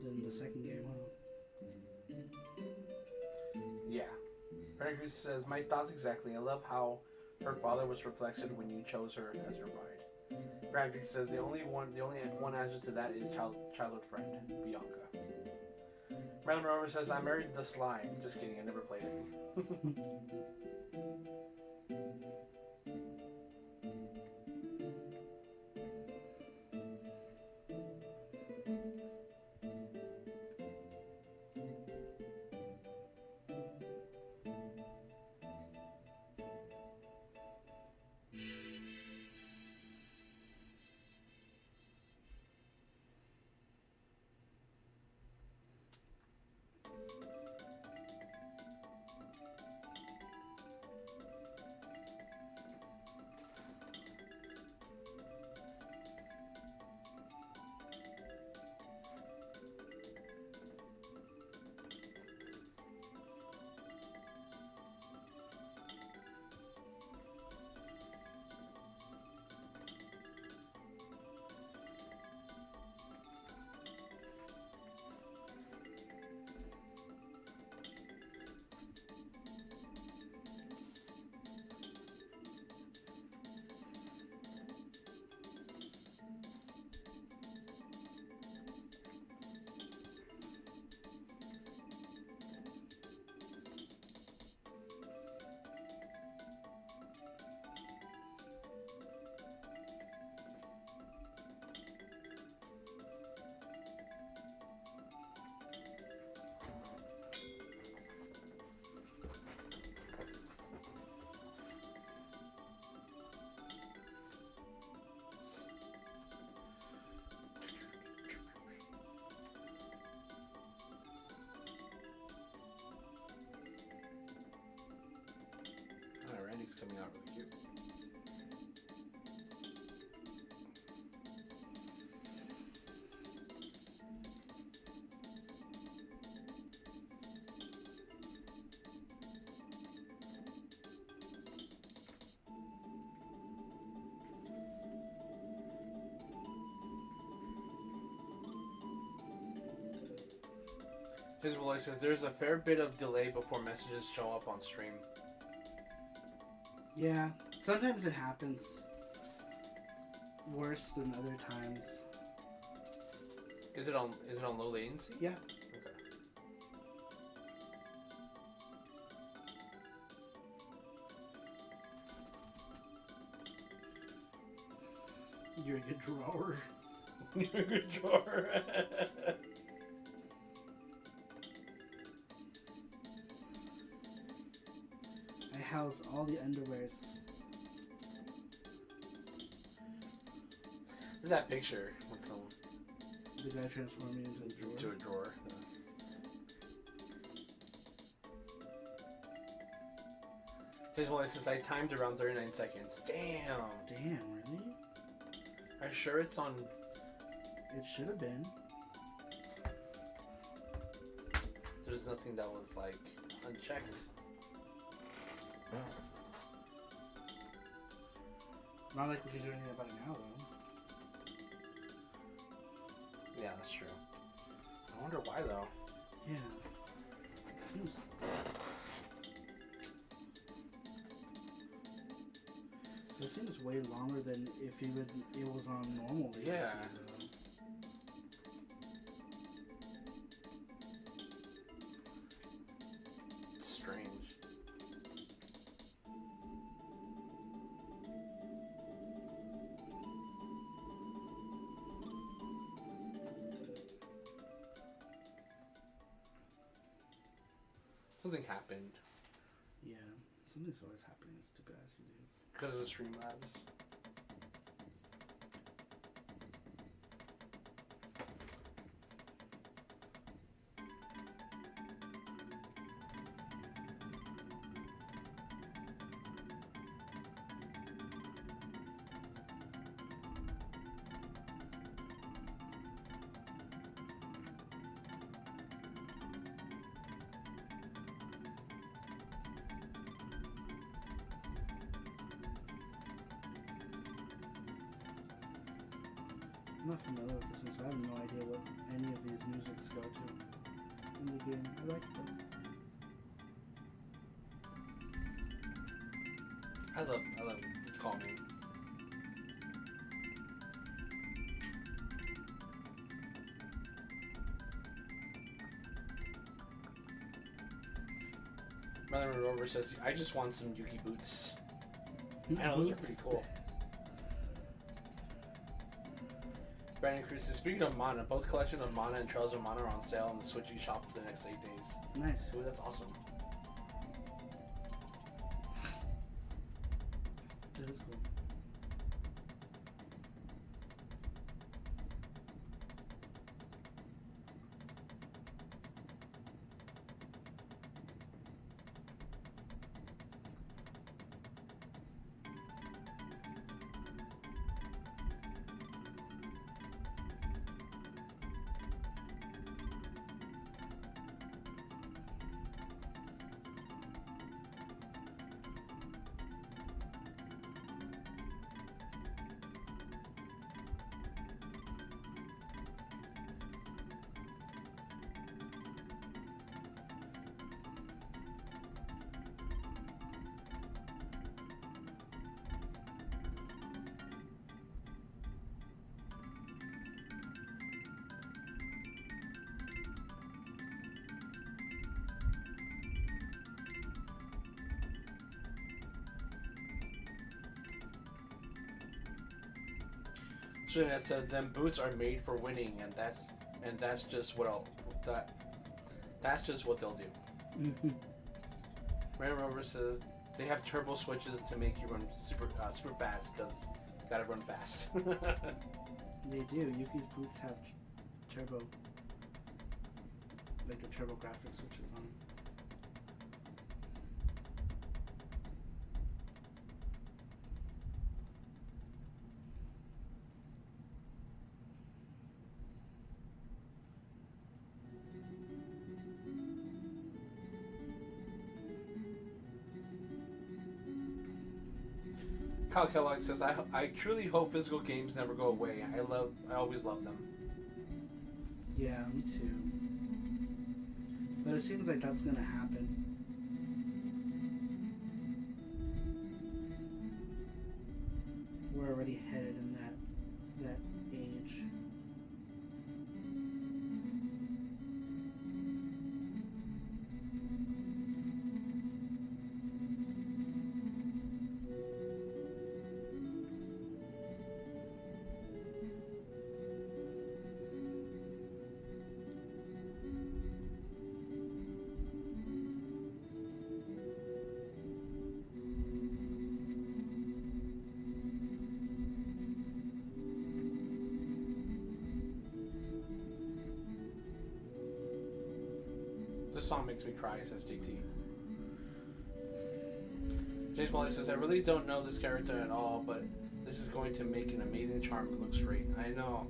than the second game, huh? Yeah. Brandon Cruz says, my thoughts exactly. I love how her father was perplexed when you chose her as your bride. Brandon Cruz says, the only one answer to that is childhood friend, Bianca. Random Rover says, I married the slime. Just kidding, I never played it. Randy's coming out really cute. Visible says there's a fair bit of delay before messages show up on stream. Yeah, sometimes it happens. Worse than other times. Is it on low latency? Yeah. Okay. You're a good drawer. You're a good drawer. I house all the underwears. There's that picture with someone The guy transformed me into a drawer. into a drawer. Jason says I timed around 39 seconds. Damn. Damn, really? Are you sure it's on? It should have been. There's nothing that was like unchecked. Not like we can do anything about it now, though. Yeah, that's true. I wonder why though. Yeah. Seems... It seems way longer than if it was on normal latency, Yeah. though. It's strange. Something happened Yeah. Something's always happening, stupid ass you do. because of Streamlabs. I'm not familiar with this one, so I have no idea what any of these musics go to in the game. I like them. I love it. It's calming. Mother Rover says, I just want some Yuki boots. I know, those are pretty cool. Brandon Cruz says, speaking of Mana, both collections of Mana and Trails of Mana are on sale in the Switch eShop for the next 8 days. Nice. Ooh, that's awesome. That is cool. So that said, them boots are made for winning, and that's just what that's just what they'll do. Mm-hmm. Ram Rover says they have turbo switches to make you run super fast because gotta run fast. They do. Yuki's boots have turbo, like the turbo graphic switches on them. Kyle Kellogg says, I truly hope physical games never go away. I always love them. Yeah, me too. But it seems like that's gonna happen. We're already headed in that age. This song makes me cry, says JT. James Molly says, I really don't know this character at all, but this is going to make an amazing charm. It looks great. I know.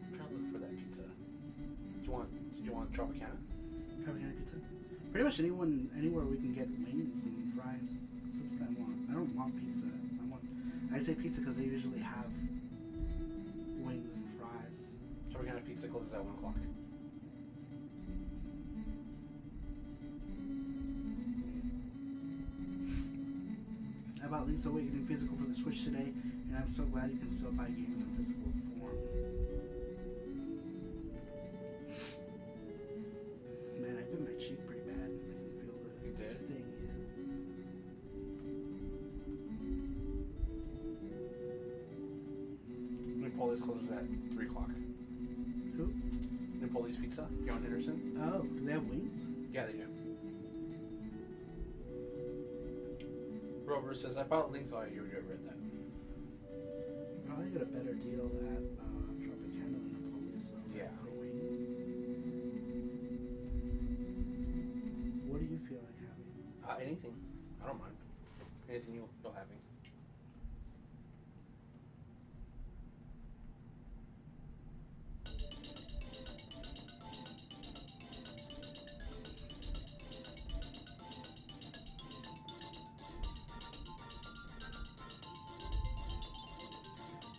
I'm trying to look for that pizza. Did you want Tropicana? Tropicana pizza. Pretty much anywhere we can get wings and fries. That's what I want. I don't want pizza. I say pizza because they usually have wings and fries. Tropicana pizza closes at 1 o'clock. I bought Link's Awakening physical for the Switch today, and I'm so glad you can still buy games in physical form. Man, I bit my cheek pretty bad. I can feel the You did? sting. Napoli's closes at 3 o'clock. Who? Napoli's Pizza? You on Henderson? Oh, do they have wings? Yeah, they do. Rover says, I bought Link's. Oh, you already read that. Probably get a better deal at Tropicana than Napoli, so Yeah. for wings. What do you feel like having? Anything. I don't mind. Anything you'll having.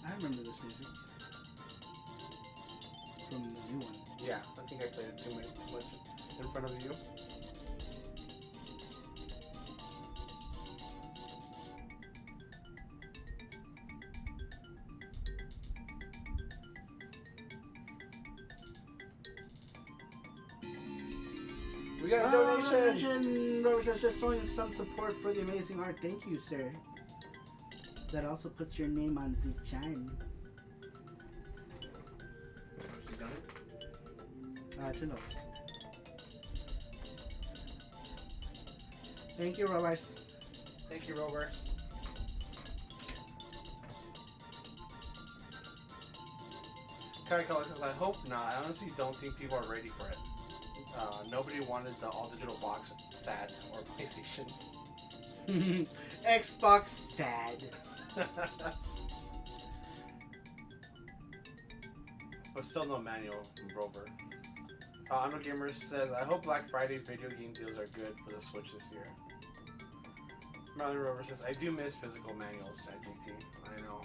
I remember this music from the new one. Yeah, I think I played it too much in front of you. We got a donation. Robert says just showing some support for the amazing art. Thank you, sir. That also puts your name on the chime. She done it? $2. Thank you, Robert. Thank you, Robert. Kai says, I hope not. I honestly don't think people are ready for it. Nobody wanted the all-digital box sad or PlayStation. Xbox sad. But still no manual from Rover. Unknown Gamer says, I hope Black Friday video game deals are good for the Switch this year. Marlon Rover says, I do miss physical manuals at GT. I know.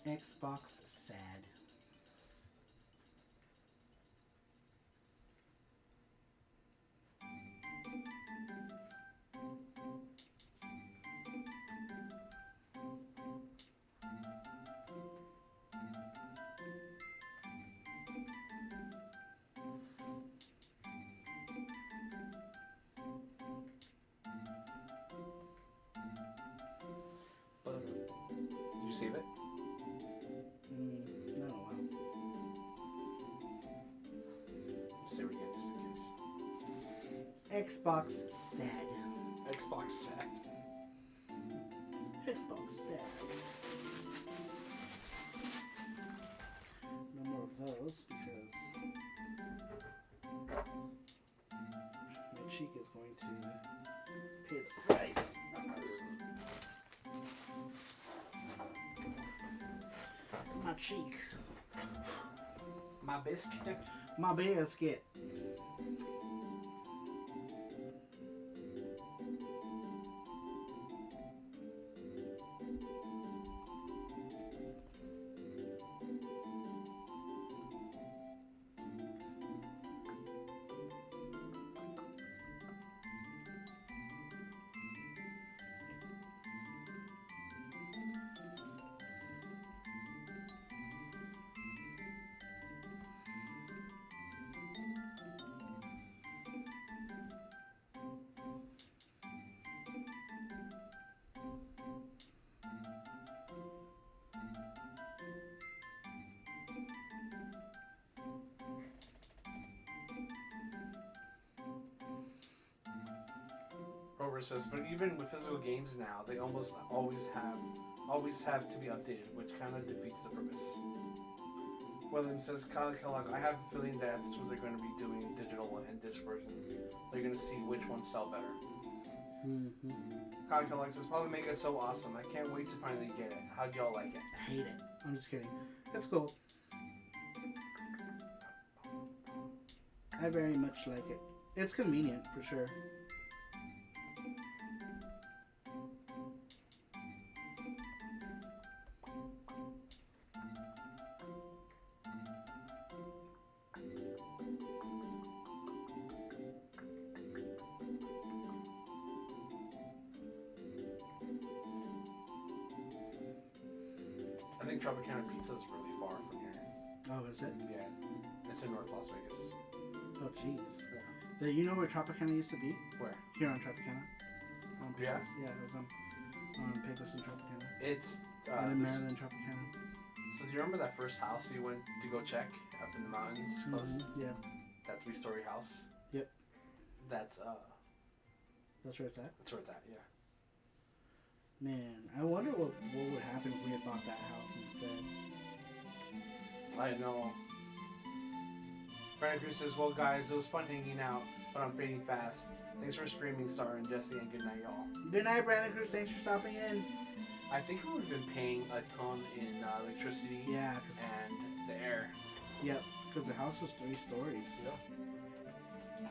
Xbox sad. Did you save it? No, well. Save it again just in case. Xbox sad. Xbox sad. Xbox sad. No more of those because my cheek is going to pay the price. My cheek. My biscuit. My biscuit. Rover says, but even with physical games now, they almost always have to be updated, which kind of defeats the purpose. William says, Kyle Kellogg, I have a feeling that's what they're going to be doing, digital and disc versions. They're going to see which ones sell better. Mm-hmm. Kyle Kellogg says, probably make it so awesome. I can't wait to finally get it. How'd y'all like it? I hate it. I'm just kidding. It's cool. I very much like it. It's convenient for sure. I think Tropicana Pizza is really far from here. Oh, is it? Yeah. It's in North Las Vegas. Oh, jeez. Yeah. You know where Tropicana used to be? Where? Here on Tropicana. On Yeah? Pecos. Yeah, it was on Pecos and Tropicana. It's and then this, Maryland Tropicana. so do you remember that first house you went to go check up in the mountains close? Yeah, That 3-story house? Yep. That's that's where it's at. that's where it's at, yeah. Man, I wonder what would happen if we had bought that house instead. I know. Brandon Cruz says, well guys, it was fun hanging out, but I'm fading fast. Thanks for streaming, Star and Jesse, and good night, y'all. Good night, Brandon Cruz. Thanks for stopping in. I think we would have been paying a ton in electricity Yeah, and the air. yep, because the house was 3 stories. Yep.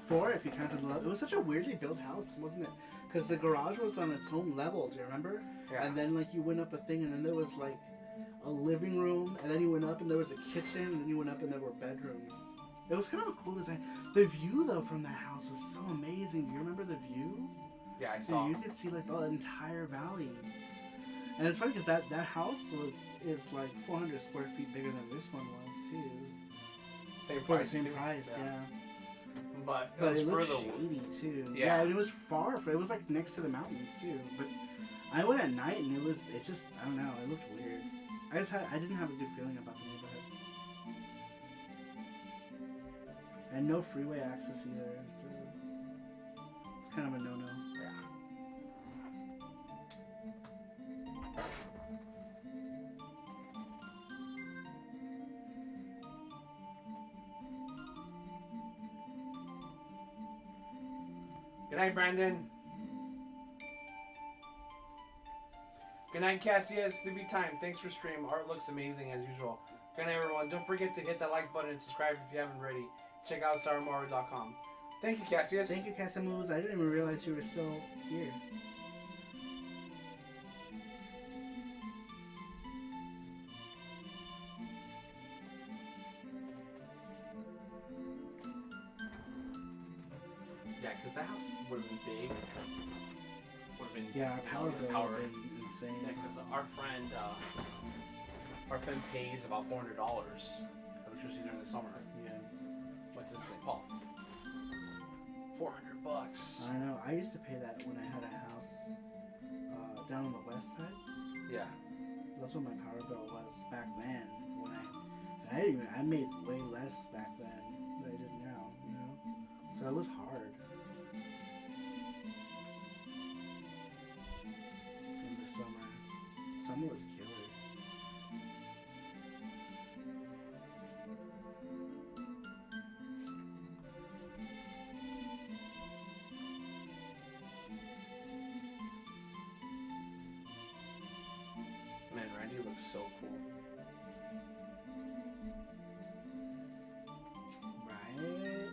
4 if you counted the level. It was such a weirdly built house, wasn't it? Because the garage was on its own level, do you remember? Yeah. And then like you went up a thing, and then there was like a living room, and then you went up and there was a kitchen, and then you went up and there were bedrooms. It was kind of a cool design. The view though from that house was so amazing. Do you remember the view? Yeah, I saw. And you could see like the entire valley. And it's funny because that house is like 400 square feet bigger than this one was too. Same For the price. same too. price, yeah. But But it it was looked further. shady too. Yeah. And it was far. It was like next to the mountains too. But I went at night and it just I don't know. It looked weird. I didn't have a good feeling about the neighborhood. And no freeway access either, so it's kind of a no-no. Yeah. Good night, Brandon. Good night, Cassius. Sleepy time. Thanks for stream. Art looks amazing as usual. Good night, everyone. Don't forget to hit that like button and subscribe if you haven't already. Check out SaruMaru.com. Thank you, Cassius. Thank you, Casamoos. I didn't even realize you were still here. Yeah, because the house would have been big. Would have been Yeah, our power bill Power. would have been insane. Yeah, because our friend pays about $400 electricity during the summer. Yeah. What's his name? Paul. $400. I know. I used to pay that when I had a house down on the west side. Yeah. That's what my power bill was back then. I made way less back then than I did now. You know, so it was hard. In the summer, summer was killer. Man, Randy looks so cool. Right?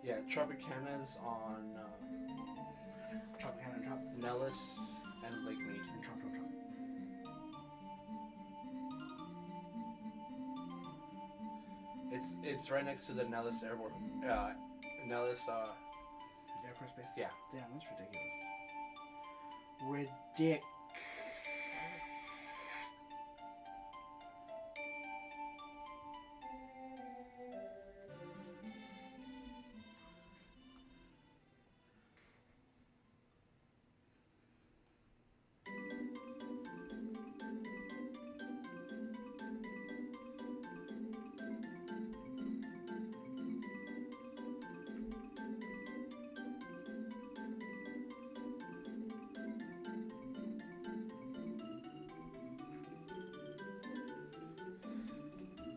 Yeah, Tropicana's on Tropicana drop Nellis and Lake Mead. and drop. It's right next to the Nellis Airport. Nellis. Air Force Base. Yeah. Damn, that's ridiculous. Ridic.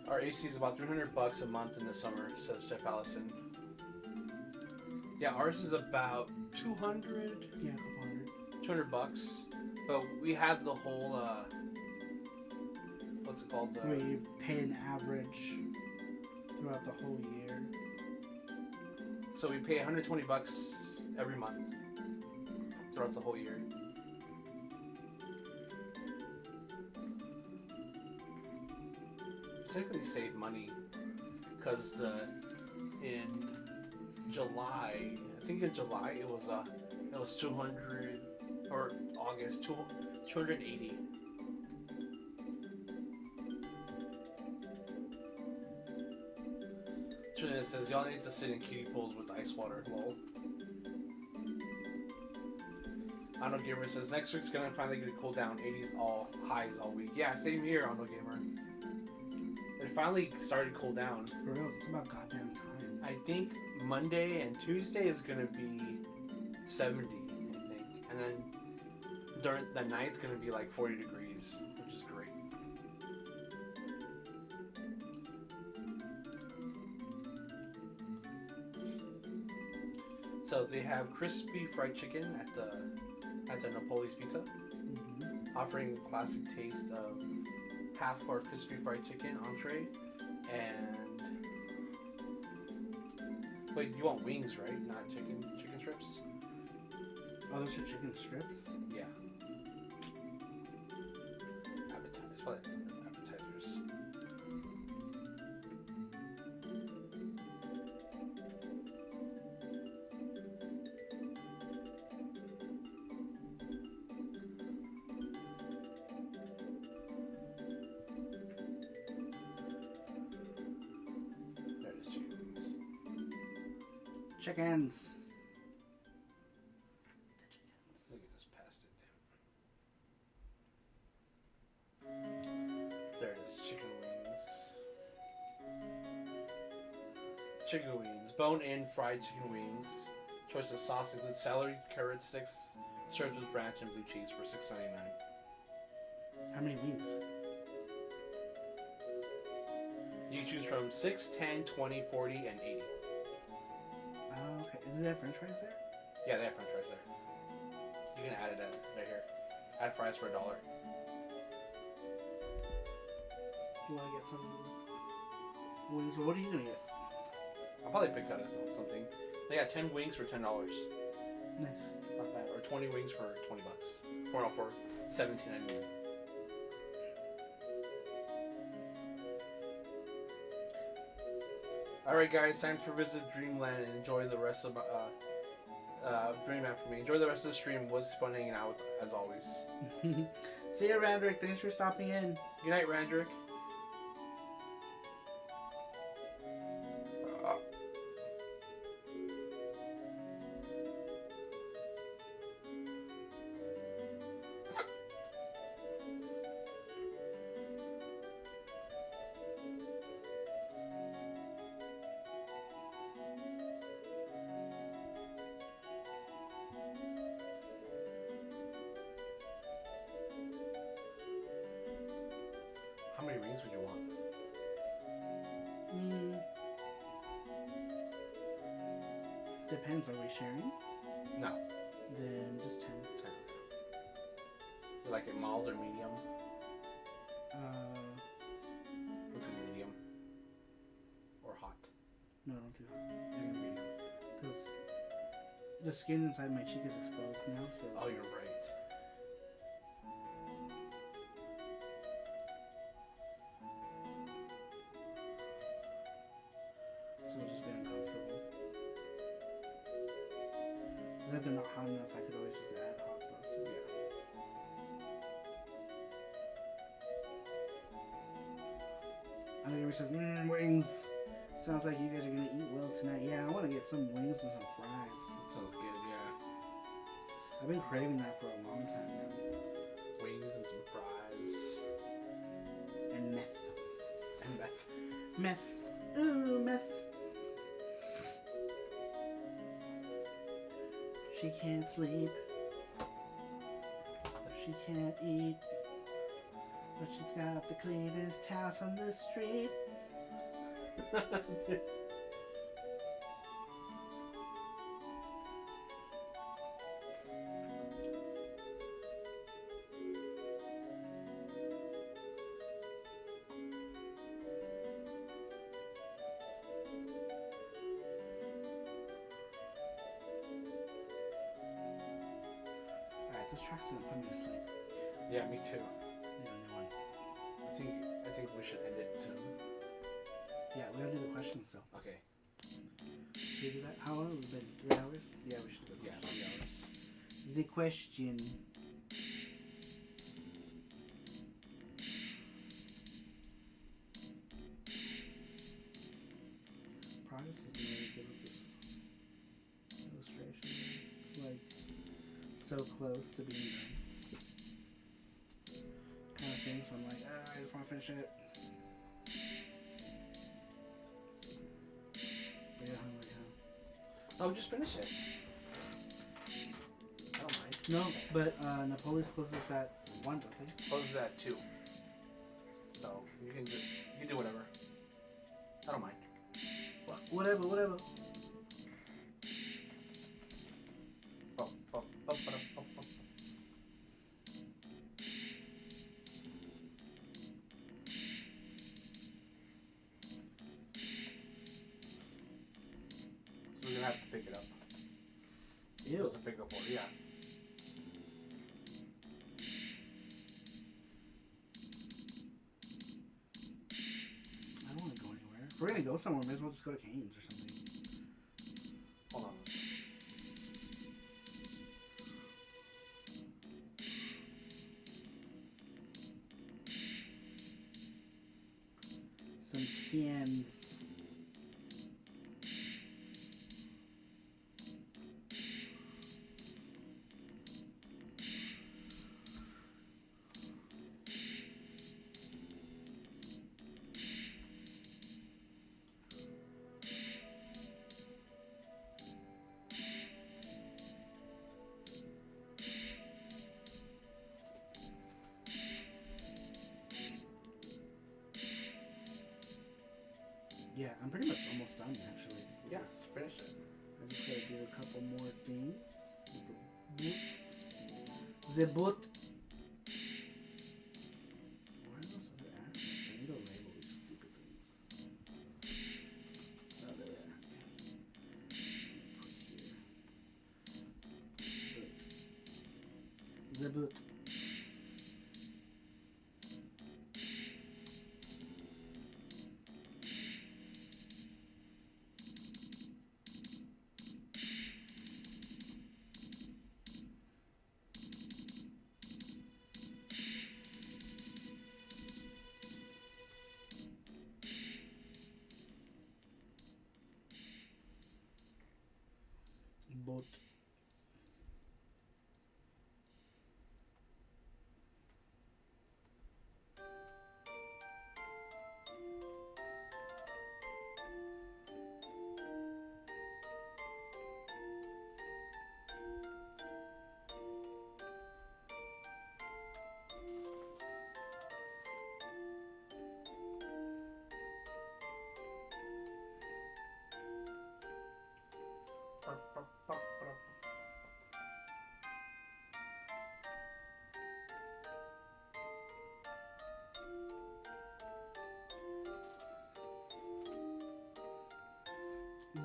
Our AC is about $300 a month in the summer, says Jeff Allison. Yeah, ours is about 200, Yeah, a couple hundred. $200, but we have the whole what's it called? Where you pay an average throughout the whole year. So we pay $120 every month throughout the whole year. Particularly save money because in July, I think in July it was 200, or August 280. Trinidad says y'all need to sit in kiddie pools with ice water. Lol. Arnold Gamer says next week's gonna finally get a cool down. 80s all highs all week. Yeah, same here, Arnold Gamer. It finally started to cool down. For real, it's about goddamn time. I think Monday and Tuesday is gonna be 70, I think, and then during the night's gonna be like 40 degrees, which is great. So they have crispy fried chicken at the Napoli's Pizza, Mm-hmm. offering a classic taste of half our crispy fried chicken entree and wait, you want wings, right? Not chicken strips? Oh, those are chicken strips? Yeah. Appetizers. What? Appetizers. Chickens. Look at this past it. There it is. Chicken wings. Chicken wings. Bone-in fried chicken wings. Choice of sauce includes celery, carrot sticks, served with ranch and blue cheese for $6.99. How many wings? You can choose from 6, 10, 20, 40, and 80. Oh, okay. Do they have French fries there? Yeah, they have French fries there. You can add it right here. Add fries for $1. Do you want to get some wings? Or what are you gonna get? I'll probably pick that as something. They got 10 wings for $10. Nice. Not bad. Or 20 wings for $20. For $17.99. Alright guys, time to visit Dreamland and enjoy the rest of Dreamland for me. Enjoy the rest of the stream. It was fun hanging out as always. See you, Randrick. Thanks for stopping in. Good night, Randrick. How many rings would you want? Depends. Are we sharing? No. Then just 10. 10. You like it mild or medium? We'll do medium. Or hot. No, don't do that. Because the skin inside my cheek is exposed now, so. Oh, you're right. So it'll just be uncomfortable. And if they're not hot enough, I could always just add hot sauce to it. I think everybody says, wings. Sounds like you guys are gonna eat well tonight. Yeah, I want to get some wings and some fries. Sounds good, yeah. I've been craving that for a long time now. Wings and some fries. And meth. And meth. Meth. Ooh, meth. She can't sleep. She can't eat. But she's got the cleanest house on the street. Alright, this track's gonna put me to sleep. Yeah, me too. Yeah, no one. I think we should end it soon. Yeah, we gotta do the questions though. Okay. Should we do that? How long has it been? 3 hours? Yeah, we should do the Yeah, questions. 3 hours. The question. Progress is really good with this illustration. It's like so close to being done. Kind of thing, so I'm like, I just want to finish it. But yeah, hungry now. Oh, just finish it. I don't mind. No, but Napoli's closes at 1, don't they? Closes at 2. So you can do whatever. I don't mind. Whatever. Bum, bum, bum, bum, bum, bum. So we're gonna have to pick it up. Ew. There's a pickup order, yeah. I don't want to go anywhere. If we're gonna go somewhere, may as well just go to Cane's or something. Hold on one second. Some cans. Yeah, I'm pretty much almost done actually. Yes, finish it. I just gotta do a couple more things with the boots. The boot. Where are those other accents? I need to label these stupid things. Oh, there. Put here. Boot. The boot. Boat.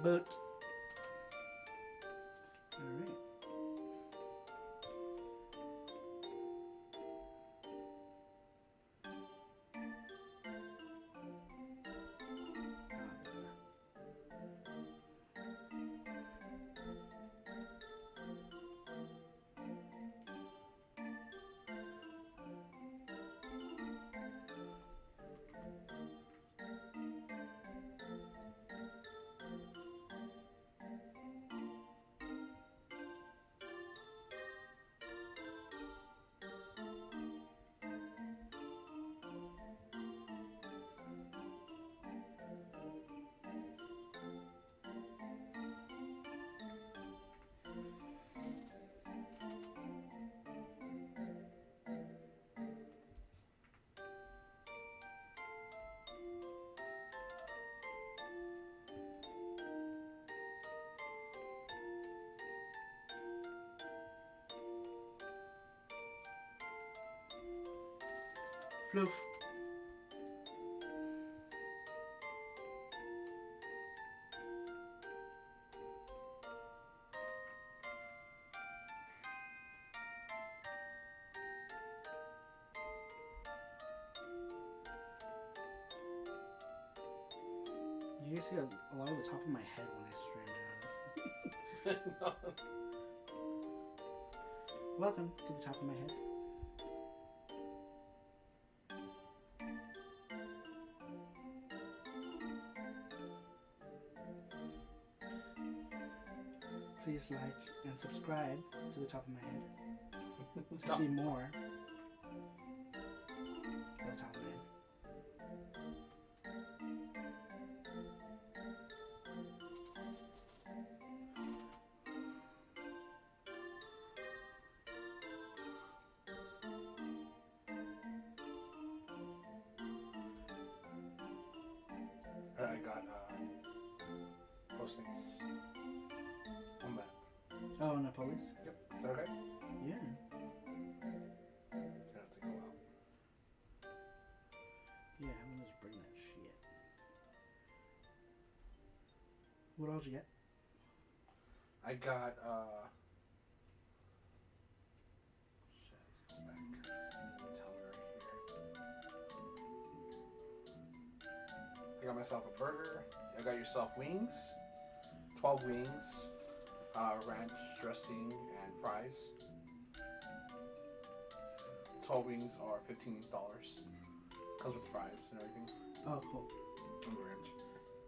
Boat. All right. Floof. You guys see a lot of the top of my head when I stream it. No. Welcome to the top of my head. Please like and subscribe to the top of my head to see more of the top of my head. I got Postmates on that. Oh, no police? Yep. Is that okay? Yeah. It's gonna have to go out. Yeah, I'm gonna just bring that shit. What else you get? I got shit, let's go back 'cause it doesn't tell me right here. I got myself a burger. I got yourself wings. 12 wings, ranch dressing and fries. 12 wings are $15. Comes with fries and everything. Oh, cool. And ranch.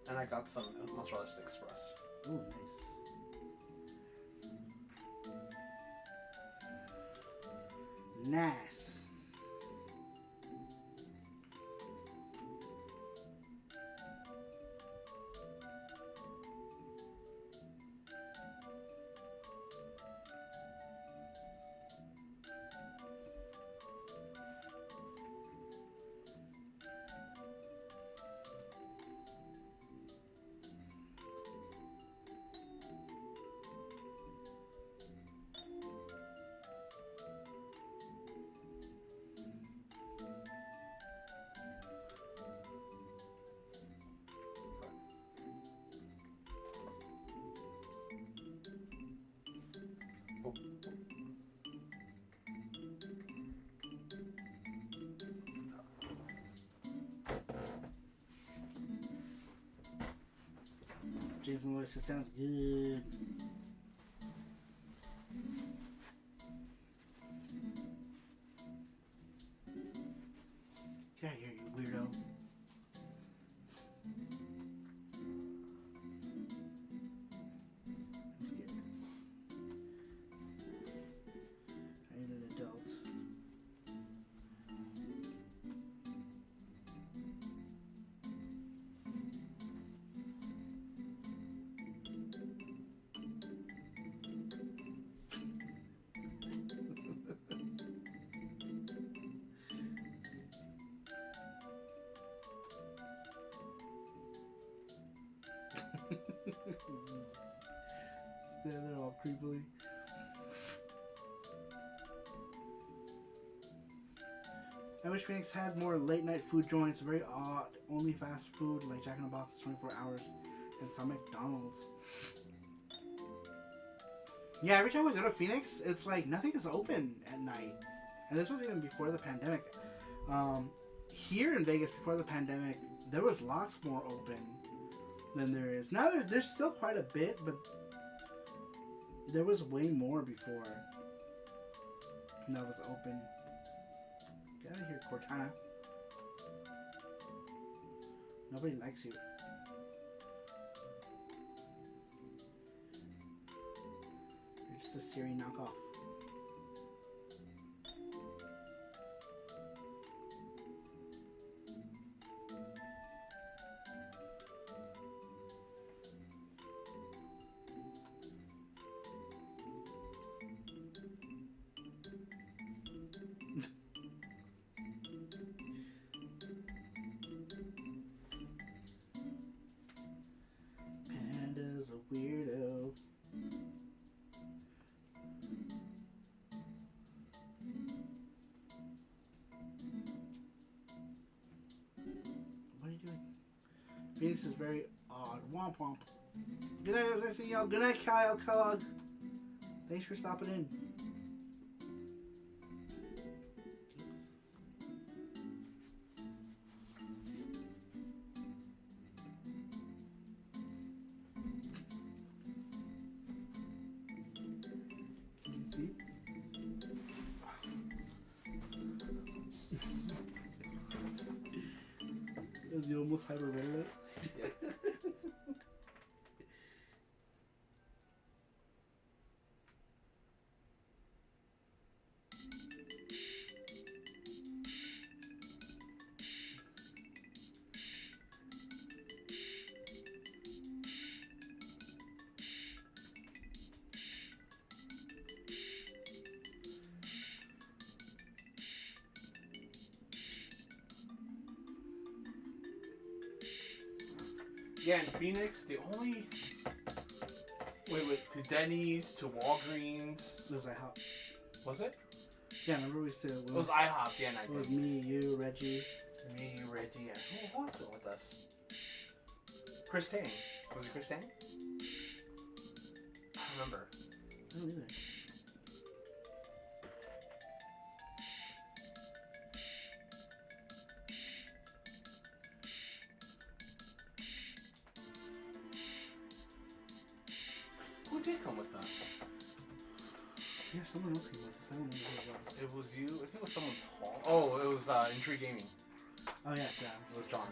And I got some mozzarella sticks for us. Ooh, nice. Nice. James Malloy says sounds good. Get out of here, you weirdo. I'm scared. I need an adult. Stand there all creepily. I wish Phoenix had more late night food joints, very odd, only fast food like Jack in the Box 24 hours and some McDonald's. Yeah, every time we go to Phoenix, it's like nothing is open at night. And this was even before the pandemic. Here in Vegas, before the pandemic, there was lots more open than there is. Now there's still quite a bit, but there was way more before that was open. Get out of here, Cortana. Nobody likes you. You're just a Siri knockoff. Panda's a weirdo. What are you doing? Phoenix is very odd. Womp womp. Good night, I see y'all. Good night, Kyle Kellogg. Thanks for stopping in. Is he almost hyperventilating? Yeah. Yeah, in Phoenix, the only to Denny's, to Walgreens. It was IHOP. Was it? Yeah, remember we said It was IHOP, yeah, not it was Denny's. me, you, Reggie. Me, Reggie, and who was it with us? Chris Tang. Was it Chris Tang? I don't remember. I don't either. Who did come with us? Yeah, someone else came with us. I don't remember who it was. It was you. I think it was someone tall. Oh, it was Intrigue Gaming. Oh yeah, yeah. It was John.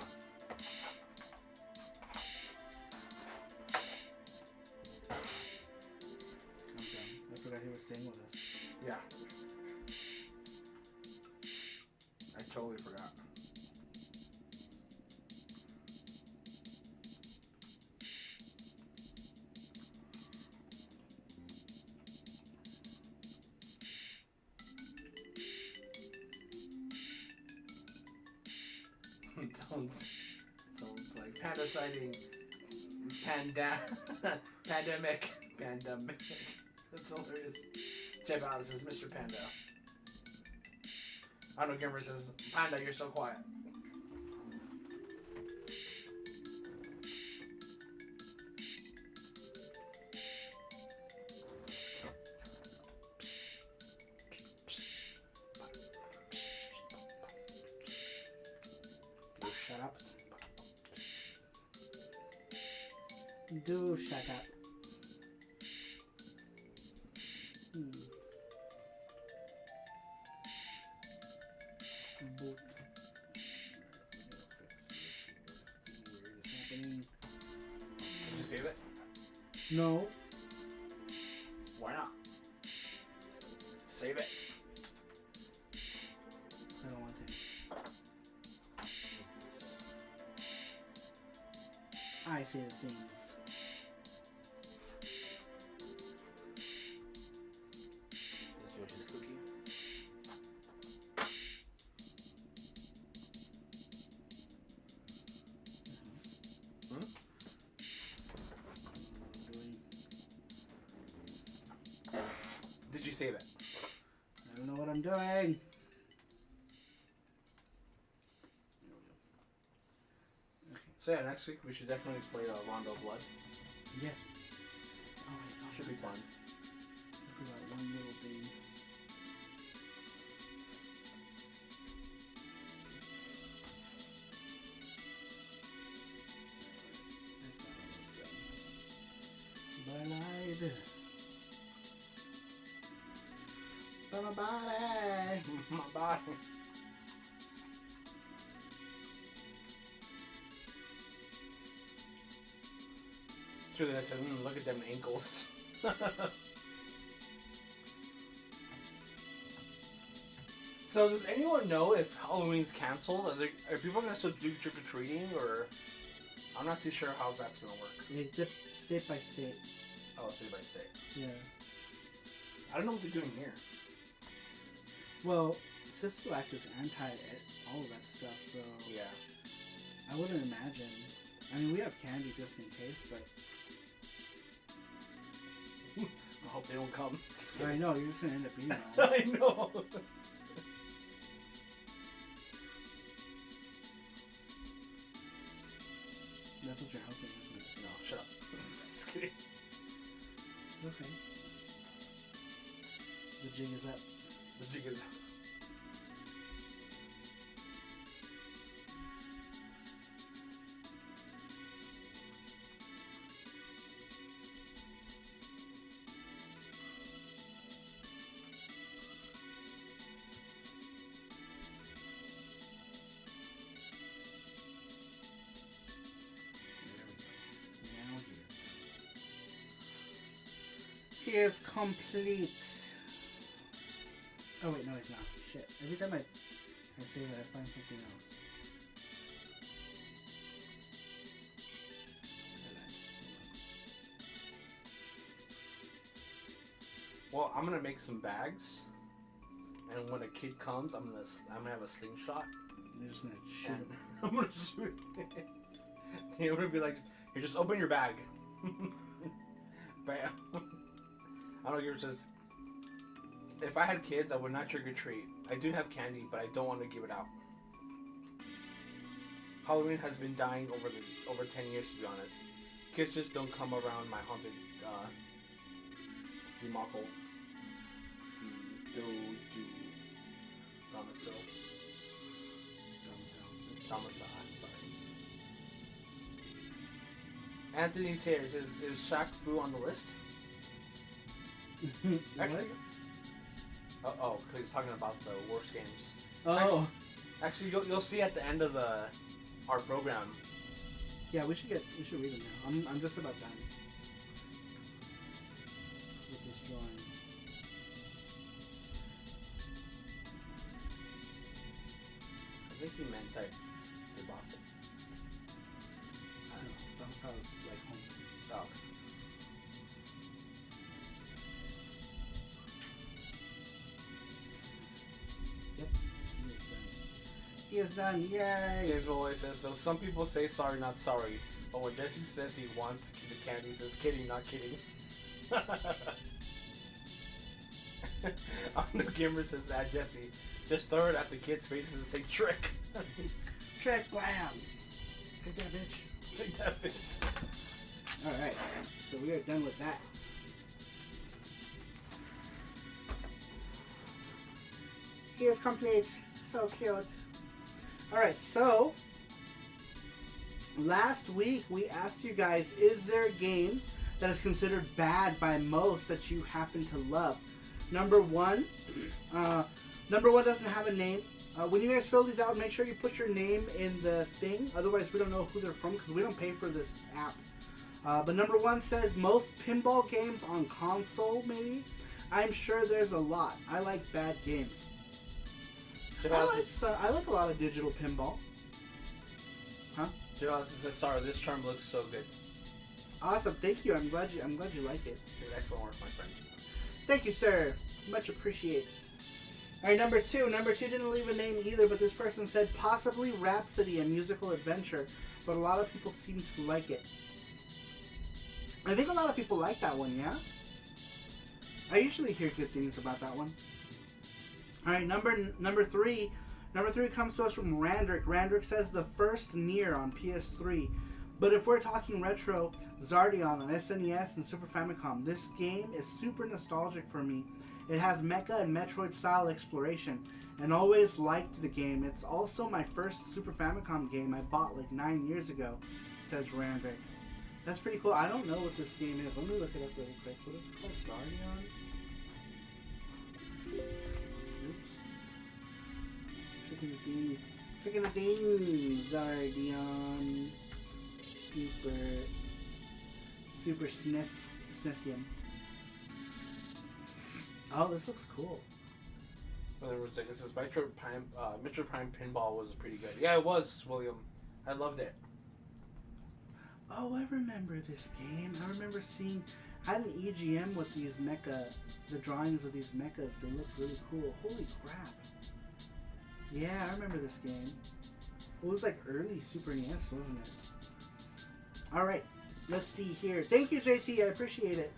Okay. I forgot he was staying with us. Yeah. I totally forgot. sounds like panda sighting, pandemic. That's hilarious. Jeff Allen says, Mr. Panda. Arnold Gimmer says, Panda, you're so quiet. Shut up. Do shut up. Boot. Weird is happening. Did you save it? No. Why not? Save it. I don't want to. I say the things. Is yours his cookie? Hmm? Did you save it? I don't know what I'm doing. So yeah, next week we should definitely play Rondo Blood. Yeah. Oh wait, no, Should be fun. I forgot one little thing. I thought it was done. But I lied. But my body. My body. True that I said, look at them ankles. So does anyone know if Halloween's canceled? Are people gonna still do trick or treating, or I'm not too sure how that's gonna work. They dip state by state. Oh, state by state. Yeah. I don't know what they're doing here. Well, Siskilac is anti all of that stuff, so Yeah. I wouldn't imagine. I mean, we have candy just in case, but I hope they don't come. Just I kidding. know you're just gonna end up being wrong. I know. That's what you're hoping, isn't it? No, shut up. Just kidding. It's okay. The jig is up. The jig is. Now he is complete. Oh wait, no, he's not. Shit. Every time I say that, I find something else. Well, I'm gonna make some bags, and when a kid comes, I'm gonna have a slingshot. You're just gonna shoot And him. I'm gonna shoot. They're gonna be like, "Here, just open your bag." Bam. I don't know. Yours says, "If I had kids, I would not trick or treat. I do have candy, but I don't want to give it out." Halloween has been dying over 10 years, to be honest. Kids just don't come around my haunted demarco. Domicile. Domicile, I'm sorry. Anthony's here. Says, is Shaq Fu on the list? Actually, oh, because he's talking about the worst games. Oh. Actually, you'll see at the end of our program. Yeah, we should read them now. I'm just about done with this drawing. I think he meant type debacle. I don't know. Domicile's like home. Oh. Yep. He is done. Yay! James Malloy says, so some people say sorry, not sorry. But when Jesse says he wants the candy, he says kidding, not kidding. The Gamer says, Jesse, just throw it at the kids' faces and say trick. Trick, blam! Take that, bitch. Take that, bitch. Alright, so we are done with that. He is complete. So cute. Alright, so Last week we asked you guys, is there a game that is considered bad by most that you happen to love? Number one doesn't have a name. When you guys fill these out, make sure you put your name in the thing. Otherwise, we don't know who they're from because we don't pay for this app. But number one says most pinball games on console, maybe. I'm sure there's a lot. I like bad games. I like a lot of digital pinball. Huh? Gerald says, "Sorry, this charm looks so good." Awesome, thank you. I'm glad you like it. It's excellent work, my friend. Thank you, sir. Much appreciated. All right, number two. Number two didn't leave a name either, but this person said possibly Rhapsody, a musical adventure, but a lot of people seem to like it. I think a lot of people like that one, yeah? I usually hear good things about that one. All right, number three. Number three comes to us from Randrick. Randrick says the first Nier on PS3. But if we're talking retro, Zardion on SNES and Super Famicom. This game is super nostalgic for me. It has mecha and Metroid style exploration, and always liked the game. It's also my first Super Famicom game I bought like 9 years ago, says Randrick. That's pretty cool. I don't know what this game is. Let me look it up really quick. What is it called? Zardion? Oops. Clicking the thing. Zardion. Super SNESium. Oh, this looks cool. Well, there was like, this is Metro Prime Pinball was pretty good. Yeah, it was, William. I loved it. Oh, I remember this game. I remember seeing. I had an EGM with these mecha, the drawings of these mechas. They looked really cool. Holy crap! Yeah, I remember this game. It was like early Super NES, wasn't it? All right, let's see here. Thank you, JT. I appreciate it.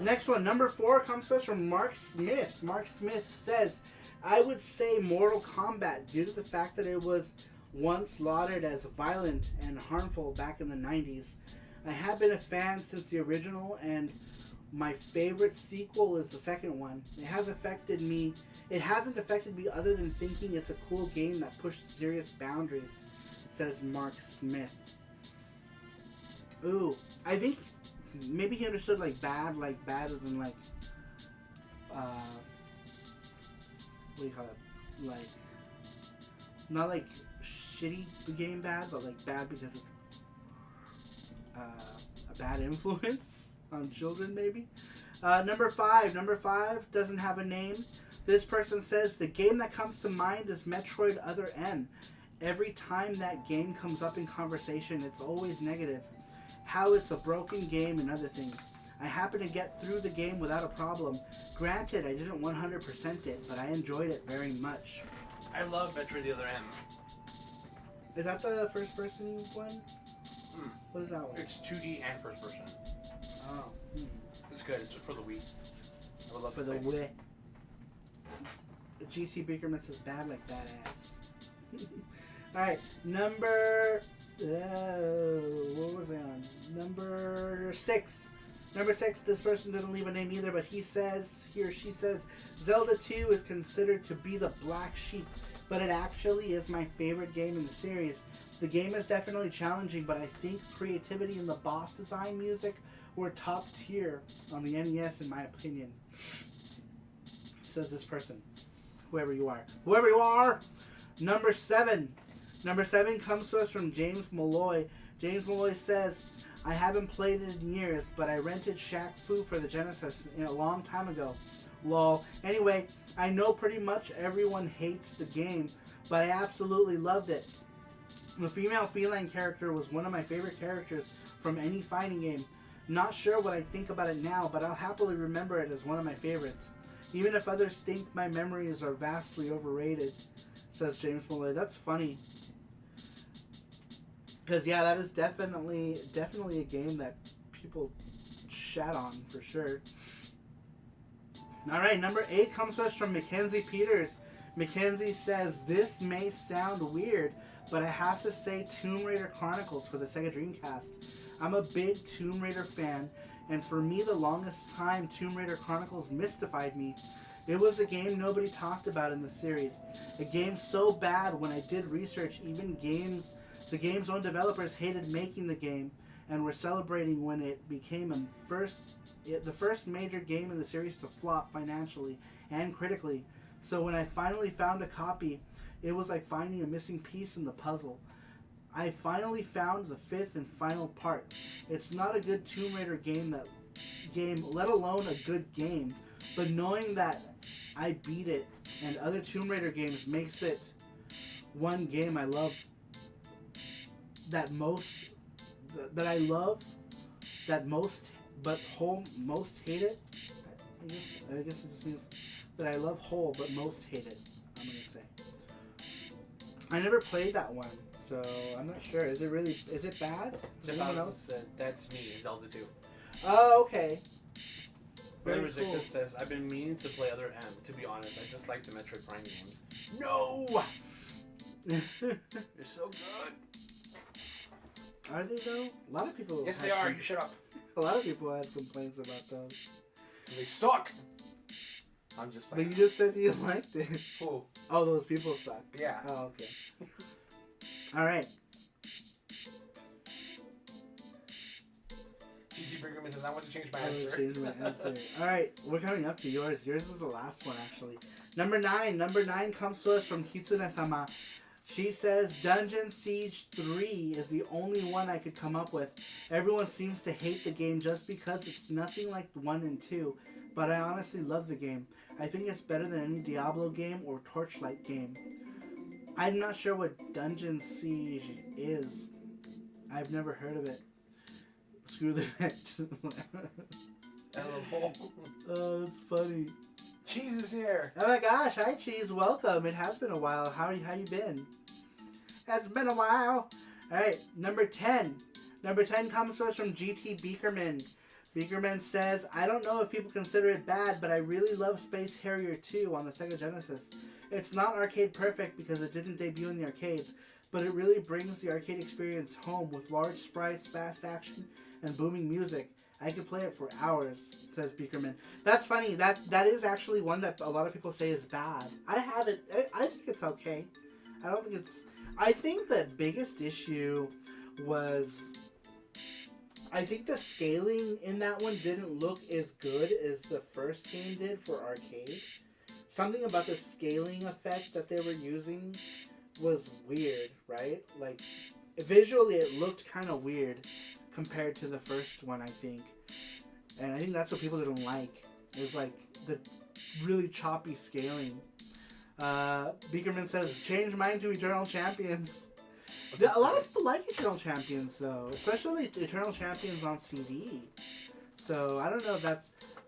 Next one, number 4, comes to us from Mark Smith. Mark Smith says, I would say Mortal Kombat due to the fact that it was once lauded as violent and harmful back in the 90s. I have been a fan since the original, and my favorite sequel is the second one. It hasn't affected me other than thinking it's a cool game that pushed serious boundaries, says Mark Smith. Ooh, I think maybe he understood like bad as in like, what do you call it? Like, not like shitty game bad, but like bad because it's a bad influence on children maybe. Number 5 doesn't have a name. This person says, the game that comes to mind is Metroid Other M. Every time that game comes up in conversation, it's always negative. How it's a broken game and other things. I happened to get through the game without a problem. Granted, I didn't 100% it, but I enjoyed it very much. I love Metroid the Other M. Is that the first person one? What is that one? It's 2D and first person. Oh. It's good. It's for the Wii. I would love For to the play. Wii. GC Beakerman says bad like badass. Alright, number... what was I on? Number 6. Number 6, this person didn't leave a name either, but he or she says, Zelda 2 is considered to be the black sheep, but it actually is my favorite game in the series. The game is definitely challenging, but I think creativity in the boss design music were top tier on the NES in my opinion. Says this person. Whoever you are. Whoever you are! Number 7. Number 7 comes to us from James Malloy. James Malloy says, I haven't played it in years, but I rented Shaq Fu for the Genesis a long time ago. Lol. Anyway, I know pretty much everyone hates the game, but I absolutely loved it. The female feline character was one of my favorite characters from any fighting game. Not sure what I think about it now, but I'll happily remember it as one of my favorites. Even if others think my memories are vastly overrated, says James Malloy. That's funny. Because, yeah, that is definitely a game that people shat on, for sure. Alright, number 8 comes to us from Mackenzie Peters. Mackenzie says, this may sound weird, but I have to say Tomb Raider Chronicles for the Sega Dreamcast. I'm a big Tomb Raider fan, and for me the longest time Tomb Raider Chronicles mystified me. It was a game nobody talked about in the series. A game so bad when I did research, even games The game's own developers hated making the game and were celebrating when it became the first major game in the series to flop financially and critically. So when I finally found a copy, it was like finding a missing piece in the puzzle. I finally found the fifth and final part. It's not a good Tomb Raider game, let alone a good game, but knowing that I beat it and other Tomb Raider games makes it one game I love most but most hate it. I guess it just means that I love whole but most hate it, I'm gonna say. I never played that one, so I'm not sure. Is it bad? Does anyone else? That's me, Zelda 2. Oh, okay. Very Very cool. says, I've been meaning to play other M. To be honest, I just like the Metroid Prime games. No! They're so good. Are they though? A lot of people. Yes, they are. You shut up. A lot of people had complaints about those. They suck. I'm just But playing. you just said you liked it. Who? Oh, those people suck. Yeah. Oh, okay. All right. GT Brigham says, I want to change my I'm gonna answer. change my answer. All right, we're coming up to yours. Yours is the last one, actually. Number 9. Number 9 comes to us from Kitsune-sama. She says, Dungeon Siege 3 is the only one I could come up with. Everyone seems to hate the game just because it's nothing like 1 and 2, but I honestly love the game. I think it's better than any Diablo game or Torchlight game. I'm not sure what Dungeon Siege is. I've never heard of it. Screw the next. Oh, that's funny. Cheese is here. Oh my gosh, hi Cheese, welcome. It has been a while. How you been? It's been a while. Alright, number 10. Number 10 comes to us from GT Beakerman. Beakerman says, I don't know if people consider it bad, but I really love Space Harrier 2 on the Sega Genesis. It's not arcade perfect because it didn't debut in the arcades, but it really brings the arcade experience home with large sprites, fast action, and booming music. I could play it for hours, says Beakerman. That's funny. That is actually one that a lot of people say is bad. I have it. I think it's okay. I don't think it's... I think the biggest issue was... I think the scaling in that one didn't look as good as the first game did for arcade. Something about the scaling effect that they were using was weird, right? Like, visually it looked kind of weird compared to the first one, I think. And I think that's what people didn't like. Is like the really choppy scaling. Beakerman says, change mine to Eternal Champions. A lot of people like Eternal Champions though, especially Eternal Champions on CD. So I don't know if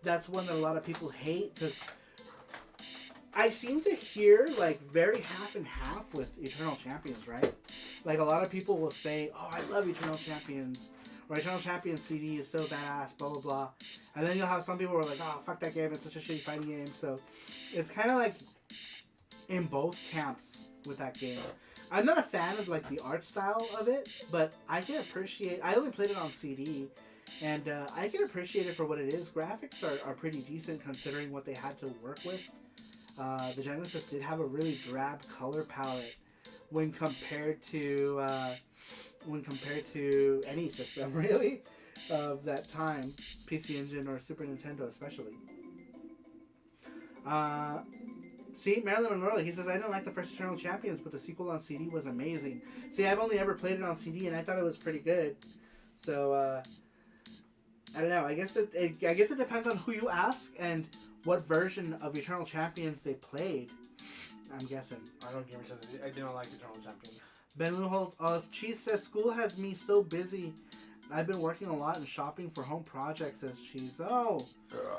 that's one that a lot of people hate, because I seem to hear like very half and half with Eternal Champions, right? Like a lot of people will say, oh, I love Eternal Champions, or Eternal Champions CD is so badass, blah blah blah. And then you'll have some people who are like, oh, fuck that game, it's such a shitty fighting game. So it's kind of like in both camps with that game. I'm not a fan of like the art style of it, but I can appreciate. I only played it on CD, and I can appreciate it for what it is. Graphics are pretty decent considering what they had to work with. The Genesis did have a really drab color palette when compared to any system really of that time, PC Engine or Super Nintendo especially. See, Marilyn Monroe, he says, I didn't like the first Eternal Champions, but the sequel on CD was amazing. See, I've only ever played it on CD, and I thought it was pretty good. So, I don't know. I guess it depends on who you ask and what version of Eternal Champions they played. I'm guessing. I don't give a shit. I do not like Eternal Champions. Ben Luholt, Cheese says, school has me so busy. I've been working a lot and shopping for home projects, says Cheese. Oh,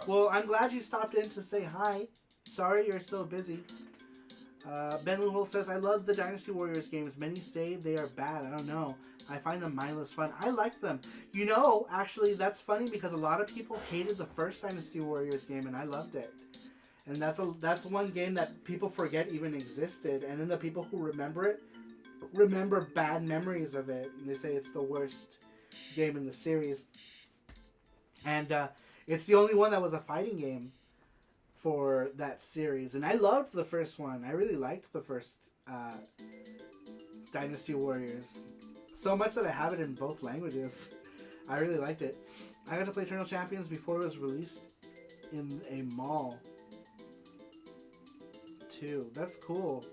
well, I'm glad you stopped in to say hi. Sorry you're so busy. Ben Luholt says, I love the Dynasty Warriors games. Many say they are bad. I don't know. I find them mindless fun. I like them. You know, actually, that's funny because a lot of people hated the first Dynasty Warriors game, and I loved it. And that's one game that people forget even existed. And then the people who remember it, remember bad memories of it. And they say it's the worst game in the series. And it's the only one that was a fighting game for that series. And I loved the first one. I really liked the first It's Dynasty Warriors. So much that I have it in both languages. I really liked it. I got to play Eternal Champions before it was released in a mall too. That's cool.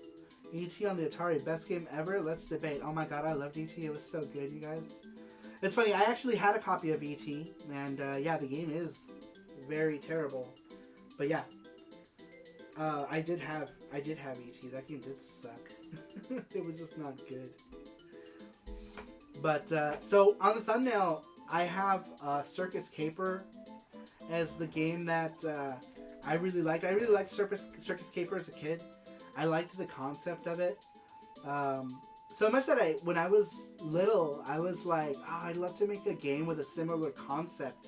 E.T. on the Atari, best game ever? Let's debate. Oh my god, I loved E.T. It was so good, you guys. It's funny, I actually had a copy of E.T. and yeah, the game is very terrible. But yeah, I did have E.T. That game did suck. It was just not good. But so on the thumbnail, I have Circus Caper as the game that I really liked. I really liked Circus Caper as a kid. I liked the concept of it. So much that when I was little, I was like, oh, I'd love to make a game with a similar concept.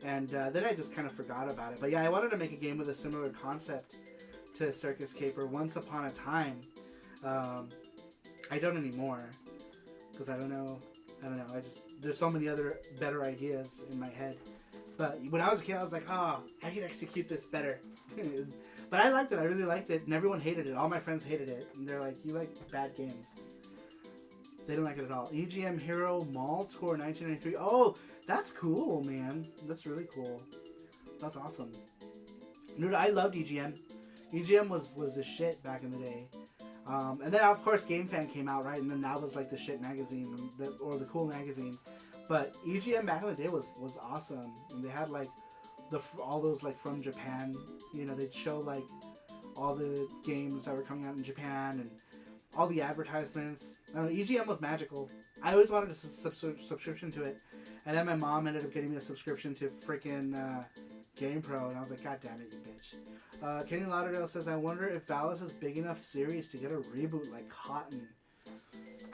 And then I just kind of forgot about it. But yeah, I wanted to make a game with a similar concept to Circus Caper once upon a time. I don't anymore. Because I don't know. There's so many other better ideas in my head. But when I was a kid, I was like, oh, I can execute this better. But I liked it. I really liked it. And everyone hated it. All my friends hated it. And they're like, you like bad games. They didn't like it at all. EGM Hero Mall Tour 1993. Oh, that's cool, man. That's really cool. That's awesome. Dude, I loved EGM. EGM was the shit back in the day. And then, of course, GameFan came out, right? And then that was like the shit magazine, or the cool magazine. But EGM back in the day was awesome. And they had like all those like from Japan. You know, they'd show like all the games that were coming out in Japan and all the advertisements. I don't know, EGM was magical. I always wanted a subscription to it. And then my mom ended up getting me a subscription to freaking GamePro. And I was like, God damn it, you bitch. Kenny Lauderdale says, I wonder if Valis is big enough series to get a reboot like Cotton.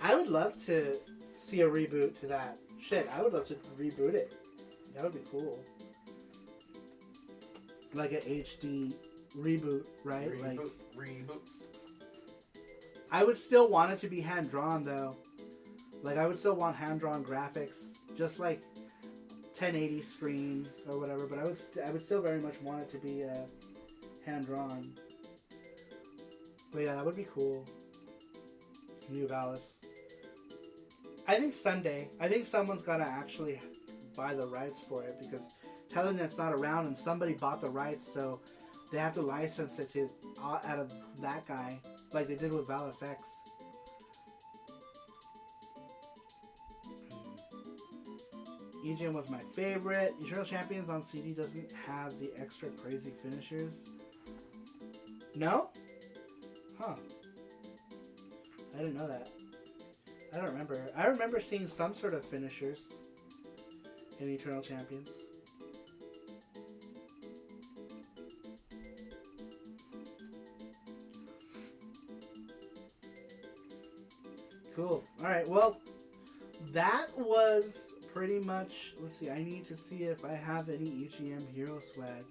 I would love to see a reboot to that. Shit, I would love to reboot it. That would be cool. Like an HD reboot, right? Reboot. I would still want it to be hand-drawn, though. Like, I would still want hand-drawn graphics. Just like 1080 screen or whatever. But I would still very much want it to be hand-drawn. But yeah, that would be cool. New Valis. I think someday, someone's gotta actually buy the rights for it, because Telenet's not around and somebody bought the rights, so they have to license it to out of that guy, like they did with Valis X. EGM was my favorite. Eternal Champions on CD doesn't have the extra crazy finishers. No? Huh. I didn't know that. I don't remember. I remember seeing some sort of finishers in Eternal Champions. Cool. Alright, well, that was pretty much... Let's see, I need to see if I have any EGM Hero swag.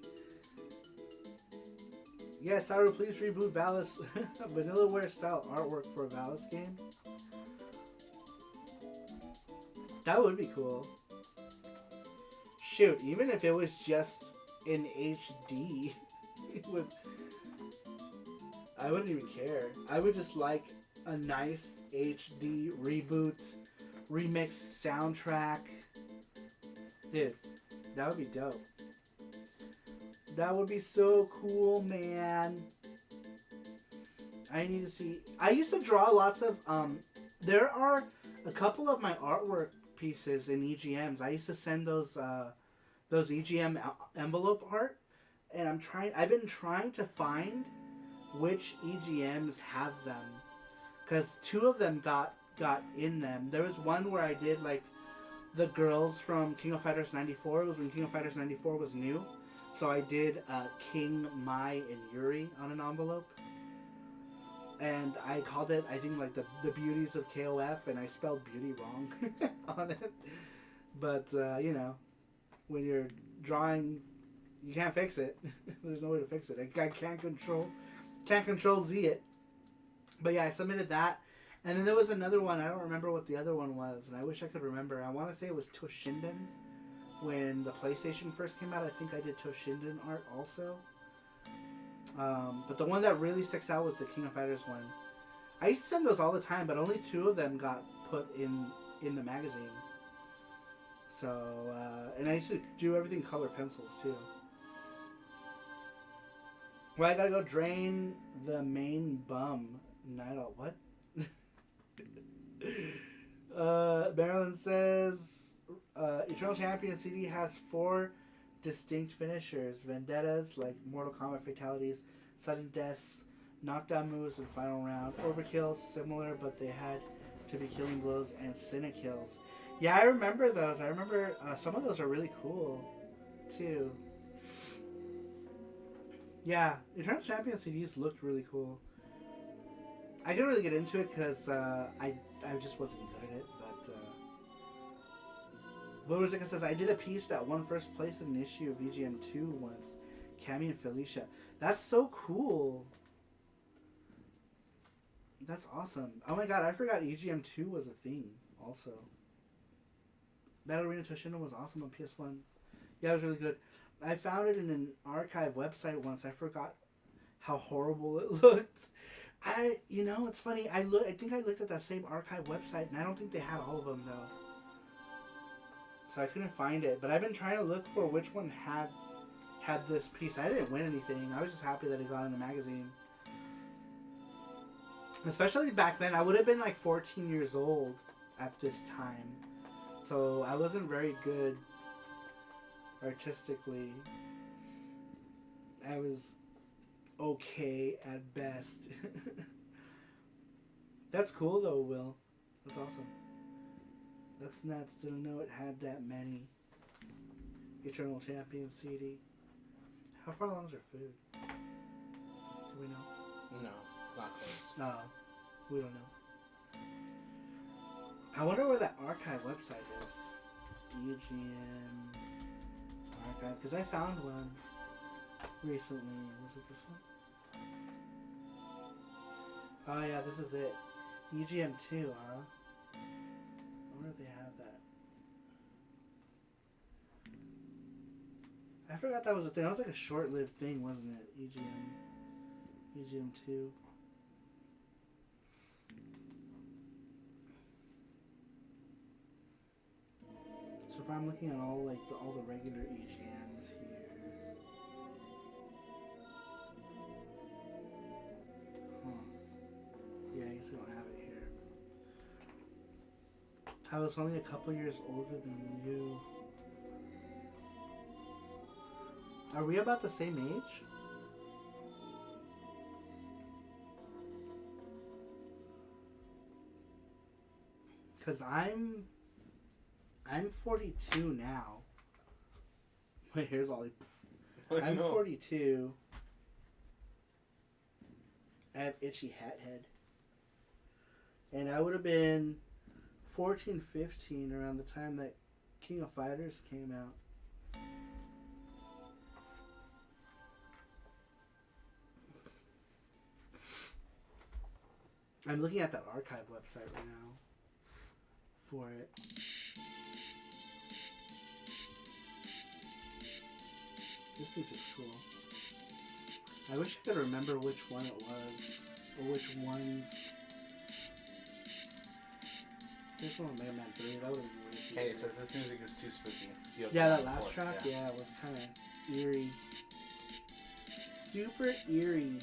Yeah, Saru, please reboot Valis. Vanillaware style artwork for a Valis game. That would be cool. Shoot, even if it was just in HD, I wouldn't even care. I would just like a nice HD reboot, remix soundtrack. Dude, that would be dope. That would be so cool, man. I need to see... I used to draw lots of... there are a couple of my artwork pieces in EGMs. I used to send those EGM envelope art, and I've been trying to find which EGMs have them, because 2 of them got in them. There was one where I did like the girls from King of Fighters 94. It was when King of Fighters 94 was new, so I did King, Mai, and Yuri on an envelope. And I called it, I think, like the Beauties of KOF, and I spelled beauty wrong on it. But, you know, when you're drawing, you can't fix it. There's no way to fix it. I can't control Z it. But yeah, I submitted that. And then there was another one. I don't remember what the other one was, and I wish I could remember. I want to say it was Toshinden. When the PlayStation first came out, I think I did Toshinden art also. But the one that really sticks out was the King of Fighters one. I used to send those all the time, but only 2 of them got put in the magazine. So, and I used to do everything color pencils too. Well, I gotta go drain the main bum. Night all what? Marilyn says Eternal Champion CD has 4 distinct finishers: vendettas, like Mortal Kombat fatalities, sudden deaths, knockdown moves, and final round. Overkills, similar, but they had to be killing blows, and Cynic kills. Yeah, I remember those. I remember some of those are really cool too. Yeah, Eternal Champion CDs looked really cool. I couldn't really get into it because I just wasn't good at it. But Wilbur says, I did a piece that won first place in an issue of EGM 2 once. Cammy and Felicia. That's so cool. That's awesome. Oh my god, I forgot EGM 2 was a thing also. Battle Arena Toshindo was awesome on PS1. Yeah, it was really good. I found it in an archive website once. I forgot how horrible it looked. It's funny. I think I looked at that same archive website, and I don't think they had all of them though. So I couldn't find it. But I've been trying to look for which one had this piece. I didn't win anything. I was just happy that it got in the magazine. Especially back then, I would have been like 14 years old at this time. So I wasn't very good artistically. I was okay at best. That's cool though, Will. That's awesome. That's nuts. Didn't know it had that many. Eternal Champion CD. How far along is our food? Do we know? No, not close. No, we don't know. I wonder where that archive website is. UGN archive, because I found one recently. Was it this one? Oh yeah, this is it. UGM 2, huh? I wonder if they have that. I forgot that was a thing. That was like a short-lived thing, wasn't it? EGM 2. So if I'm looking at all the regular EGMs here. Huh. Yeah, I guess I don't have it here. I was only a couple years older than you. Are we about the same age? Cause I'm 42 now. Wait, here's Ollie. I'm 42. I have itchy hat head. And I would have been 14, 15 around the time that King of Fighters came out. I'm looking at that archive website right now for it. This music's cool. I wish I could remember which one it was, or which ones. This one, Mega Man 3, that would have been way too Kenny good. says this music is too spooky. Yeah, that last track, yeah, it was kind of eerie. Super eerie.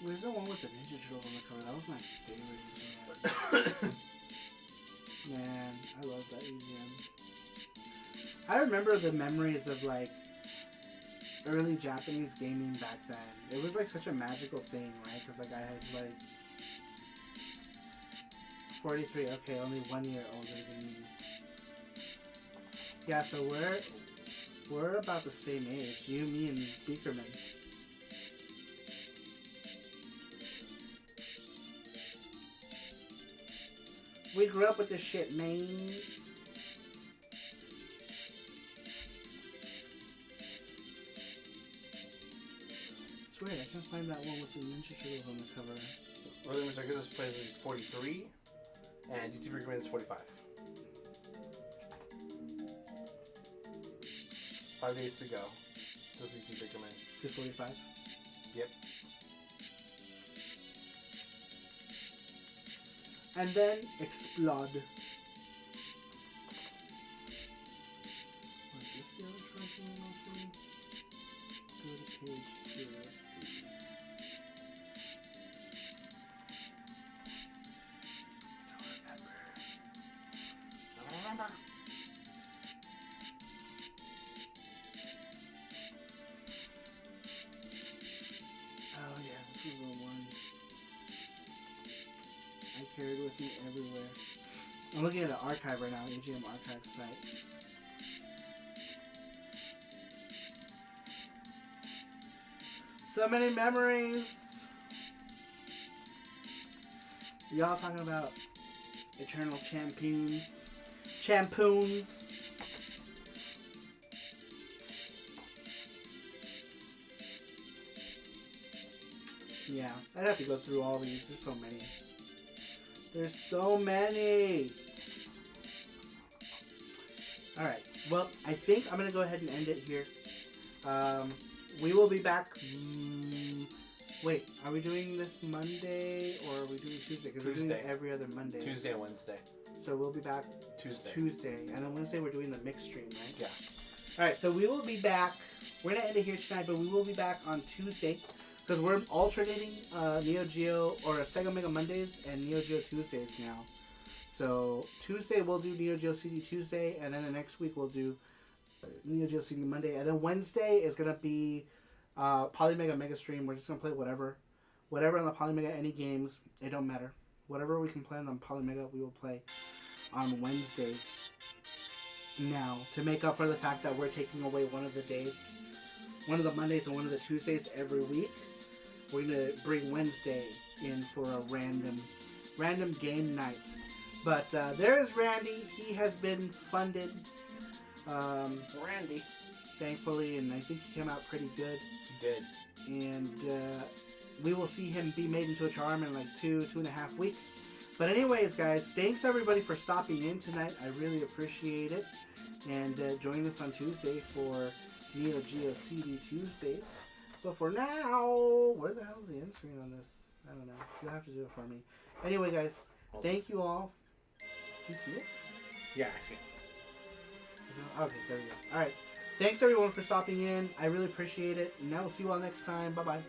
Where's the one with the Ninja Turtles on the cover? That was my favorite EGM. Man, I love that EGM. I remember the memories of like early Japanese gaming back then. It was like such a magical thing, right? Because like I had like 43. Okay, only 1 year older than me. Yeah, so we're about the same age. You, me, and Beakerman. We grew up with this shit, man. It's weird, I can't find that one with the Ninja Turtles on the cover. Well, which I guess this plays is 43, and YouTube recommends 45. 5 days to go. Does YouTube recommend? To 45? Yep. and then explode. Was this the other trophy monthly? Go to page 2, let's see. Don't remember. Oh yeah, this is the one I carried with me everywhere. I'm looking at the archive right now, AGM archive site. So many memories. Y'all talking about eternal champions. Champoons. Yeah, I'd have to go through all these. There's so many. There's so many. Alright, well, I think I'm going to go ahead and end it here. We will be back. Wait, are we doing this Monday or are we doing Tuesday? Because we're doing it every other Monday. Tuesday and Wednesday. So we'll be back Tuesday. And then Wednesday we're doing the mixed stream, right? Yeah. Alright, so we will be back. We're going to end it here tonight, but we will be back on Tuesday. Because we're alternating Neo Geo or Sega Mega Mondays and Neo Geo Tuesdays now. So Tuesday we'll do Neo Geo CD Tuesday, and then the next week we'll do Neo Geo CD Monday, and then Wednesday is gonna be Polymega Mega Stream. We're just gonna play whatever on the Polymega, any games, it don't matter. Whatever we can play on the Polymega, we will play on Wednesdays. Now, to make up for the fact that we're taking away one of the days, one of the Mondays and one of the Tuesdays every week, we're gonna bring Wednesday in for a random game night. But there is Randy. He has been funded, Randy. thankfully, and I think he came out pretty good. He did. And we will see him be made into a charm in like 2.5 weeks. But anyways, guys, thanks everybody for stopping in tonight. I really appreciate it. And join us on Tuesday for Neo Geo CD Tuesdays. But for now, where the hell's the end screen on this? I don't know. You'll have to do it for me. Anyway, guys, thank you all. Did you see it? Yeah, I see it. Is it? Okay, there we go. All right. Thanks everyone for stopping in. I really appreciate it. And now we'll see you all next time. Bye bye.